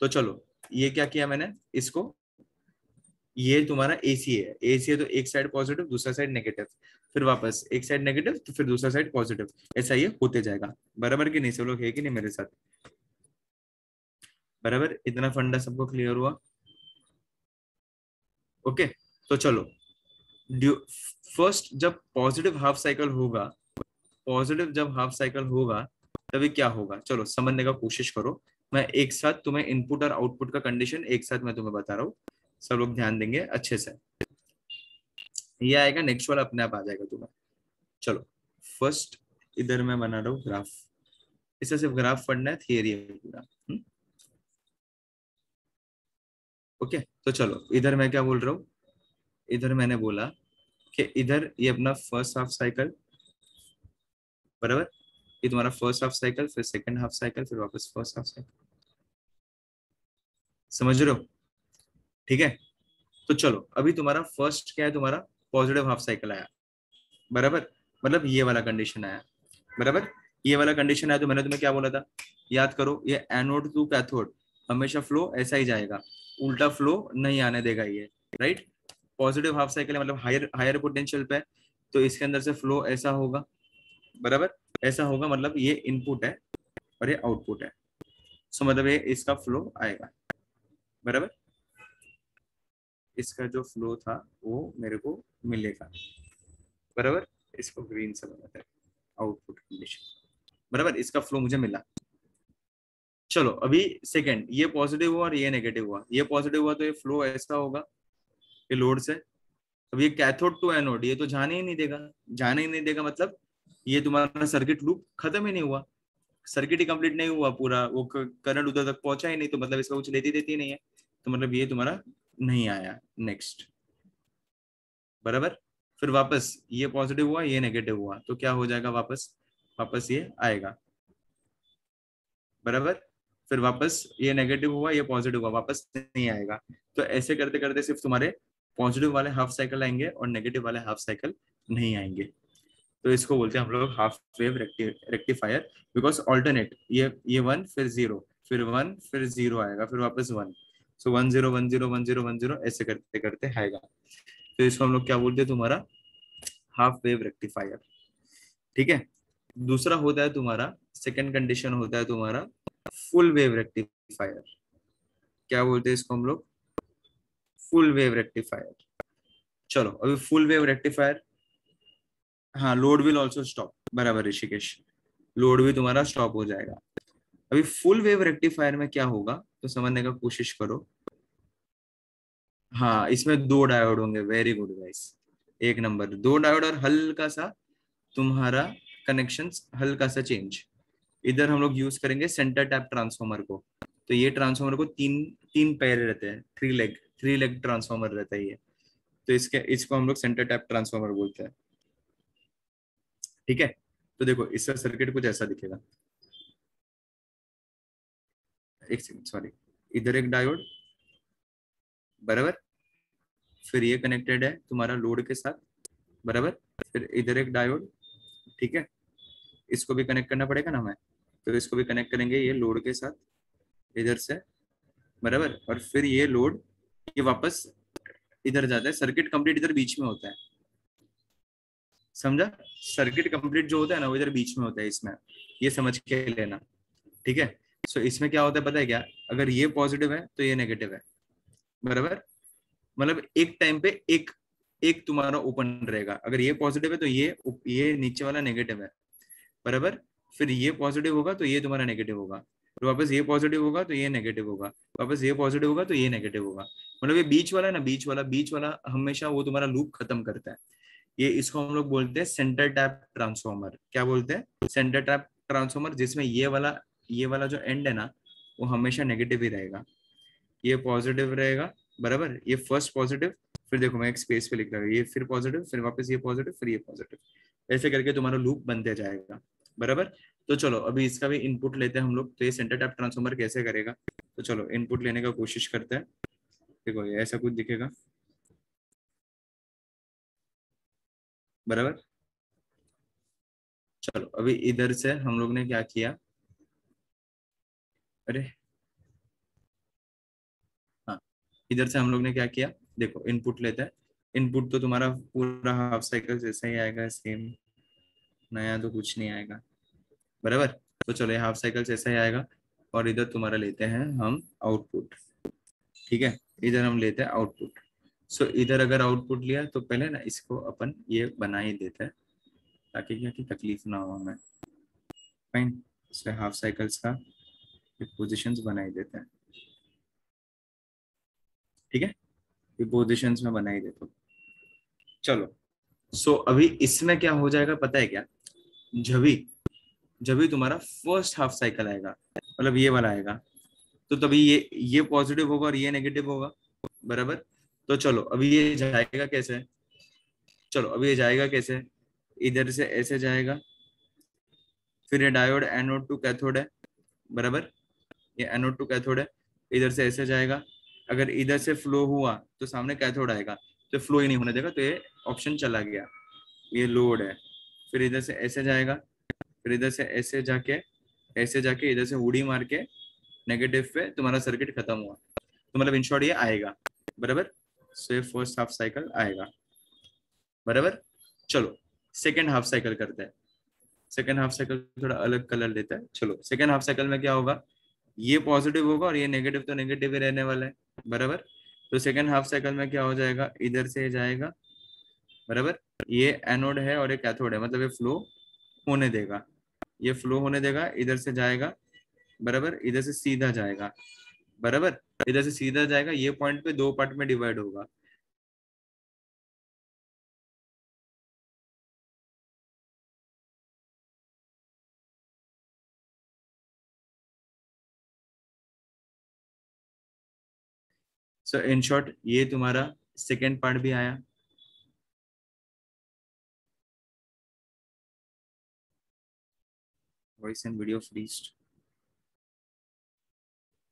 तो चलो ये क्या किया मैंने इसको, ये तुम्हारा एसी है, एसी है तो एक साइड पॉजिटिव दूसरा साइड नेगेटिव, फिर वापस एक साइड नेगेटिव तो फिर दूसरा साइड पॉजिटिव, ऐसा ये होते जाएगा, बराबर कि नहीं? सब लोग है कि नहीं मेरे साथ? बराबर, इतना फंडा सबको क्लियर हुआ? ओके, तो चलो, फर्स्ट जब पॉजिटिव हाफ साइकिल होगा, पॉजिटिव जब हाफ साइकिल होगा तभी क्या होगा, चलो समझने का कोशिश करो। मैं एक साथ तुम्हें इनपुट और आउटपुट का कंडीशन एक साथ मैं तुम्हें बता रहा हूँ, सब लोग ध्यान देंगे अच्छे से। ये आएगा नेक्स्ट वाला अपने आप आ जाएगा तुम्हें। चलो फर्स्ट इधर मैं बना रहा हूँ ग्राफ, इससे सिर्फ ग्राफ पढ़ना है, थियरी है पूरा। ओके, तो चलो इधर मैं क्या बोल रहा हूँ, इधर मैंने बोला कि इधर ये अपना फर्स्ट हाफ साइकिल, बराबर, ये तुम्हारा फर्स्ट हाफ साइकिल, फिर सेकंड हाफ साइकिल, फिर वापस फर्स्ट हाफ साइकिल, समझ रहे हो? ठीक है, तो चलो अभी तुम्हारा फर्स्ट क्या है, तुम्हारा पॉजिटिव हाफ साइकिल आया, बराबर, मतलब ये वाला कंडीशन आया, बराबर, ये वाला कंडीशन आया, तो मैंने तुम्हें क्या बोला था, याद करो, ये एनोड टू कैथोड हमेशा फ्लो ऐसा ही जाएगा, उल्टा फ्लो नहीं आने देगा ये, राइट? पॉजिटिव हाफ साइकिल है मतलब हायर हायर पोटेंशियल पे, तो इसके अंदर से फ्लो ऐसा होगा, बराबर, ऐसा होगा, मतलब ये इनपुट है और ये आउटपुट है, सो मतलब ये इसका फ्लो आएगा, बराबर, इसका जो फ्लो था वो मेरे को मिलेगा, बराबर, इसको ग्रीन से बनाते हैं, आउटपुट कंडीशन, बराबर, इसका फ्लो मुझे मिला। चलो अभी सेकंड, ये पॉजिटिव हुआ और ये नेगेटिव हुआ, ये पॉजिटिव हुआ तो ये फ्लो ऐसा होगा, ये लोड से, अब ये कैथोड टू एनोड, ये तो जाने ही नहीं देगा, जाने ही नहीं देगा, मतलब ये तुम्हारा सर्किट लूप खत्म ही नहीं हुआ, सर्किट ही कंप्लीट नहीं हुआ पूरा, वो करंट उधर तक पहुंचा ही नहीं, तो मतलब इसका कुछ लेती देती नहीं है, तो मतलब ये तुम्हारा नहीं आया, नेक्स्ट, बराबर, फिर वापस ये पॉजिटिव हुआ ये नेगेटिव हुआ, तो क्या हो जाएगा, वापस वापस ये आएगा, बराबर, फिर वापस ये नेगेटिव हुआ ये पॉजिटिव हुआ, वापस नहीं आएगा, तो ऐसे करते करते सिर्फ तुम्हारे पॉजिटिव वाले हाफ साइकिल आएंगे और नेगेटिव वाले हाफ साइकिल नहीं आएंगे, तो इसको बोलते हैं हम लोग half wave rectifier, because alternate, ये 1 फिर 0 फिर 1 फिर 0 आएगा, फिर वापस 1, सो 1 0 1 0 1 0 1 0 ऐसे करते करते आएगा, तो इसको हम लोग क्या बोलते हैं, तुम्हारा हाफ वेव रेक्टिफायर, ठीक है। दूसरा होता है तुम्हारा, सेकंड कंडीशन होता है तुम्हारा फुल वेव रेक्टिफायर, क्या बोलते हैं इसको हम लोग, फुल वेव रेक्टिफायर। चलो अभी फुल वेव रेक्टिफायर, हाँ, लोड विल ऑल्सो स्टॉप, बराबर ऋषिकेश, लोड भी तुम्हारा स्टॉप हो जाएगा। अभी फुल वेव रेक्टिफायर में क्या होगा तो समझने का कोशिश करो, हाँ इसमें दो डायोड होंगे, वेरी गुड गाइस, एक नंबर, दो डायोड और हल्का सा तुम्हारा कनेक्शन, हल्का सा चेंज, इधर हम लोग यूज करेंगे सेंटर टैप ट्रांसफॉर्मर को, तो ये ट्रांसफॉर्मर को तीन तीन पैर रहते हैं, थ्री लेग ट्रांसफॉर्मर रहता है ये, तो इसको हम लोग सेंटर टैप ट्रांसफॉर्मर बोलते हैं, ठीक है। तो देखो इसका सर्किट कुछ ऐसा दिखेगा, एक सेकंड सॉरी, इधर एक डायोड, बराबर, फिर ये कनेक्टेड है तुम्हारा लोड के साथ, बराबर, फिर इधर एक डायोड, ठीक है, इसको भी कनेक्ट करना पड़ेगा ना हमें, तो इसको भी कनेक्ट करेंगे ये लोड के साथ इधर से, बराबर, और फिर ये लोड ये वापस इधर जाता है, सर्किट कंप्लीट इधर बीच में होता है, समझा? सर्किट कंप्लीट जो होता है ना वो इधर बीच में होता है इसमें, ये समझ के लेना, ठीक है। सो इसमें क्या होता है पता है क्या, अगर ये पॉजिटिव है तो ये नेगेटिव है, बराबर, मतलब एक टाइम पे एक एक तुम्हारा ओपन रहेगा। अगर ये पॉजिटिव है तो ये नीचे वाला नेगेटिव है, बराबर। फिर ये पॉजिटिव होगा तो ये तुम्हारा नेगेटिव होगा, फिर वापस ये पॉजिटिव होगा तो ये नेगेटिव होगा, वापस ये पॉजिटिव होगा तो ये नेगेटिव होगा। मतलब ये बीच वाला हमेशा वो तुम्हारा लूप खत्म करता है। ये इसको हम लोग बोलते हैं सेंटर टैप ट्रांसफॉर्मर। क्या बोलते हैं? सेंटर टैप ट्रांसफॉर्मर, जिसमें ये वाला जो एंड है ना, वो हमेशा नेगेटिव ही रहेगा, ये पॉजिटिव रहेगा, बराबर। ये फर्स्ट पॉजिटिव, फिर देखो मैं एक स्पेस पे लिख रहा हूँ, ये फिर पॉजिटिव, फिर वापस ये पॉजिटिव, फिर ये पॉजिटिव, ऐसे करके तुम्हारा लूप बनते जाएगा, बराबर। तो चलो अभी इसका भी इनपुट लेते हैं हम लोग। तो ये सेंटर टैप ट्रांसफॉर्मर कैसे करेगा, तो चलो इनपुट लेने का कोशिश करते हैं। देखो ये ऐसा कुछ दिखेगा, बराबर। चलो अभी इधर से हम लोग ने क्या किया, अरे हाँ, इधर से हम लोग ने क्या किया, देखो इनपुट लेते हैं। इनपुट तो तुम्हारा पूरा हाफ साइकिल जैसा ही आएगा, सेम, नया तो कुछ नहीं आएगा, बराबर। तो चलो ये हाफ साइकिल जैसा ही आएगा। और इधर तुम्हारा लेते हैं हम आउटपुट, ठीक है। इधर हम लेते हैं आउटपुट। सो इधर अगर आउटपुट लिया तो पहले ना इसको अपन ये बना ही देते हैं, ताकि क्या की तकलीफ ना हो हमें। फाइन, इससे हाफ साइकिल्स का पोजिशंस बना ही देते हैं, ठीक है। ये पोजिशंस में बना ही देते हो। चलो, सो अभी इसमें क्या हो जाएगा पता है क्या, जब भी जब भी तुम्हारा फर्स्ट हाफ साइकिल आएगा, मतलब ये वाला आएगा, तो तभी ये पॉजिटिव होगा और ये नेगेटिव होगा, बराबर। तो चलो अभी ये जाएगा कैसे, चलो अभी ये जाएगा कैसे, इधर से ऐसे जाएगा, फिर ये डायोड एनोड टू कैथोड है, बराबर। ये एनोड टू कैथोड है, इधर से ऐसे जाएगा। अगर इधर से फ्लो हुआ तो सामने कैथोड आएगा, तो फ्लो ही नहीं होने देगा, तो ये ऑप्शन चला गया, ये लोड है। फिर इधर से ऐसे जाएगा, फिर इधर से ऐसे जाके इधर से उड़ी मार के नेगेटिव पे तुम्हारा सर्किट खत्म हुआ। तो मतलब इन शॉर्ट ये आएगा, बराबर। सो ये फर्स्ट हाफ साइकिल आएगा, बराबर। चलो सेकेंड हाफ साइकिल करते हैं। सेकेंड हाफ साइकिल थोड़ा अलग कलर लेता है। चलो सेकेंड हाफ साइकिल में क्या होगा, ये पॉजिटिव होगा और ये नेगेटिव तो नेगेटिव ही रहने वाला है, बराबर। तो सेकेंड हाफ साइकिल में क्या हो जाएगा, इधर से जाएगा, बराबर। ये एनोड है और ये कैथोड है, मतलब ये फ्लो होने देगा, ये फ्लो होने देगा, इधर से जाएगा, बराबर। इधर से सीधा जाएगा, बराबर। इधर से सीधा जाएगा, ये पॉइंट पे दो पार्ट में डिवाइड होगा। सो इन शॉर्ट ये तुम्हारा सेकेंड पार्ट भी आया। वॉइस एंड वीडियो फ्रीज,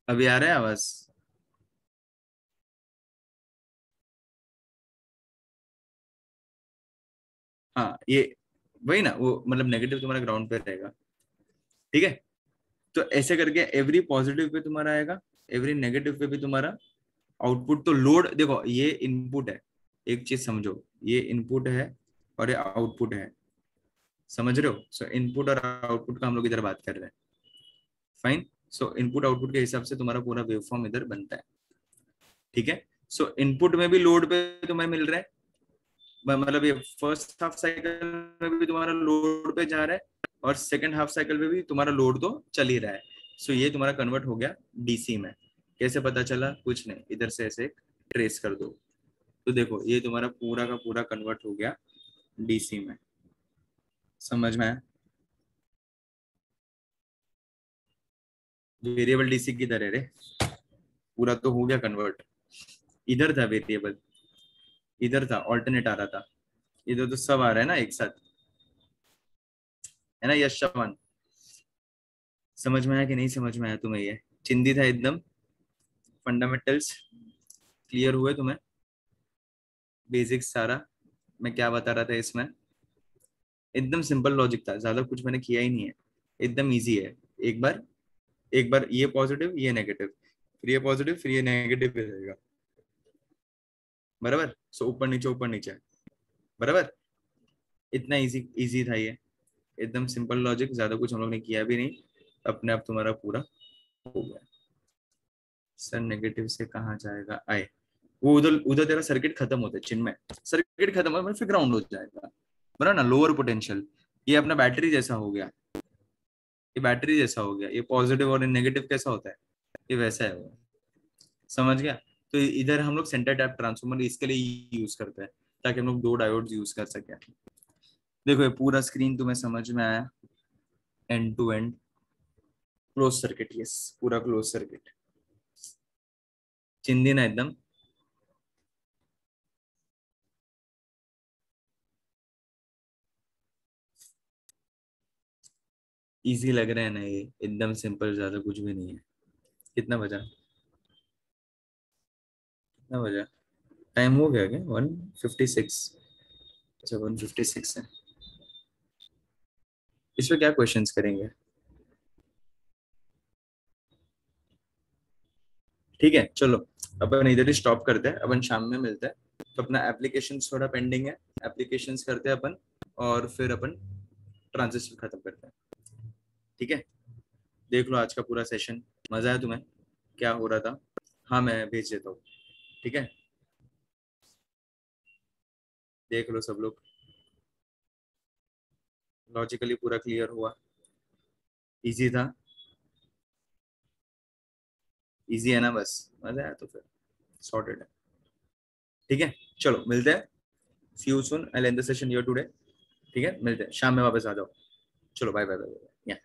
अभी आ रहा है आवाज? हाँ, ये वही ना, वो मतलब नेगेटिव तुम्हारा ग्राउंड पे रहेगा, ठीक है। तो ऐसे करके एवरी पॉजिटिव पे तुम्हारा आएगा, एवरी नेगेटिव पे भी तुम्हारा आउटपुट। तो लोड देखो, ये इनपुट है, एक चीज समझो, ये इनपुट है और ये आउटपुट है, समझ रहे हो। सो इनपुट और आउटपुट का हम लोग इधर बात कर रहे हैं, फाइन। सो इनपुट आउटपुट के हिसाब से तुम्हारा पूरा वेवफॉर्म इधर बनता है, ठीक है। सो इनपुट में भी लोड पे तुम्हें मिल रहा है, मतलब ये फर्स्ट हाफ साइकिल में भी तुम्हारा लोड पे जा रहा है, और सेकंड हाफ साइकिल में भी तुम्हारा लोड तो चल ही रहा है। सो ये तुम्हारा कन्वर्ट हो गया डीसी में। कैसे पता चला, कुछ नहीं, इधर से ऐसे ट्रेस कर दो, तो देखो ये तुम्हारा पूरा का पूरा कन्वर्ट हो गया डीसी में, समझ में आया। वेरिएबल डीसी की तरह रे, पूरा तो हो गया कन्वर्ट। इधर था वेरिएबल, इधर था ऑल्टरनेट आ रहा था, इधर तो सब आ रहा है ना एक साथ, है ना यश चौहान। समझ में आया कि नहीं समझ में आया तुम्हें, ये चिंदी था एकदम, फंडामेंटल्स क्लियर हुए तुम्हें, बेसिक्स सारा मैं क्या बता रहा था इसमें। एकदम सिंपल लॉजिक था, ज्यादा कुछ मैंने किया ही नहीं है, एकदम इजी है। एक बार एक बार ये पॉजिटिव ये नेगेटिव, फिर ये पॉजिटिव फिर ये नेगेटिव रहेगा, बराबर। सो ऊपर नीचे, बराबर। इतना इजी इजी था ये, एकदम सिंपल लॉजिक, ज्यादा कुछ हम लोग ने किया भी नहीं, अपने आप तुम्हारा पूरा हो गया। सर नेगेटिव से कहाँ जाएगा, आए, वो उधर उधर तेरा सर्किट खत्म होता है, चिन्मय सर्किट खत्म होता है फिर ग्राउंड हो जाएगा, बराबर ना, लोअर पोटेंशियल। ये अपना बैटरी जैसा हो गया, ये बैटरी जैसा हो गया, ये पॉजिटिव और नेगेटिव कैसा होता है, ये वैसा है वो, समझ गया। तो इधर हम लोग सेंटर टैप ट्रांसफॉर्मर इसके लिए यूज करते हैं, ताकि हम लोग दो डायोड्स यूज कर सकें। देखो ये पूरा स्क्रीन तुम्हें समझ में आया, end to end close circuit, yes पूरा क्लोज सर्किट, चिंदी ना एकदम। इजी लग रहा है ना, ये एकदम सिंपल, ज्यादा कुछ भी नहीं है। कितना बजा, कितना बजा, टाइम हो गया क्या, 1:56? अच्छा 1:56 है। इस पे क्या क्वेश्चंस करेंगे? ठीक है चलो, अपन इधर ही स्टॉप करते हैं, अपन शाम में मिलते हैं। तो अपना एप्लीकेशन थोड़ा पेंडिंग है, एप्लीकेशंस करते हैं अपन, और फिर अपन ट्रांजिस्टर खत्म करते हैं। ठीक है, देख लो आज का पूरा सेशन, मजा है तुम्हें, क्या हो रहा था? हाँ मैं भेज देता हूँ, ठीक है, देख लो सब लोग, लॉजिकली पूरा क्लियर हुआ, इजी था, इजी है ना, बस मजा आया तो फिर सॉर्टेड है। ठीक है चलो मिलते हैं, see you soon, I end the session here today. ठीक है मिलते हैं शाम में, वापस आ जाओ। चलो बाय बाय बाय बाय।